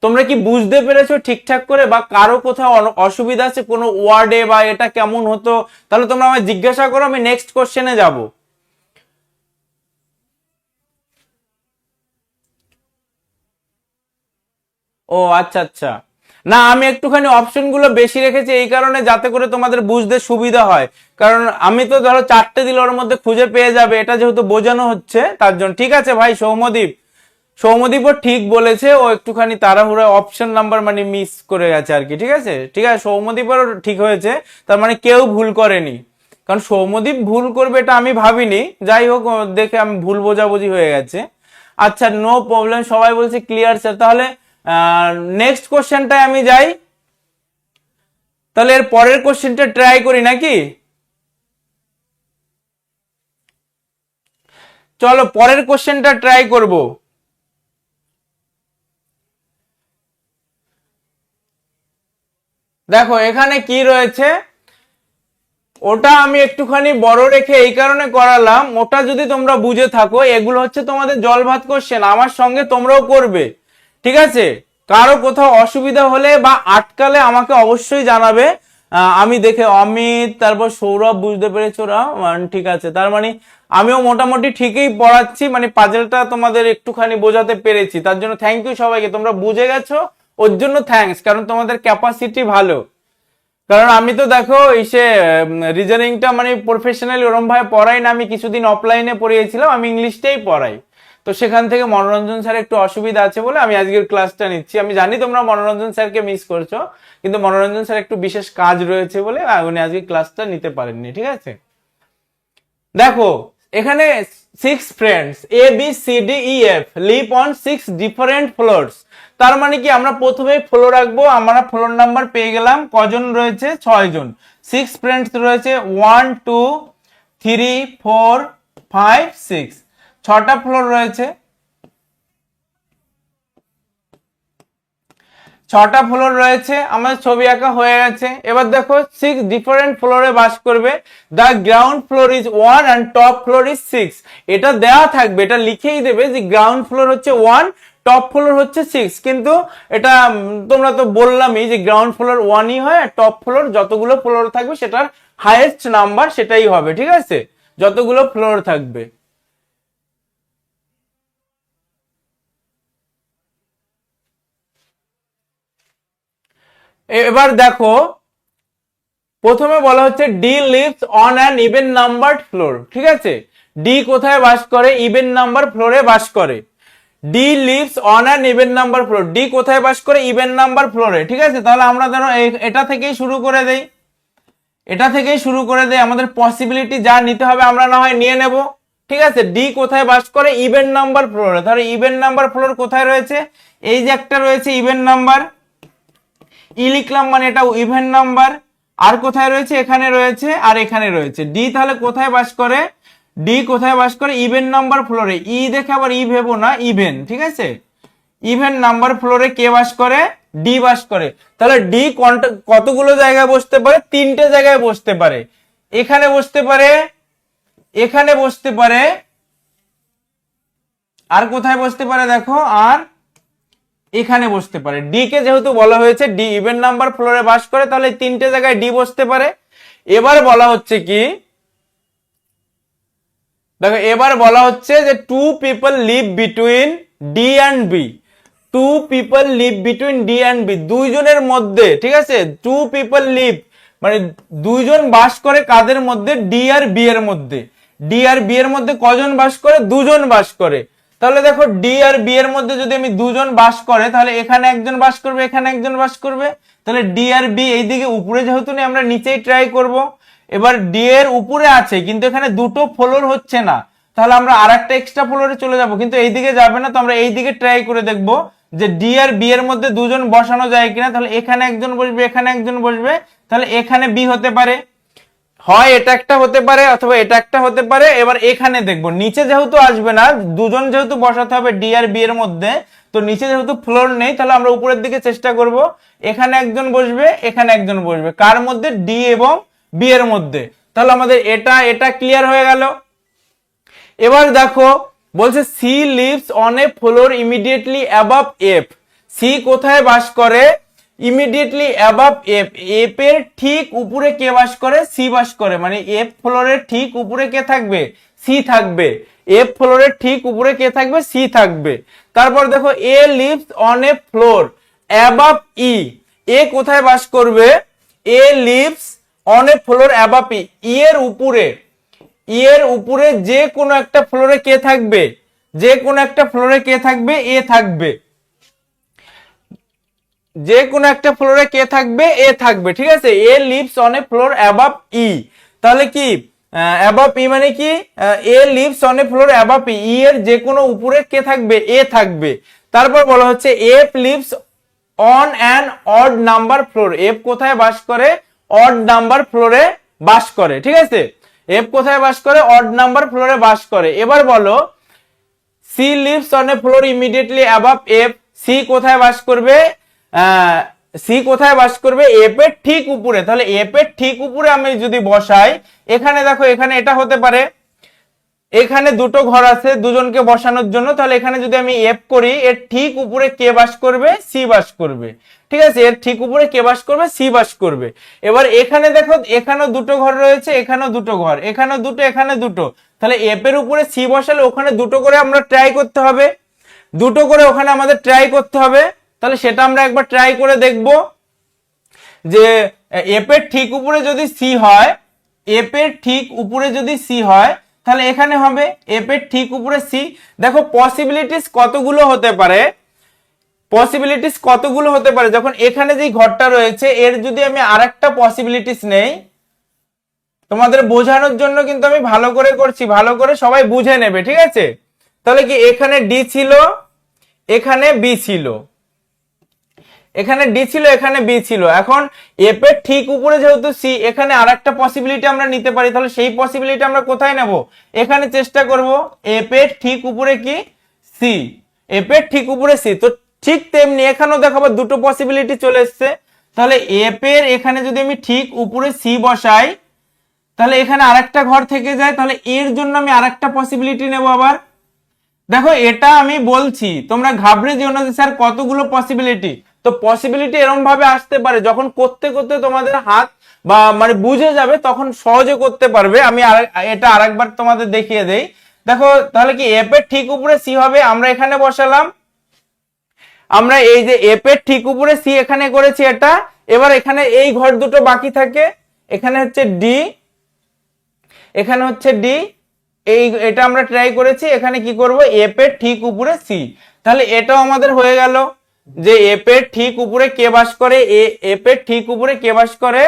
তোমরা কি বুঝতে পেরেছো ঠিকঠাক করে, বা কারো কোথাও অসুবিধা আছে কোনো ওয়ার্ডে, বা এটা কেমন হতো, তাহলে তোমরা আমায় জিজ্ঞাসা করো, আমি নেক্সট কোশ্চেনে যাব। ও আচ্ছা আচ্ছা, না আমি একটুখানি অপশন গুলো বেশি রেখেছি এই কারণে যাতে করে তোমাদের বুঝতে সুবিধা হয়, কারণ আমি তো ধরো 4টে দিলে ওর মধ্যে খুঁজে পেয়ে যাবে, এটা যেহেতু বোঝানো হচ্ছে তার জন্য। ঠিক আছে ভাই সৌম্যদীপ, সৌম্যদীপও ঠিক বলেছে, ও একটুখানি তাড়াহুড়া অপশন নাম্বার মানে মিস করে গেছে আর কি। ঠিক আছে ঠিক আছে, সৌম্যদীপেরও ঠিক হয়েছে, তার মানে কেউ ভুল করেনি, কারণ সৌম্যদীপ ভুল করবে এটা আমি ভাবিনি। যাই হোক, দেখে আমি ভুল বোঝাবুঝি হয়ে গেছে। আচ্ছা নো প্রবলেম, সবাই বলছে ক্লিয়ার স্যার। তাহলে নেক্সট কোশ্চেনটায় আমি যাই, তাহলে এর পরের কোশ্চেনটা ট্রাই করি নাকি? চলো পরের কোশ্চেনটা ট্রাই করব। দেখো এখানে কি রয়েছে, ওটা আমি একটুখানি বড় রেখে এই কারণে করালাম, ওটা যদি তোমরা বুঝে থাকো, এগুলো হচ্ছে তোমাদের জল ভাত কোশ্চেন, আমার সঙ্গে তোমরাও করবে। ঠিক আছে, কারো কোথাও অসুবিধা হলে বা আটকালে আমাকে অবশ্যই জানাবে। আমি দেখে অমিত, তারপর সৌরভ বুঝতে পেরেছো ওরা, ঠিক আছে, তার মানে আমিও মোটামুটি ঠিকই পড়াচ্ছি, মানে পাজেলটা তোমাদের একটুখানি বোঝাতে পেরেছি, তার জন্য থ্যাংক ইউ সবাইকে, তোমরা বুঝে গেছো ওর জন্য থ্যাঙ্কস, কারণ তোমাদের ক্যাপাসিটি ভালো। কারণ আমি তো দেখো এসে রিজনিংটা মানে প্রফেশনালি ওরম ভাবে পড়াই না, আমি কিছুদিন অফলাইনে পড়িয়েছিলাম, আমি ইংলিশটাই পড়াই, তো সেখান থেকে মনোরঞ্জন স্যার একটু অসুবিধা আছে বলে আমি আজকের ক্লাসটা নিচ্ছি। আমি জানি তোমরা মনোরঞ্জন স্যারকে মিস করছো, কিন্তু মনোরঞ্জন স্যার একটু বিশেষ কাজ রয়েছে বলে উনি আজকে ক্লাসটা নিতে পারেননি। ঠিক আছে, দেখো এখানে 6 friends ABCDEF live on 6 different floors, তার মানে কি আমরা প্রথমে ফ্লোর রাখবো, আমরা ফ্লোর নাম্বার পেয়ে গেলাম, কজন রয়েছে 6 জন, 6 ফ্রেন্ডস রয়েছে 1 2 3 4 5 6, 6টা ফ্লোর রয়েছে, 6টা ফ্লোর রয়েছে, আমাদের ছবি আঁকা হয়ে গেছে। এবার দেখো 6 ডিফারেন্ট ফ্লোরে বাস করবে, the ground floor is 1 and top floor is 6, এটা দেওয়া থাকবে, এটা লিখেই দেবে যে গ্রাউন্ড ফ্লোর হচ্ছে 1, টপ ফ্লোর হচ্ছে 6, কিন্তু এটা তোমরা তো বললামই যে গ্রাউন্ড ফ্লোর 1ই হয়, আর টপ ফ্লোর যতগুলো ফ্লোর থাকবে সেটার হাইয়েস্ট নাম্বার সেটাই হবে। ঠিক আছে, যতগুলো ফ্লোর থাকবে। এবার দেখো প্রথমে বলা হচ্ছে D lives on an even numbered floor. ঠিক আছে, ডি কোথায় বাস করে? ইভেন নাম্বার ফ্লোরে বাস করে। D lives on an even number floor, D কোথায় বাস করে? ইভেন নাম্বার ফ্লোরে। ঠিক আছে, তাহলে আমরা ধরো এটা থেকেই শুরু করে দেই, এটা থেকেই শুরু করে দেই, আমাদের পসিবিলিটি যা নিতে হবে আমরা না হয় নিয়ে নেব। ঠিক আছে, ডি কোথায় বাস করে? ইভেন নাম্বার ফ্লোরে। তাহলে ইভেন নাম্বার ফ্লোর কোথায় রয়েছে? এই যে একটা রয়েছে ইভেন নাম্বার, ই লিখলাম মানে এটা ইভেন নাম্বার। আর কোথায় রয়েছে? এখানে রয়েছে আর এখানে রয়েছে। ডি তাহলে কোথায় বাস করে? ডি কোথায় বাস করে? ইভেন নাম্বার ফ্লোরে। ই দেখে আবার ই ভেবো না, ইভেন। ঠিক আছে, ইভেন নাম্বার ফ্লোরে কে বাস করে? ডি বাস করে। তাহলে ডি কতগুলো জায়গায় বসতে পারে? 3টে জায়গায় বসতে পারে। এখানে বসতে পারে, এখানে বসতে পারে, আর কোথায় বসতে পারে দেখো, আর এখানে বসতে পারে। ডি কে যেহেতু বলা হয়েছে ডি ইভেন নাম্বার ফ্লোরে বাস করে, তাহলে 3টে জায়গায় ডি বসতে পারে। এবার বলা হচ্ছে কি, দেখো এবার বলা হচ্ছে যে 2 people live between D and B. 2 people live between D and B, দুইজনের মধ্যে। ঠিক আছে, 2 পিপল লিভ মানে দুইজন বাস করে কাদের মধ্যে? ডি আর বি এর মধ্যে। ডি আর বি এর মধ্যে কজন বাস করে? দুজন বাস করে। তাহলে দেখো ডি আর বি এর মধ্যে যদি আমি দুজন বাস করে, তাহলে এখানে একজন বাস করবে, এখানে একজন বাস করবে। তাহলে ডি আর বি এইদিকে উপরে যেহেতু নেই, আমরা নিচেই ট্রাই করব। এবার ডি এর উপরে আছে কিন্তু এখানে দুটো ফ্লোর হচ্ছে না, তাহলে আমরা আরেকটা এক্সট্রা ফ্লোরে চলে যাব, কিন্তু এইদিকে যাবে না, তো আমরা এইদিকে ট্রাই করে দেখব যে ডি আর বি এর মধ্যে দুজন বসানো যায় কিনা। তাহলে এখানে একজন বসবে, এখানে একজন বসবে, তাহলে এখানে বি হতে পারে, হয় এটা একটা হতে পারে অথবা এটা একটা হতে পারে। এবার এখানে দেখবো নিচে যেহেতু আসবে না, দুজন যেহেতু বসাতে হবে ডি আর বি এর মধ্যে, তো নিচে যেহেতু ফ্লোর নেই, তাহলে আমরা উপরের দিকে চেষ্টা করব। এখানে একজন বসবে, এখানে একজন বসবে, কার মধ্যে? ডি এবং বি এর মধ্যে। তাহলে আমাদের এটা এটা ক্লিয়ার হয়ে গেল। এবার দেখো বলছে C lives on a floor immediately above F. C কোথায় বাস করে? Immediately above F. এফ এর ঠিক উপরে কে বাস করে? সি বাস করে। মানে এফ ফ্লোরের ঠিক উপরে কে থাকবে? সি থাকবে। এফ ফ্লোরের ঠিক উপরে কে থাকবে? সি থাকবে। তারপর দেখো A lives on a floor above E. A কোথায় বাস করবে? A lives on a floor above E. E এর উপরে, ই এর উপরে যে কোনো একটা ফ্লোরে কে থাকবে? যে কোনো একটা ফ্লোরে কে থাকবে? এ থাকবে। যে কোনো একটা ফ্লোরে কে থাকবে? এ থাকবে। ঠিক আছে, A lives on a floor above E. তাহলে কি অ্যাবাভ ই মানে কি? A lives on a floor above E. E এর যে কোনো উপরে কে থাকবে? এ থাকবে। তারপর বলা হচ্ছে F leaves on an odd number floor. F কোথায় বাস করে? অড নাম্বার ফ্লোরে বাস করে। ঠিক আছে, এফ কোথায় বাস করে? অড নাম্বার ফ্লোরে বাস করে। এবার বলো C lives on a floor immediately above F. C কোথায় বাস করবে? সি কোথায় বাস করবে? এফ এর ঠিক উপরে। তাহলে এফ এর ঠিক উপরে আমি যদি বসাই, এখানে দেখো এখানে এটা হতে পারে, এখানে দুটো ঘর আছে দুজনকে বসানোর জন্য। তাহলে এখানে যদি আমি এফ করি, এর ঠিক উপরে কে বাস করবে? সি বাস করবে। ঠিক আছে, এর ঠিক উপরে কে বাস করবে? সি বাস করবে। এবার এখানে দেখো এখানেও দুটো ঘর রয়েছে, এখানেও দুটো ঘর, এখানেও দুটো, এখানে দুটো। তাহলে এফ এর উপরে সি বসালে ওখানে দুটো করে আমরা ট্রাই করতে হবে, দুটো করে ওখানে আমাদের ট্রাই করতে হবে। তাহলে সেটা আমরা একবার ট্রাই করে দেখব যে এফ এর ঠিক উপরে যদি সি হয়, এফ এর ঠিক উপরে যদি সি হয়, তাহলে এখানে হবে এফ এর ঠিক উপরে সি। দেখো পসিবিলিটিস কতগুলো হতে পারে, পসিবিলিটিস কতগুলো হতে পারে। যখন এখানে যে ঘরটা রয়েছে এর যদি আমি আরেকটা পসিবিলিটিস নেই, তোমাদের বোঝানোর জন্য কিন্তু আমি ভালো করে করছি, ভালো করে সবাই বুঝে নেবে। ঠিক আছে, তাহলে কি এখানে ডি ছিল, এখানে বি ছিল, এখানে ডি ছিল, এখানে বি ছিল। এখন এফ এর ঠিক উপরে যেহেতু সি, এখানে আরেকটা পসিবিলিটি আমরা নিতে পারি। তাহলে সেই পসিবিলিটি আমরা কোথায় নেব? এখানে চেষ্টা করব এফ এর ঠিক উপরে কি? সি। এফ এর ঠিক উপরে সি। তো ঠিক তেমনি এখানেও দেখো আবার দুটো পসিবিলিটি চলে এসছে। তাহলে এফ এর এখানে যদি আমি ঠিক উপরে সি বসাই, তাহলে এখানে আরেকটা ঘর থেকে যায়। তাহলে এর জন্য আমি আরেকটা পসিবিলিটি নেব আবার। দেখো এটা আমি বলছি, তোমরা ঘাবড়ে যেও না যে স্যার কতগুলো পসিবিলিটি। তো পসিবিলিটি এরকম ভাবে আসতে পারে, যখন করতে করতে তোমাদের হাত বা মানে বুঝে যাবে তখন সহজে করতে পারবে। আমি এটা আরেকবার তোমাদের দেখিয়ে দেই। দেখো তাহলে কি এফ এর ঠিক উপরে সি হবে, আমরা এখানে বসালাম, আমরা এই যে এফ এর ঠিক উপরে সি এখানে করেছি এটা। এবার এখানে এই ঘর দুটো বাকি থাকে, এখানে হচ্ছে ডি, এখানে হচ্ছে ডি, এই এটা আমরা ট্রাই করেছি। এখানে কি করব? এফ এর ঠিক উপরে সি। তাহলে এটাও আমাদের হয়ে গেল যে এফ এর ঠিক উপরে কে বাস করে? এফ এর ঠিক উপরে কে বাস করে?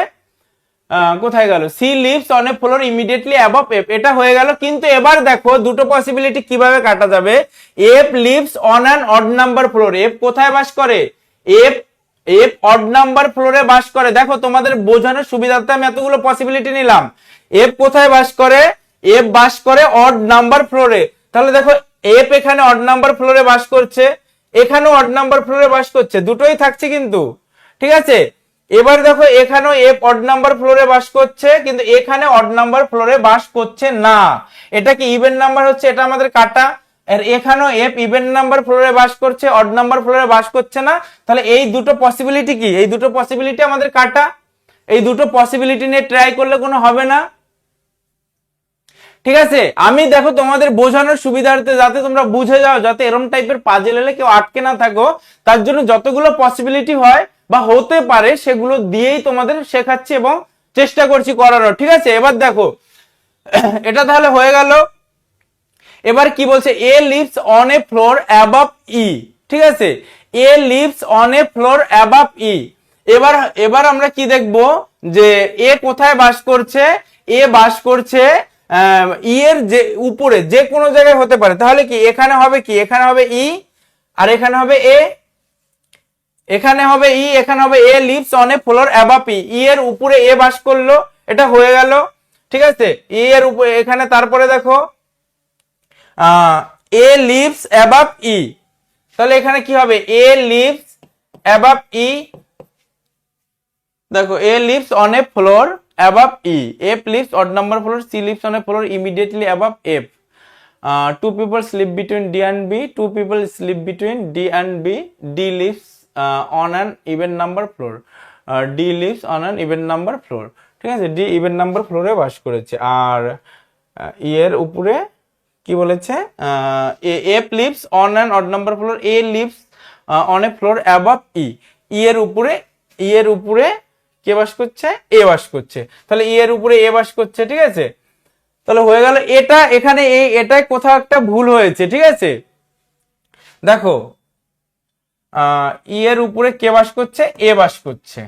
কোথায় গেল? C lives on a floor immediately above F. এটা হয়ে গেল। কিন্তু এবার দেখো দুটো পসিবিলিটি কিভাবে কাটা যাবে। F leaves on an odd number floor. F কোথায় বাস করে? এফ এফ অড নাম্বার ফ্লোরে বাস করে। দেখো তোমাদের বোঝানোর সুবিধার্থে আমি এতগুলো পসিবিলিটি নিলাম। এফ কোথায় বাস করে? এফ বাস করে অড নাম্বার ফ্লোরে। তাহলে দেখো এফ এখানে অড নাম্বার ফ্লোরে বাস করছে, এখানেও অড নাম্বার ফ্লোরে বাস করছে, দুটোই থাকছে কিন্তু। ঠিক আছে, এবার দেখো এখানেও এফ অড নাম্বার ফ্লোরে বাস করছে, কিন্তু এখানে অড নাম্বার ফ্লোরে বাস করছে না। এটা কি ইভেন নাম্বার হচ্ছে, এটা আমাদের কাটা। আর এখানেও এফ ইভেন নাম্বার ফ্লোরে বাস করছে, অড নাম্বার ফ্লোরে বাস করছে না। তাহলে এই দুটো পসিবিলিটি কি? এই দুটো পসিবিলিটি আমাদের কাটা। এই দুটো পসিবিলিটি নিয়ে ট্রাই করলে কোনো হবে না। ঠিক আছে, আমি দেখো তোমাদের বোঝানোর সুবিধার্থে, যাতে তোমরা বুঝে যাও, যাতে এরকম টাইপের পাজেল এলে কেউ আটকে না থাকো, তার জন্য যতগুলো পসিবিলিটি হয় বা হতে পারে সেগুলো দিয়েই তোমাদের শেখাচ্ছি এবং চেষ্টা করছি করানোর। ঠিক আছে, এবার দেখো এটা তাহলে হয়ে গেল। এবার কি বলছে? A lives on a floor above E. ঠিক আছে, A lives on a floor above E. এবার এবার আমরা কি দেখব যে এ কোথায় বাস করছে? এ বাস করছে ই এর যে উপরে, যে কোনো জায়গায় হতে পারে। তাহলে কি এখানে হবে কি? এখানে হবে ই, আর এখানে হবে এ, এখানে হবে ই, এখানে হবে A lives on a floor above E. E এর উপরে এ বাস করলো, এটা হয়ে গেল। ঠিক আছে, ই এর উপরে এখানে, তারপরে দেখো এ লিভস অ্যাবাভ ই। তাহলে এখানে কি হবে? A lives above E. দেখো A lives on a floor above E, F lives odd number floor, C lives on a floor immediately above F. Two people sleep between D and B. Two people sleep between D and B. D lives on an even number floor. D lives on an even number floor. ঠিক আছে, D even number ফ্লোরে বাস করেছে। আর এর উপরে কি বলেছে, F lives on an odd number floor. A lives on a floor above E. এর উপরে কে বাস করছে, এ বাস করছে। তাহলে এর উপরে এ বাস করছে, ঠিক আছে। তাহলে হয়ে গেল এটা, এখানে এটাই কোথাও একটা ভুল হয়েছে, ঠিক আছে। দেখো এর উপরে কে বাস করছে, এ বাস করছে।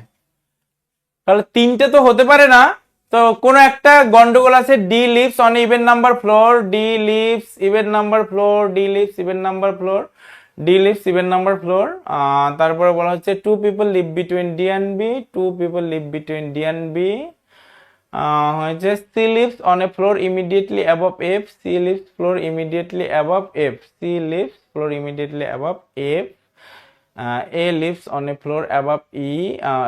তাহলে তিনটে তো হতে পারে না, তো কোন একটা গন্ডগোল আছে। D lives on even number floor, D lives even number floor, D lives even number floor, D lives even number floor. তারপরে বলা হচ্ছে two people live between D and B, two people live between D and B. হয়েছে C lives on a floor immediately above F, C lives floor immediately above F, C lives floor immediately above F. A lives on a floor above E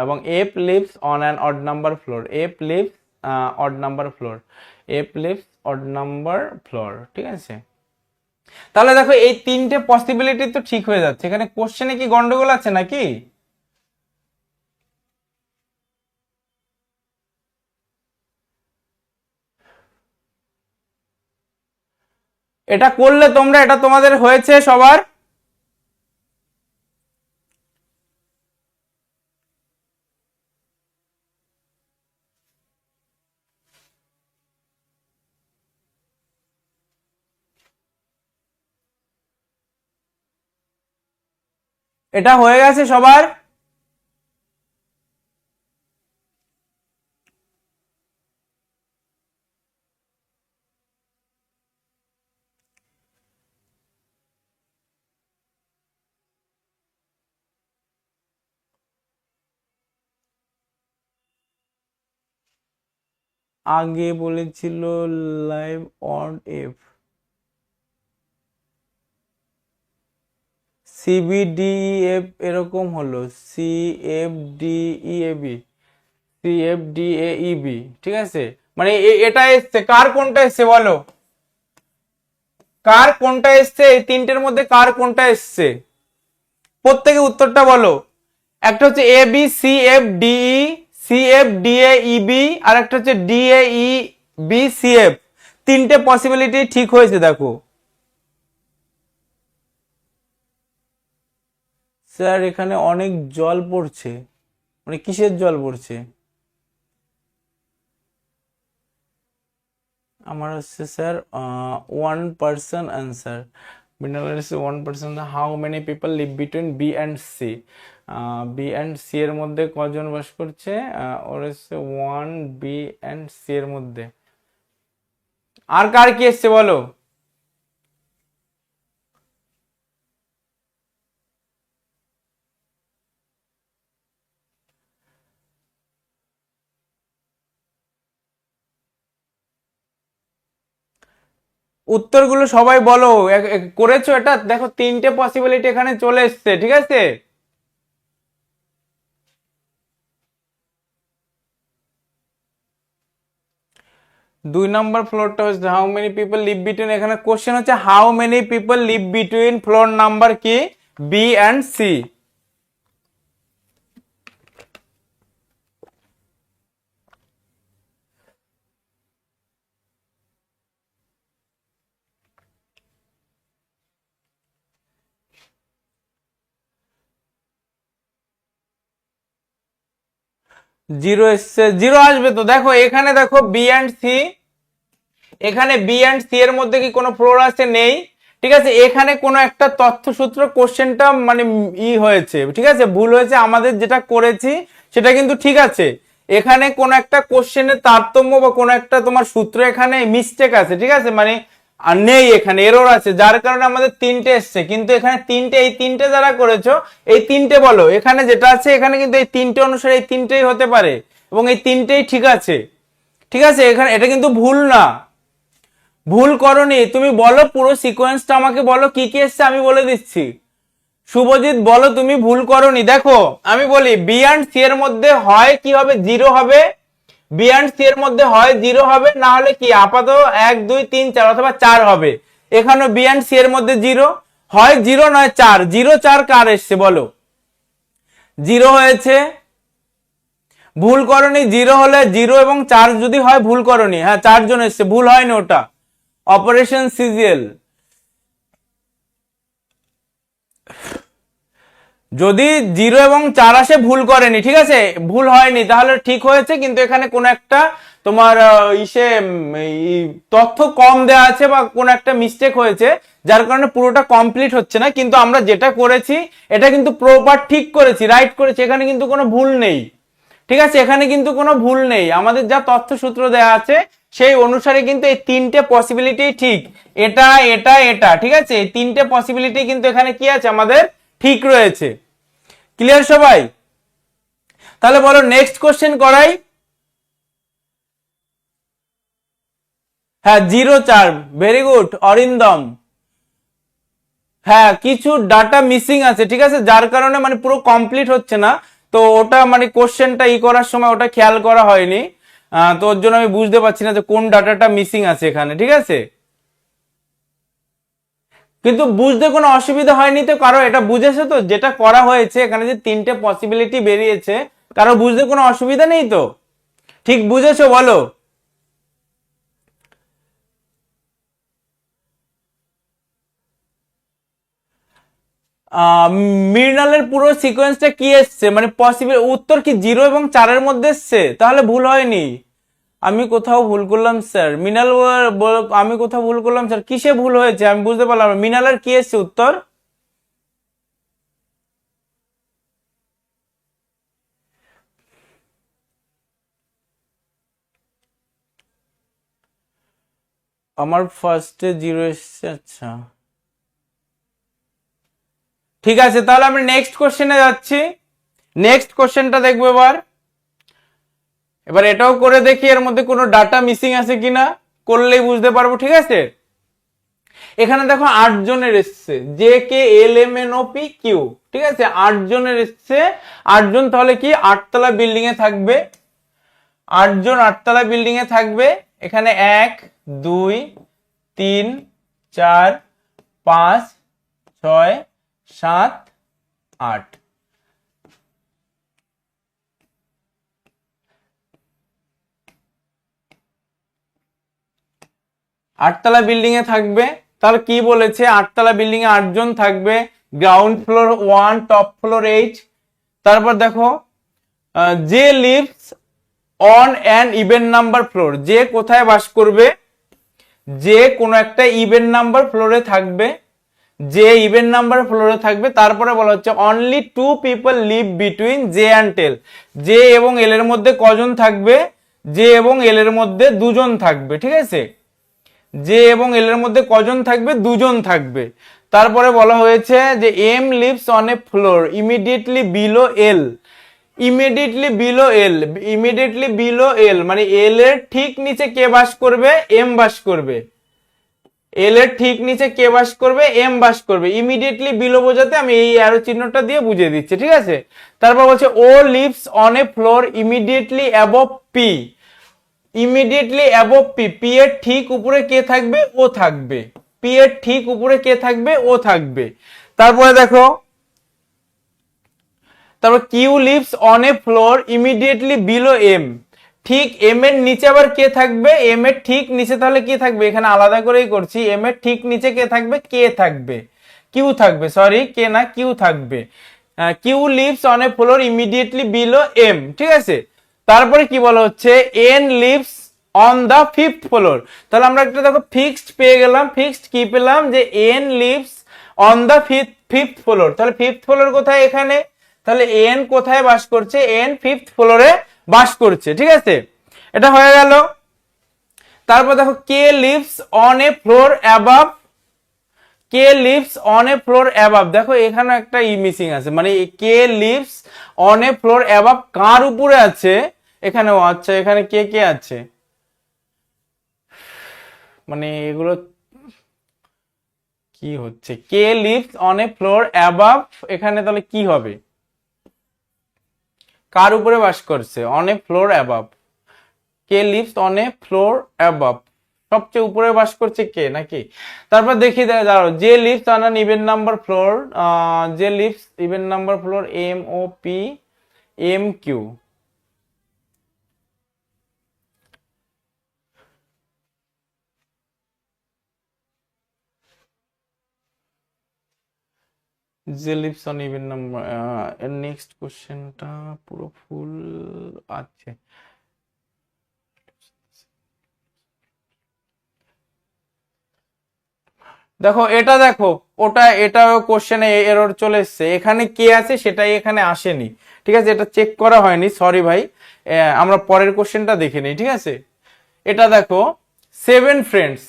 এবং F lives on an odd number floor, F lives odd number floor, F lives odd number floor, ঠিক আছে। তাহলে দেখো এই তিনটে possibility তো ঠিক হয়ে যাচ্ছে। এখানে কোশ্চেনে কি গন্ডগোল আছে নাকি? এটা করলে তোমরা, এটা তোমাদের হয়েছে সবার? এটা হয়ে গেছে সবার? আগে বলেছিল লাইভ অন এফ, সিবিডিএফ এরকম হলো, সিএফডিইএবি, সিএফডিএইবি, ঠিক আছে। মানে এটা এসছে, কার কোনটা এসছে বলো, কার কোনটা এসছে এই তিনটের মধ্যে, কার কোনটা এসছে প্রত্যেকে উত্তরটা বলো। একটা হচ্ছে A B C F D E, C F D A E B, আর একটা হচ্ছে D A E B C F. তিনটে পসিবিলিটি ঠিক হয়েছে দেখো। স্যার এখানে অনেক জল পড়ছে, মানে কিসের জল পড়ছে? আমার হচ্ছে স্যার 1% আনসার। বিনালের হচ্ছে 1%। How many people live between B and C, B and C এর মধ্যে কজন বাস করছে? ওর হচ্ছে 1 বি অ্যান্ড সি এর মধ্যে। আর কার কি এসছে বলো? উত্তরগুলো সবাই বলো, করেছো এটা? দেখো তিনটে পসিবিলিটি এখানে চলে এসছে, ঠিক আছে। দুই নম্বর ফ্লোরটা হচ্ছে how many people live between, এখানে কোশ্চেন হচ্ছে how many people live between floor number কি, বি অ্যান্ড সি। জিরো এসছে, জিরো আসবে তো। দেখো এখানে দেখো বি অ্যান্ড সি, এখানে বি অ্যান্ড সি এর মধ্যে কি কোনো ফ্লোর আছে? নেই, ঠিক আছে। এখানে কোনো একটা তথ্যসূত্র কোশ্চেনটা মানে হয়েছে, ঠিক আছে, ভুল হয়েছে। আমাদের যেটা করেছি সেটা কিন্তু ঠিক আছে। এখানে কোনো একটা কোশ্চেনের তারতম্য বা কোনো একটা তোমার সূত্র এখানে মিস্টেক আছে, ঠিক আছে, মানে আর নেই, এখানে এরর আছে, যার কারণে আমাদের তিনটে এসছে। কিন্তু এখানে তিনটে, এই তিনটে যারা করেছো এই তিনটে বলো, এখানে যেটা আছে এখানে কিন্তু এই তিনটে অনুসারে এই তিনটেই হতে পারে এবং এই তিনটেই ঠিক আছে, ঠিক আছে। এখানে এটা কিন্তু ভুল না, ভুল করনি। তুমি বলো পুরো সিকোয়েন্সটা আমাকে বলো, কি কি এসছে আমি বলে দিচ্ছি। শুভজিৎ বলো তুমি ভুল করনি। দেখো আমি বলি বি অ্যান্ড সি এর মধ্যে হয় কি হবে, জিরো হবে। বি অ্যান্ড সি এর মধ্যে হয় জিরো হবে, না হলে কি আপাতত 1 2 3 4 অথবা 4 হবে। এখানে বি অ্যান্ড সি এর মধ্যে 0, হয় 0 নয় 4, 0 4 কার এসছে বলো? 0 হয়েছে, ভুল করনি। 0 হলে 0 এবং 4 যদি হয় ভুল করনি, হ্যাঁ 4 জন এসছে, ভুল হয়নি ওটা। অপারেশন সিজিএল, যদি 0 এবং 4 আসে ভুল করেনি, ঠিক আছে, ভুল হয়নি, তাহলে ঠিক হয়েছে। কিন্তু এখানে কোন একটা তোমার তথ্য কম দেওয়া আছে বা কোন একটা মিস্টেক হয়েছে, যার কারণে পুরোটা কমপ্লিট হচ্ছে না। কিন্তু আমরা যেটা করেছি এটা কিন্তু প্রপার ঠিক করেছি, রাইট করেছি, এখানে কিন্তু কোনো ভুল নেই, ঠিক আছে, এখানে কিন্তু কোনো ভুল নেই। আমাদের যা তথ্য সূত্র দেওয়া আছে সেই অনুসারে কিন্তু এই তিনটে পসিবিলিটি ঠিক, এটা এটা এটা, ঠিক আছে, এই তিনটে পসিবিলিটি কিন্তু এখানে কি আছে আমাদের ঠিক রয়েছে। ক্লিয়ার সবাই? তাহলে বলো নেক্সট কোশ্চেন করাই। হ্যাঁ 0 4, ভেরি গুড অরিন্দম। হ্যাঁ কিছু ডাটা মিসিং আছে, ঠিক আছে, যার কারণে মানে পুরো কমপ্লিট হচ্ছে না। তো ওটা মানে কোশ্চেনটা করার সময় ওটা খেয়াল করা হয়নি, তো ওর জন্য আমি বুঝতে পারছি না যে কোন ডাটাটা মিসিং আছে এখানে, ঠিক আছে। কিন্তু বুঝতে কোনো অসুবিধা হয়নি তো? কারো এটা বুঝেছে তো যেটা করা হয়েছে এখানে, যে তিনটে পসিবিলিটি বেরিয়েছে, কারো বুঝতে কোনো অসুবিধা নেই তো? ঠিক বুঝেছো বলো? মৃণালের পুরো সিকোয়েন্সটা কি এসছে, মানে পসিবল উত্তর কি 0 এবং 4 এর মধ্যে এসছে? তাহলে ভুল হয়নি। আমি কোথাও ভুল করলাম স্যার, মৃণাল আমি কোথাও ভুল করলাম স্যার, কিসে ভুল হয়েছে আমি বুঝতে পারলাম না। মৃণালের কি এসছে উত্তর? আমার ফার্স্টে 0 এসছে, আচ্ছা ঠিক আছে। তাহলে আমরা নেক্সট কোশ্চেনে যাচ্ছি। নেক্সট কোশ্চেনটা দেখবো এবার। এবার এটাও করে দেখি এর মধ্যে কোনো ডাটা মিসিং আছে কিনা, করলেই বুঝতে পারবো, ঠিক আছে। এখানে দেখো 8 জনের এসছে, J K L M N O P Q, ঠিক আছে, 8 জনের এসছে। 8 জন তাহলে কি 8তলা বিল্ডিং এ থাকবে, 8 জন 8তলা বিল্ডিং এ থাকবে। এখানে 1 2 3 4 5 6 7 8, আটতলা বিল্ডিং এ থাকবে। তাহলে কি বলেছে, 8তলা বিল্ডিং এ 8 জন থাকবে, গ্রাউন্ড ফ্লোর 1, টপ ফ্লোর 8। তারপর দেখো যে lives on an even number floor, যে কোথায় বাস করবে, যে কোনো একটা ইভেন নাম্বার ফ্লোরে থাকবে, যে ইভেন নাম্বার ফ্লোরে থাকবে। তারপরে বলা হচ্ছে only 2 people live between J and L, J এবং এল এর মধ্যে কজন থাকবে, জে এবং এল এর মধ্যে 2 জন থাকবে, ঠিক আছে, জে এবং এল এর মধ্যে কজন থাকবে, 2 জন থাকবে। তারপরে বলা হয়েছে যে M lives on a floor immediately below L, immediately below L, immediately below L মানে এল এর ঠিক নিচে কে বাস করবে, এম বাস করবে, এল এর ঠিক নিচে কে বাস করবে, এম বাস করবে। ইমিডিয়েটলি বিলো বোঝাতে আমি এই অ্যারো চিহ্নটা দিয়ে বুঝিয়ে দিচ্ছি, ঠিক আছে। তারপর বলছে O lives on a floor immediately above P, immediately above P, P এর ঠিক উপরে কে থাকবে, ও থাকবে, পি এর ঠিক উপরে কে থাকবে, ও থাকবে। তারপরে দেখো, তারপর Q lives on a floor immediately below M, ঠিক এম এর নিচে আবার কে থাকবে, এম এর ঠিক নিচে তাহলে কি থাকবে, এখানে আলাদা করেই করছি, এম এর ঠিক নিচে কে থাকবে, কে থাকবে, কিউ থাকবে, সরি কে না কিউ থাকবে। Q lives on a floor immediately below M, ঠিক আছে। তারপরে কি বলা হচ্ছে N lives on the 5th floor, তাহলে আমরা একটা দেখো ফিক্সড পেয়ে গেলাম, ফিক্সড কি পেলাম, যে N lives on the 5th floor. তাহলে 5th ফ্লোর কোথায়, এখানে, তাহলে এন কোথায় বাস করছে, এন 5th ফ্লোরে বাস করছে, ঠিক আছে, এটা হয়ে গেল। তারপর দেখো K lives on a floor above, K lives on a floor above, দেখো এখানে একটা মিসিং আছে, মানে K lives on a floor above কার উপরে আছে, এখানেও আচ্ছা, এখানে কে কে আছে, মানে এগুলো কি হচ্ছে, K lives on a floor above, এখানে তাহলে কি হবে, কার উপরে বাস করছে, on a floor above, K lives on a floor above, সবচেয়ে উপরে বাস করছে কে নাকি? তারপর দেখি দাঁড়াও, যে lives on an even number floor, যে lives even number floor M O P M Q, যে লিভস অন ইভেন নাম্বার, এর নেক্সট কোশ্চেনটা পুরো ফুল আছে। দেখো এটা দেখো, এটাও কোশ্চেনে এরর চলে এসছে, এখানে কে আছে সেটাই এখানে আসেনি, ঠিক আছে, এটা চেক করা হয়নি, সরি ভাই। আমরা পরের কোশ্চেনটা দেখে নিই, ঠিক আছে। এটা দেখো, 7 ফ্রেন্ডস,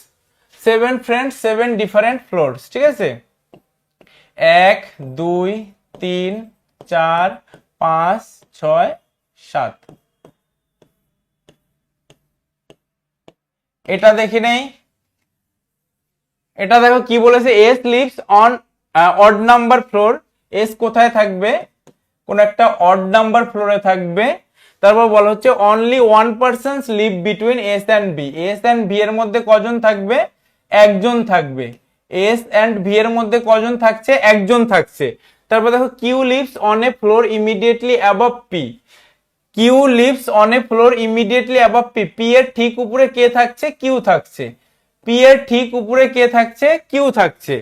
7 ডিফারেন্ট ফ্লোরস, ঠিক আছে, 1 2 3 4 5 6 7। এটা দেখি নেই, এটা দেখো কি বলেছে, S leaves on odd number floor, S কোথায় থাকবে, কোন একটা অড নাম্বার ফ্লোরে থাকবে। তারপর বলা হচ্ছে only 1 person live between S and B, S and B এর মধ্যে কজন থাকবে, একজন থাকবে, এস অ্যান্ড ভি এর মধ্যে কজন থাকছে, একজন থাকছে। তারপর দেখো Q lives on a floor immediately above P, Q lives on a floor immediately above P, P এর ঠিক উপরে কে থাকছে, কিউ থাকছে, পি এর ঠিক উপরে কে থাকছে, কিউ থাকছে।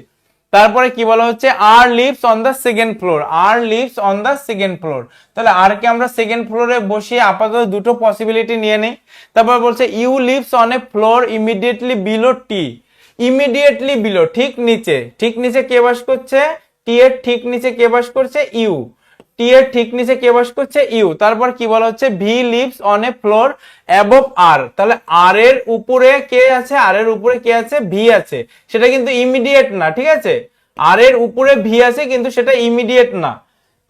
তারপরে কি বলা হচ্ছে, R lives on the second floor, R lives on the second floor, তাহলে আর কে আমরা সেকেন্ড ফ্লোরে বসিয়ে আপাতত দুটো পসিবিলিটি নিয়ে নেই। তারপর বলছে U lives on a floor immediately below T, immediately below ঠিক নিচে, ঠিক নিচে কে বাস করছে, টি এর ঠিক নিচে কে বাস করছে, ইউ, টি এর ঠিক নিচে কে বাস করছে, ইউ। তারপর কি বলা হচ্ছে, V lives on a floor above R, তাহলে আর এর উপরে কে আছে, আর এর উপরে কে আছে, ভি আছে, সেটা কিন্তু ইমিডিয়েট না, ঠিক আছে, আর এর উপরে ভি আছে কিন্তু সেটা ইমিডিয়েট না,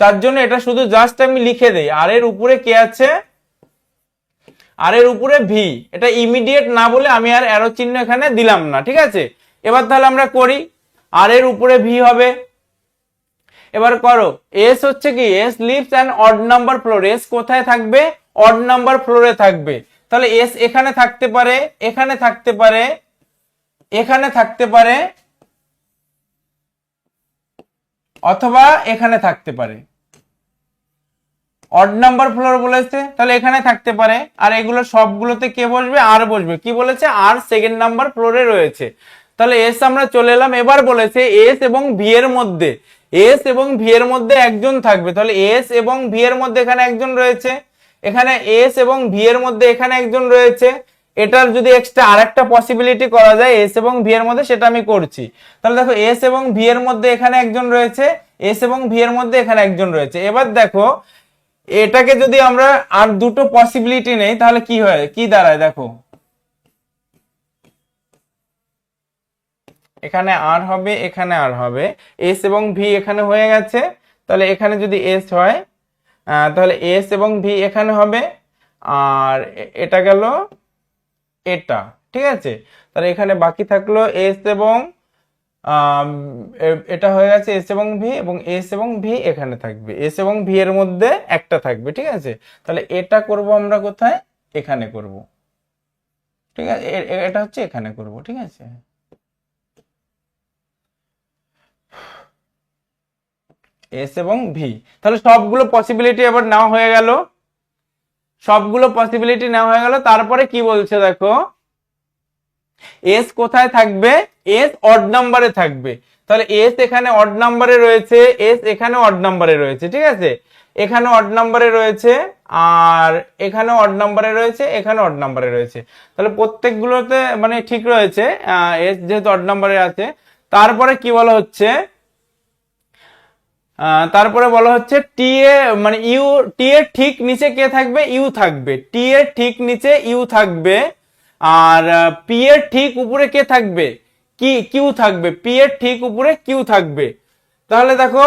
তার জন্য এটা শুধু জাস্ট আমি লিখে দেই, আর এর উপরে কে আছে, আর এর উপরে ভি, এটা ইমিডিয়েট না বলে আমি আর অ্যারো চিহ্ন এখানে দিলাম না, ঠিক আছে। এবার তাহলে আমরা করি, আর এর উপরে ভি হবে, এবার করো, এস হচ্ছে কি, S lives an odd number floor, S কোথায় থাকবে, অড নাম্বার ফ্লোরে থাকবে, তাহলে এস এখানে থাকতে পারে, এখানে থাকতে পারে, এখানে থাকতে পারে, অথবা এখানে থাকতে পারে, অড নাম্বার ফ্লোর বলেছে তাহলে এখানে থাকতে পারে, আর এগুলো সবগুলোতে কে বসবে, আর বসবে, কি বলেছে, আর সেকেন্ড নাম্বার ফ্লোরে রয়েছে, তাহলে এস আমরা চলে এলাম। এবার বলেছে এস এবং ভি এর মধ্যে, এস এবং ভি এর মধ্যে একজন থাকবে, তাহলে এস এবং ভি এর মধ্যে এখানে একজন রয়েছে, এখানে এস এবং ভি এর মধ্যে এখানে একজন রয়েছে, এটার যদি এক্সট্রা আরেকটা পসিবিলিটি করা যায় এস এবং ভি এর মধ্যে, সেটা আমি করছি। তাহলে দেখো এস এবং ভি এর মধ্যে এখানে একজন রয়েছে, এস এবং ভি এর মধ্যে এখানে একজন রয়েছে। এবার দেখো এটাকে যদি আমরা আর দুটো পসিবিলিটি নেই তাহলে কি হয়, কি দাঁড়ায়, দেখো এখানে আর হবে, এখানে আর হবে, এস এবং ভি এখানে হয়ে গেছে, তাহলে এখানে যদি এস হয় তাহলে এস এবং ভি এখানে হবে, আর এটা গেল এটা, ঠিক আছে, তাহলে এখানে বাকি থাকলো এস এবং এটা হয়ে গেছে এস এবং ভি, এবং এস এবং ভি এখানে থাকবে, এস এবং ভি এর মধ্যে একটা থাকবে, ঠিক আছে, তাহলে এটা করব আমরা কোথায়, এখানে করব, ঠিক আছে, এটা হচ্ছে এখানে করব, ঠিক আছে। এস এবং ভি, তাহলে সবগুলো পসিবিলিটি এবার নেওয়া হয়ে গেল, সবগুলো পসিবিলিটি নেওয়া হয়ে গেল। তারপরে কি বলছে দেখো, এস কোথায় থাকবে, এস অড নাম্বারে থাকবে, তাহলে এস এখানে অড নাম্বারে রয়েছে, এস এখানে অড নাম্বারে রয়েছে, ঠিক আছে, এখানে অড নাম্বারে রয়েছে, আর এখানে অড নাম্বারে রয়েছে, এখানে অড নাম্বারে রয়েছে, তাহলে প্রত্যেকগুলোতে মানে ঠিক রয়েছে, এস যেহেতু অড নাম্বারে আছে। তারপরে কি বলা হচ্ছে, তারপরে বলা হচ্ছে টি এ মানে ইউ, টি এর ঠিক নিচে কে থাকবে, ইউ থাকবে, টি এর ঠিক নিচে ইউ থাকবে, আর পি এর ঠিক উপরে কে থাকবে, কি কিউ থাকবে, পি এর ঠিক উপরে কিউ থাকবে। তাহলে দেখো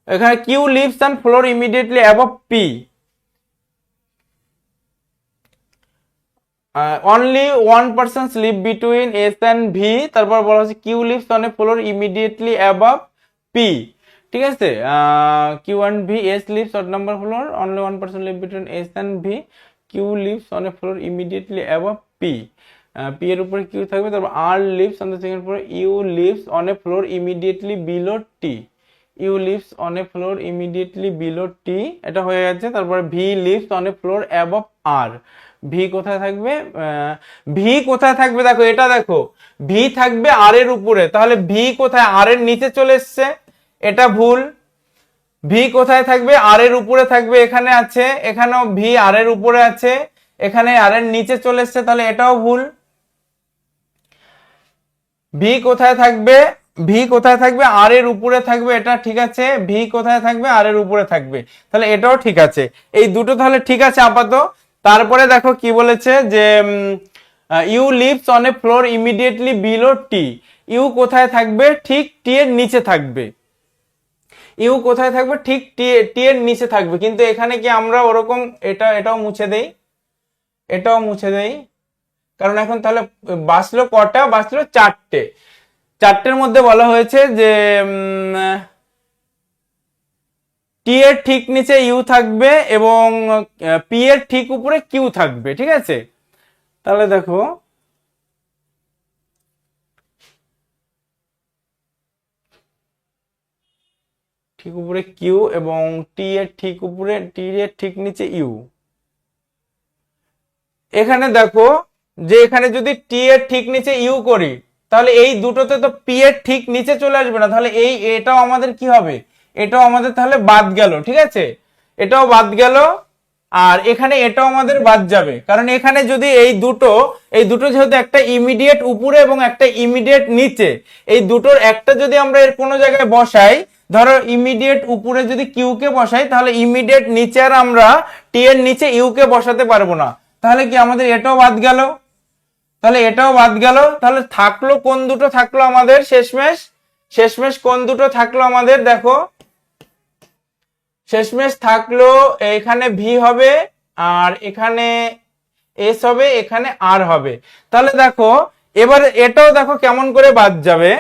এখানে Q lives on floor immediately above P, only 1 person live between S and V, তারপর বলা হচ্ছে Q lives on a floor immediately above P, ঠিক আছে, Q and V, S lives odd number floor, only 1 person live between S and V, Q lives on a floor immediately above P, P এর উপরে Q থাকবে, তারপর R lives on the second floor, U lives on a floor immediately below T, U lives on a floor immediately below T, এটা হয়ে গেছে। তারপরে V lives on a floor above R, V কোথায় থাকবে, V কোথায় থাকবে দেখো, এটা দেখো ভি থাকবে আর এর উপরে, তাহলে ভি কোথায়, আর এর নিচে চলে এসছে, এটা ভুল। ভি কোথায় থাকবে, আর এর উপরে থাকবে, এখানে আছে, এখানেও ভি আর এর উপরে আছে, এখানে আর এর নিচে চলে এসছে, তাহলে এটাও ভুল। ভি কোথায় থাকবে, ভি কোথায় থাকবে, আর এর উপরে থাকবে, এটা ঠিক আছে। ভি কোথায় থাকবে, আর এর উপরে থাকবে, তাহলে এটাও ঠিক আছে। এই দুটো তাহলে ঠিক আছে আপাতত। তারপরে দেখো কি বলেছে যে U lives on a floor immediately below T, U কোথায় থাকবে, ঠিক টি এর নিচে থাকবে, ইউ কোথায় থাকবে, ঠিক টি এর নিচে থাকবে, কিন্তু এখানে কি আমরা ওরকম, এটাও মুছে দেই, এটাও মুছে দেই, কারণ এখন তাহলে বাঁচলো কটা, বাঁচলো চারটে, চারটের মধ্যে বলা হয়েছে যে টি এর ঠিক নিচে ইউ থাকবে এবং পি এর ঠিক উপরে কিউ থাকবে, ঠিক আছে। তাহলে দেখো ঠিক উপরে কিউ এবং টি এর ঠিক উপরে, টি এর ঠিক নিচে ইউ। এখানে দেখো যে এখানে যদি টি এর ঠিক নিচে ইউ করি, তাহলে এই দুটোতে তো পি এর ঠিক নিচে চলে আসবে না, তাহলে এটাও আমাদের কি হবে, এটাও আমাদের তাহলে বাদ গেল, ঠিক আছে, এটাও বাদ গেল। আর এখানে এটাও আমাদের বাদ যাবে, কারণ এখানে যদি এই দুটো যেহেতু একটা ইমিডিয়েট উপরে এবং একটা ইমিডিয়েট নিচে, এই দুটোর একটা যদি আমরা এর কোনো জায়গায় বসাই, ধরো ইমিডিয়েট উপরে যদি কিউ কে বসাই, তাহলে ইমিডিয়েট নিচে আর আমরা টি এর নিচে ইউ কে বসাতে পারবো না, তাহলে কি আমাদের এটাও বাদ গেল, তাহলে এটাও বাদ গেল। তাহলে থাকলো কোন দুটো থাকলো আমাদের শেষমেশ, শেষমেশ কোন দুটো থাকলো আমাদের দেখো, শেষমেশ থাকলো এখানে ভি হবে, আর এখানে এস হবে, এখানে আর হবে। তাহলে দেখো এবার এটাও দেখো কেমন করে বাদ যাবে,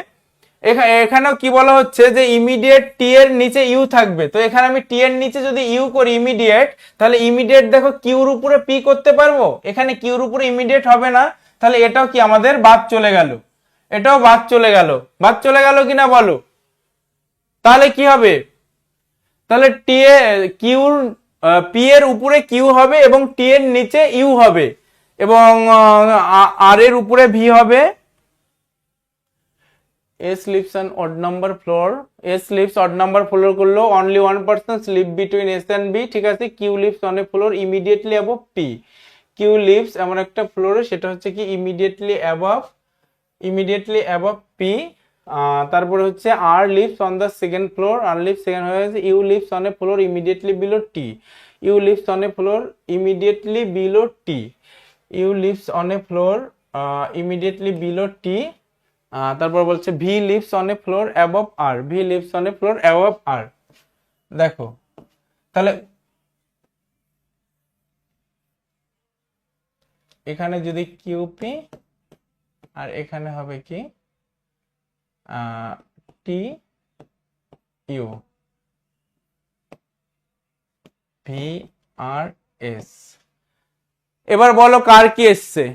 এখানেও কি বলা হচ্ছে যে ইমিডিয়েট টি এর নিচে ইউ থাকবে, তো এখানে আমি টি এর নিচে যদি ইউ করি ইমিডিয়েট, তাহলে ইমিডিয়েট দেখো কিউর উপরে পি করতে পারবো, এখানে কিউর উপরে ইমিডিয়েট হবে না, তাহলে এটাও কি আমাদের বাদ চলে গেল, এটাও বাদ চলে গেল, বাদ চলে গেল কিনা বলো। তাহলে কি হবে, তাহলে টি এ কিউর পি এর উপরে কিউ হবে এবং টি এর নিচে ইউ হবে এবং আর এর উপরে ভি হবে। S lives on odd number floor, S lives odd number floor করলো, only one person sleep between S and B, ঠিক আছে। Q lives on a floor immediately above P, Q lives এমন একটা ফ্লোরে, সেটা হচ্ছে কি immediately above P। তারপরে হচ্ছে R lives on the second floor, R lives second হয়ে গেছে। U lives on a floor immediately below T, U lives on a floor immediately below T, U lives on a floor immediately below T। তারপর বলছে V lives on a floor above R, V lives on a floor above R. দেখো তাহলে এখানে যদি Q P আর এখানে হবে কি T U, V R S. এবার বলো কার কি এসছে,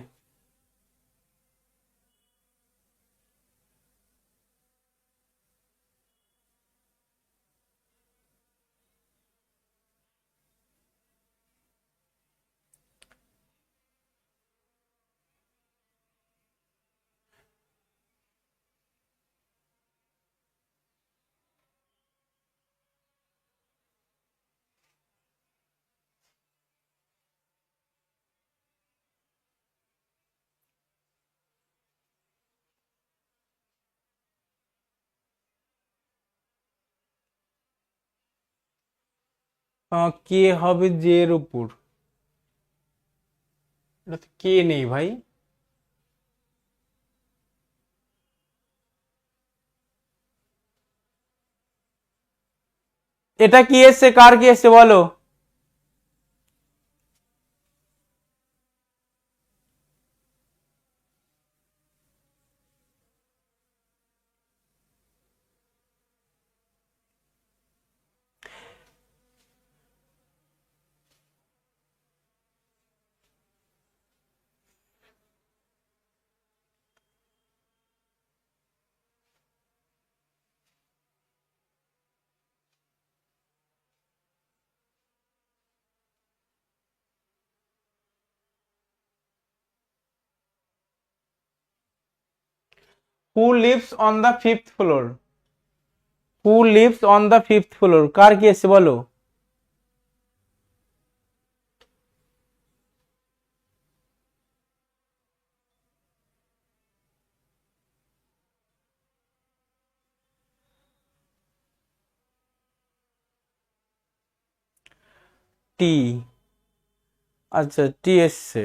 কে হবে জে এর উপর, এটা তো কে নেই ভাই, এটা কি এসছে, কার কি এসছে বলো। Who lives on the fifth floor, who lives on the fifth floor, কার কি এসছে বলো? টি, আচ্ছা টি এসছে।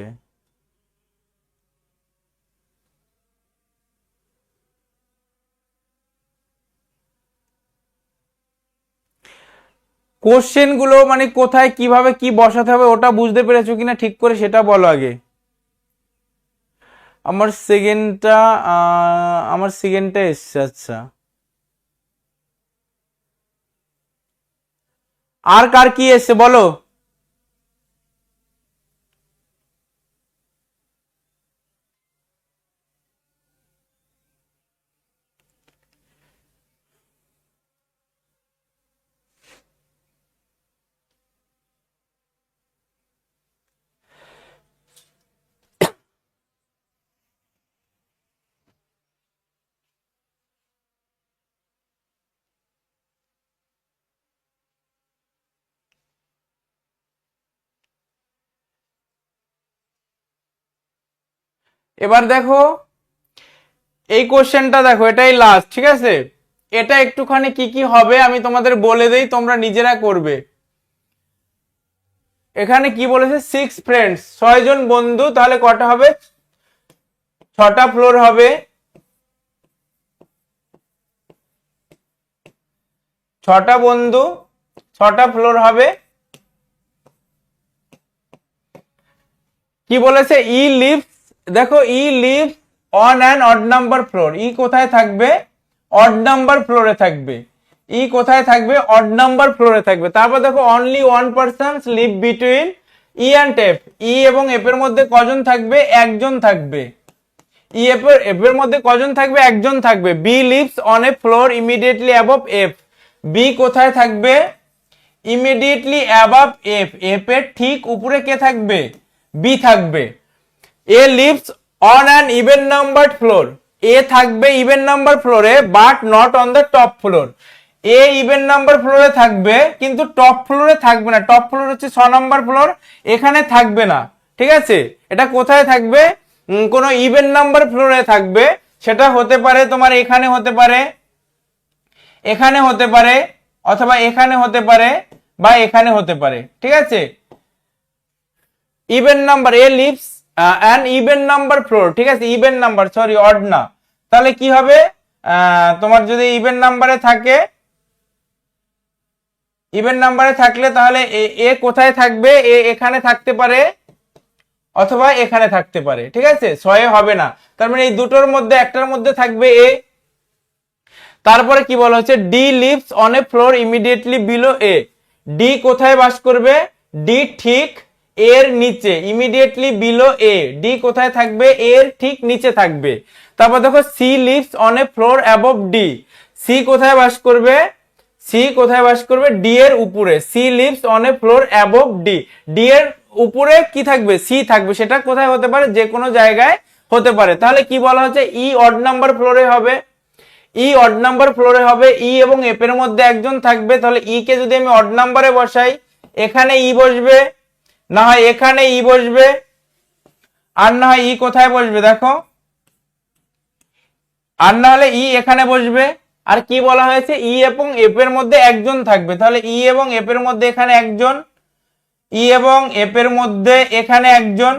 কোশ্চেন গুলো মানে কোথায় কিভাবে কি বসাতে হবে ওটা বুঝতে পেরেছো কিনা ঠিক করে সেটা বলো আগে। আমার সেকেন্ডটা, আমার সেকেন্ডটা এসছে। আচ্ছা, আর কার কি এসছে বলো? এবার দেখো এই কোশ্চেনটা দেখো, এটাই লাস্ট, ঠিক আছে? এটা একটুখানি কি কি হবে আমি তোমাদের বলে দেই, তোমরা নিজেরা করবে। এখানে কি বলেছে, 6 ফ্রেন্ডস, 6 জন বন্ধু, তাহলে কটা হবে? 6টা ফ্লোর হবে, 6টা বন্ধু, 6টা ফ্লোর হবে। কি বলেছে, ই লিভস, দেখো E lives on an odd number floor, E কোথায় থাকবে? অড নাম্বার ফ্লোরে থাকবে। ই কোথায় থাকবে? অড নাম্বার ফ্লোরে থাকবে। তারপর দেখো only one person live between E and F, E এবং এফ এর মধ্যে কজন থাকবে? একজন থাকবে। ই এফ এর মধ্যে কজন থাকবে? একজন থাকবে। B lives on a floor immediately above F, B কোথায় থাকবে? ইমিডিয়েটলি অ্যাবভ এফ, এফ এর ঠিক উপরে কে থাকবে? বি থাকবে। A lives on an even numbered floor, A থাকবে ইভেন নাম্বার ফ্লোরে but not on the top floor, A even number ফ্লোরে থাকবে কিন্তু টপ ফ্লোরে থাকবে না। টপ ফ্লোর হচ্ছে 6 নাম্বার ফ্লোর, এখানে থাকবে না, ঠিক আছে? এটা কোথায় থাকবে? কোন ইভেন নাম্বার ফ্লোরে থাকবে। সেটা হতে পারে তোমার এখানে হতে পারে, এখানে হতে পারে, অথবা এখানে হতে পারে, বা এখানে হতে পারে, ঠিক আছে? Even number, A lives an even number floor, ঠিক আছে? ইভেন নাম্বার, সরি অড না। তাহলে কি হবে, তোমার যদি ইভেন নাম্বারে থাকে, ইভেন নাম্বারে থাকলে তাহলে এ কোথায় থাকবে? এ এখানে থাকতে পারে অথবা এখানে থাকতে পারে, ঠিক আছে? 6 হবে না, তার মানে এই দুটোর মধ্যে একটার মধ্যে থাকবে এ। তারপরে কি বলা হচ্ছে, D lives on a floor immediately below A, D কোথায় বাস করবে? ডি ঠিক এর নিচে, ইমিডিয়েটলি বিলো এ, ডি কোথায় থাকবে? এর ঠিক নিচে থাকবে। তারপর দেখো C lives on a floor above D, C কোথায় বাস করবে? সি কোথায় বাস করবে? ডি এর উপরে, C lives on a floor above D, D এর উপরে কি থাকবে? সি থাকবে। সেটা কোথায় হতে পারে? যে কোনো জায়গায় হতে পারে। তাহলে কি বলা হচ্ছে, ই অড নাম্বার ফ্লোরে হবে, ই অড নাম্বার ফ্লোরে হবে, ই এবং এফ এর মধ্যে একজন থাকবে। তাহলে ই কে যদি আমি অড নাম্বারে বসাই, এখানে ই বসবে, না হয় এখানে ই বসবে, আর না হয় ই কোথায় বসবে দেখো, আর না হলে ই এখানে বসবে। আর কি বলা হয়েছে, ই এবং এফ এর মধ্যে একজন থাকবে। তাহলে ই এবং এফ এর মধ্যে এখানে একজন, ই এবং এফ এর মধ্যে এখানে একজন,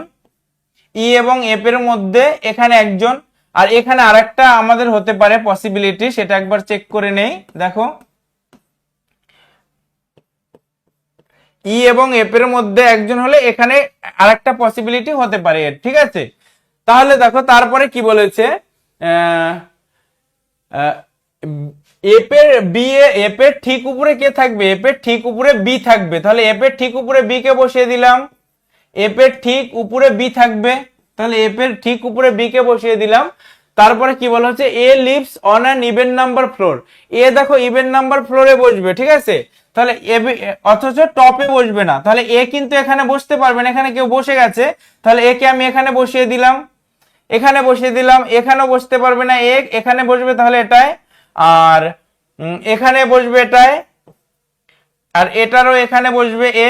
ই এবং এফ এর মধ্যে এখানে একজন। আর এখানে আরেকটা আমাদের হতে পারে পসিবিলিটি, সেটা একবার চেক করে নেই। দেখো ই এবং এফ এর মধ্যে একজন হলে এখানে আরেকটা পসিবিলিটি হতে পারে এর, ঠিক আছে? তাহলে দেখো তারপরে কি বলেছে, এফ এর বি, এফ এর ঠিক উপরে কে থাকবে? এফ এর ঠিক উপরে বি থাকবে। তাহলে এফ এর ঠিক উপরে বি কে বসিয়ে দিলাম, এফ এর ঠিক উপরে বি থাকবে, তাহলে এফ এর ঠিক উপরে বি কে বসিয়ে দিলাম। তারপরে কি বলা হচ্ছে, A lives on an even number floor, A দেখো ইভেন নাম্বার ফ্লোরে বসবে, ঠিক আছে? তাহলে অথচ টপে বসবে না, তাহলে এ কিন্তু এখানে বসতে পারবে না, এখানে কেউ বসে গেছে, তাহলে এ কে আমি এখানে বসিয়ে দিলাম, এখানে বসিয়ে দিলাম, এখানেও বসতে পারবে না এ, এখানে বসবে তাহলে এটাই, আর এখানে বসবে এটাই, আর এটারও এখানে বসবে এ,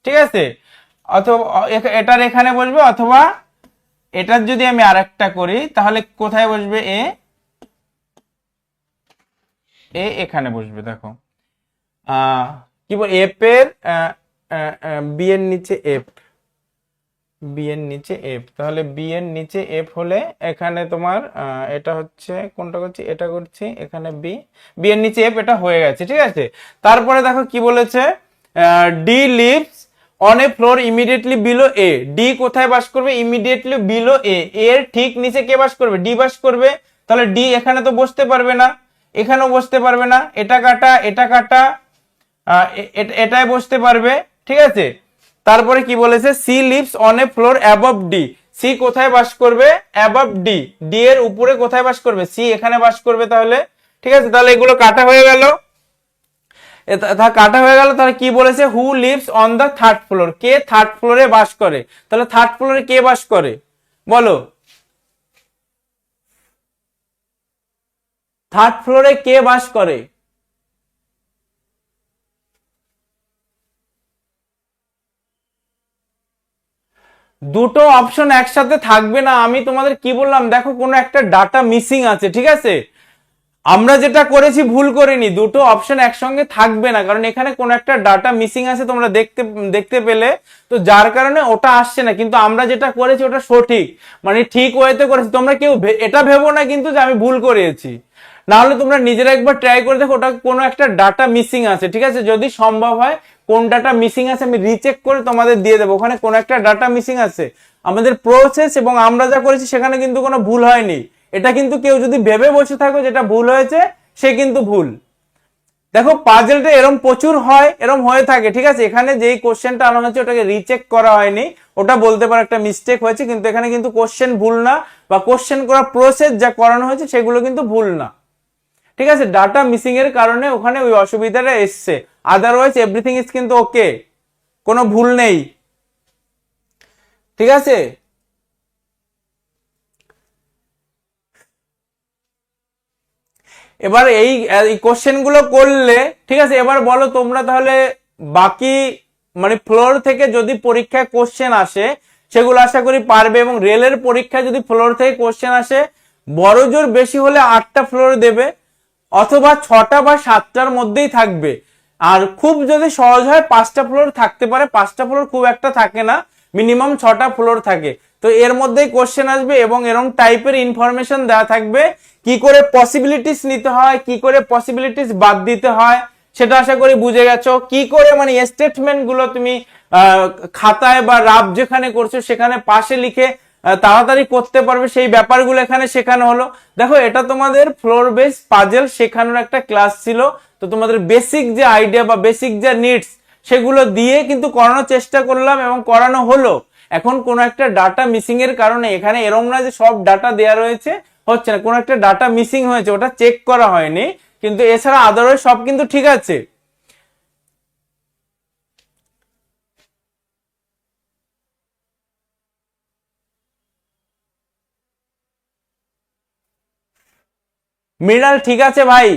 ঠিক আছে, অথবা এটার এখানে বসবে, অথবা এটার যদি আমি আরেকটা করি তাহলে কোথায় বসবে এ, এখানে বসবে। দেখো কি বল, এফ এর বি এর নিচে এফ, বি এর নিচে এফ, তাহলে বি এর নিচে এফ হলে এখানে তোমার এটা হচ্ছে কোনটা করছি, এটা করছি, এখানে বি, বি এর নিচে এফ, এটা হয়ে গেছে, ঠিক আছে। তারপরে দেখো কি বলেছে, D lives on a floor immediately below A, D কোথায় বাস করবে, ইমিডিয়েটলি বিলো এ, এর ঠিক নিচে কে বাস করবে, ডি বাস করবে। তাহলে ডি এখানে তো বসতে পারবে না, এখানেও বসতে পারবে না, এটা কাটা এটা কাটা, এটাই বসতে পারবে, ঠিক আছে। তারপরে কি বলেছে, C lives on a floor above D, C কোথায় বাস করবে, অ্যাবভ ডি, ডি এর উপরে কোথায় বাস করবে, সি এখানে বাস করবে, তাহলে ঠিক আছে। তাহলে এগুলো কাটা হয়ে গেল, কাটা হয়ে গেল। তাহলে কি বলেছে, who lives on the third floor, কে থার্ড ফ্লোরে বাস করে, তাহলে থার্ড ফ্লোরে কে বাস করে বলো, থার্ড ফ্লোরে কে বাস করে, দুটো অপশন একসাথে থাকবে না। আমি তোমাদের কি বললাম, দেখো কোনো একটা ডাটা মিসিং আছে, ঠিক আছে। আমরা যেটা করেছি ভুল করিনি, দুটো অপশন একসঙ্গে থাকবে না, কারণ এখানে কোনো একটা ডাটা মিসিং আছে তোমরা দেখতে পেলে, তো যার কারণে ওটা আসছে না। কিন্তু আমরা যেটা করেছি ওটা সঠিক, মানে ঠিক ওয়েতে করেছি। তোমরা কেউ এটা ভেবো না কিন্তু যে আমি ভুল করেছি, না হলে তোমরা নিজেরা একবার ট্রাই করে দেখো, ওটা কোনো একটা ডাটা মিসিং আছে, ঠিক আছে। যদি সম্ভব হয় কোন ডাটা মিসিং আছে আমি রিচেক করে তোমাদের দিয়ে দেবো, ওখানে কোনো একটা ডাটা মিসিং আছে। আমাদের প্রসেস এবং আমরা যা করেছি সেখানে কিন্তু কোনো ভুল হয়নি। এটা কিন্তু কেউ যদি ভেবে বসে থাকো যেটা ভুল হয়েছে, সে কিন্তু ভুল। দেখো পাজেলটা এরম প্রচুর হয়, এরম হয়ে থাকে, ঠিক আছে। এখানে যেই কোশ্চেনটা আনা হয়েছে ওটাকে রিচেক করা হয়নি, ওটা বলতে পারো একটা মিস্টেক হয়েছে, কিন্তু এখানে কিন্তু কোশ্চেন ভুল না, বা কোশ্চেন করা প্রসেস যা করানো হয়েছে সেগুলো কিন্তু ভুল না, ঠিক আছে। ডাটা মিসিং এর কারণে ওখানে ওই অসুবিধাটা এসছে, আদারওয়াইজ এভরিথিং ইজ কিন্তু ওকে, কোনো ভুল নেই, ঠিক আছে। এবার এই কোশ্চেন গুলো করলে, ঠিক আছে। এবার বলো তোমরা তাহলে বাকি মানে ফ্লোর থেকে যদি পরীক্ষায় কোশ্চেন আসে সেগুলো আশা করি পারবে, এবং রেলের পরীক্ষায় যদি ফ্লোর থেকে কোশ্চেন আসে বড় জোর বেশি হলে 8টা ফ্লোর দেবে, অথবা 6টা বা 7টার মধ্যেই থাকবে। আর খুব যদি সহজ হয় 5টা ফ্লোর থাকতে পারে, 5টা ফ্লোর খুব একটা থাকে না, মিনিমাম 6টা ফ্লোর থাকে। তো এর মধ্যেই কোশ্চেন আসবে এবং এরকম টাইপের ইনফরমেশন দেওয়া থাকবে, কি করে পসিবিলিটিস নিতে হয়, কি করে পসিবিলিটিস বাদ দিতে হয় সেটা আশা করি বুঝে গেছো। কি করে মানে স্টেটমেন্ট গুলো তুমি খাতায় বা রাব যেখানে করছো সেখানে পাশে লিখে তাড়াতাড়ি করতে পারবে, সেই ব্যাপারগুলো এখানে শেখানো হলো। দেখো এটা তোমাদের ফ্লোর বেস পাজেল শেখানোর একটা ক্লাস ছিল, তো তোমাদের বেসিক যে আইডিয়া বা বেসিক যে নিডস সেগুলো দিয়ে কিন্তু করানোর চেষ্টা করলাম এবং করানো হলো। এখন কোন একটা ডাটা মিসিং এর কারণে এখানে এরম না যে সব ডাটা দেয়া রয়েছে হচ্ছে না, কোন একটা ডাটা মিসিং হয়েছে, ওটা চেক করা হয়নি, কিন্তু এছাড়া আদারওয়াইজ সব কিন্তু ঠিক আছে। মৃণাল ঠিক আছে ভাই,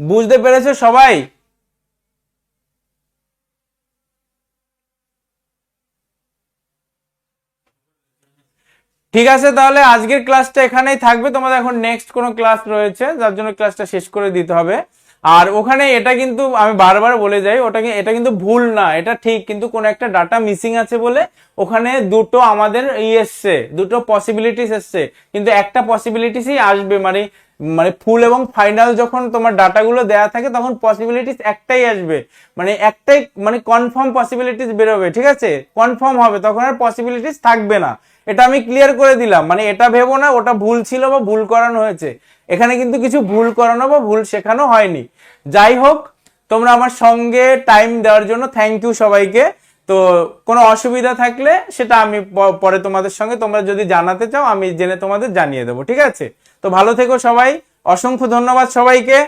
বুঝতে পেরেছো সবাই? ঠিক আছে, তাহলে আজকের ক্লাসটা এখানেই থাকবে। তোমাদের এখন নেক্সট কোনো ক্লাস রয়েছে যার জন্য ক্লাসটা শেষ করে দিতে হবে। আর ওখানে এটা কিন্তু আমি বারবার বলে যাই, ওটাকে এটা কিন্তু ভুল না, এটা ঠিক, কিন্তু কোন একটা ডাটা মিসিং আছে বলে ওখানে দুটো আমাদের এসছে, দুটো পসিবিলিটিস এসছে, কিন্তু একটা পসিবিলিটিসই আসবে, মানে মানে ফুল এবং ফাইনাল যখন তোমার ডাটাগুলো দেয়া থাকে তখন পসিবিলিটিস একটাই আসবে, মানে একটাই, মানে কনফার্ম পসিবিলিটিস বেরোবে, ঠিক আছে, কনফার্ম হবে, তখন আর পসিবিলিটিস থাকবে না। এটা আমি ক্লিয়ার করে দিলাম, মানে এটা ভেবো না ওটা ভুল ছিল বা ভুল করানো হয়েছে, এখানে কিন্তু কিছু ভুল করানো বা ভুল শেখানো হয়নি। যাই হোক, তোমরা আমার সঙ্গে টাইম দেওয়ার জন্য থ্যাংক ইউ সবাইকে। তো কোনো অসুবিধা থাকলে সেটা আমি পরে তোমাদের সঙ্গে, তোমরা যদি জানাতে চাও আমি জেনে তোমাদের জানিয়ে দেবো, ঠিক আছে। তো ভালো থেকো সবাই, অসংখ্য ধন্যবাদ সবাইকে।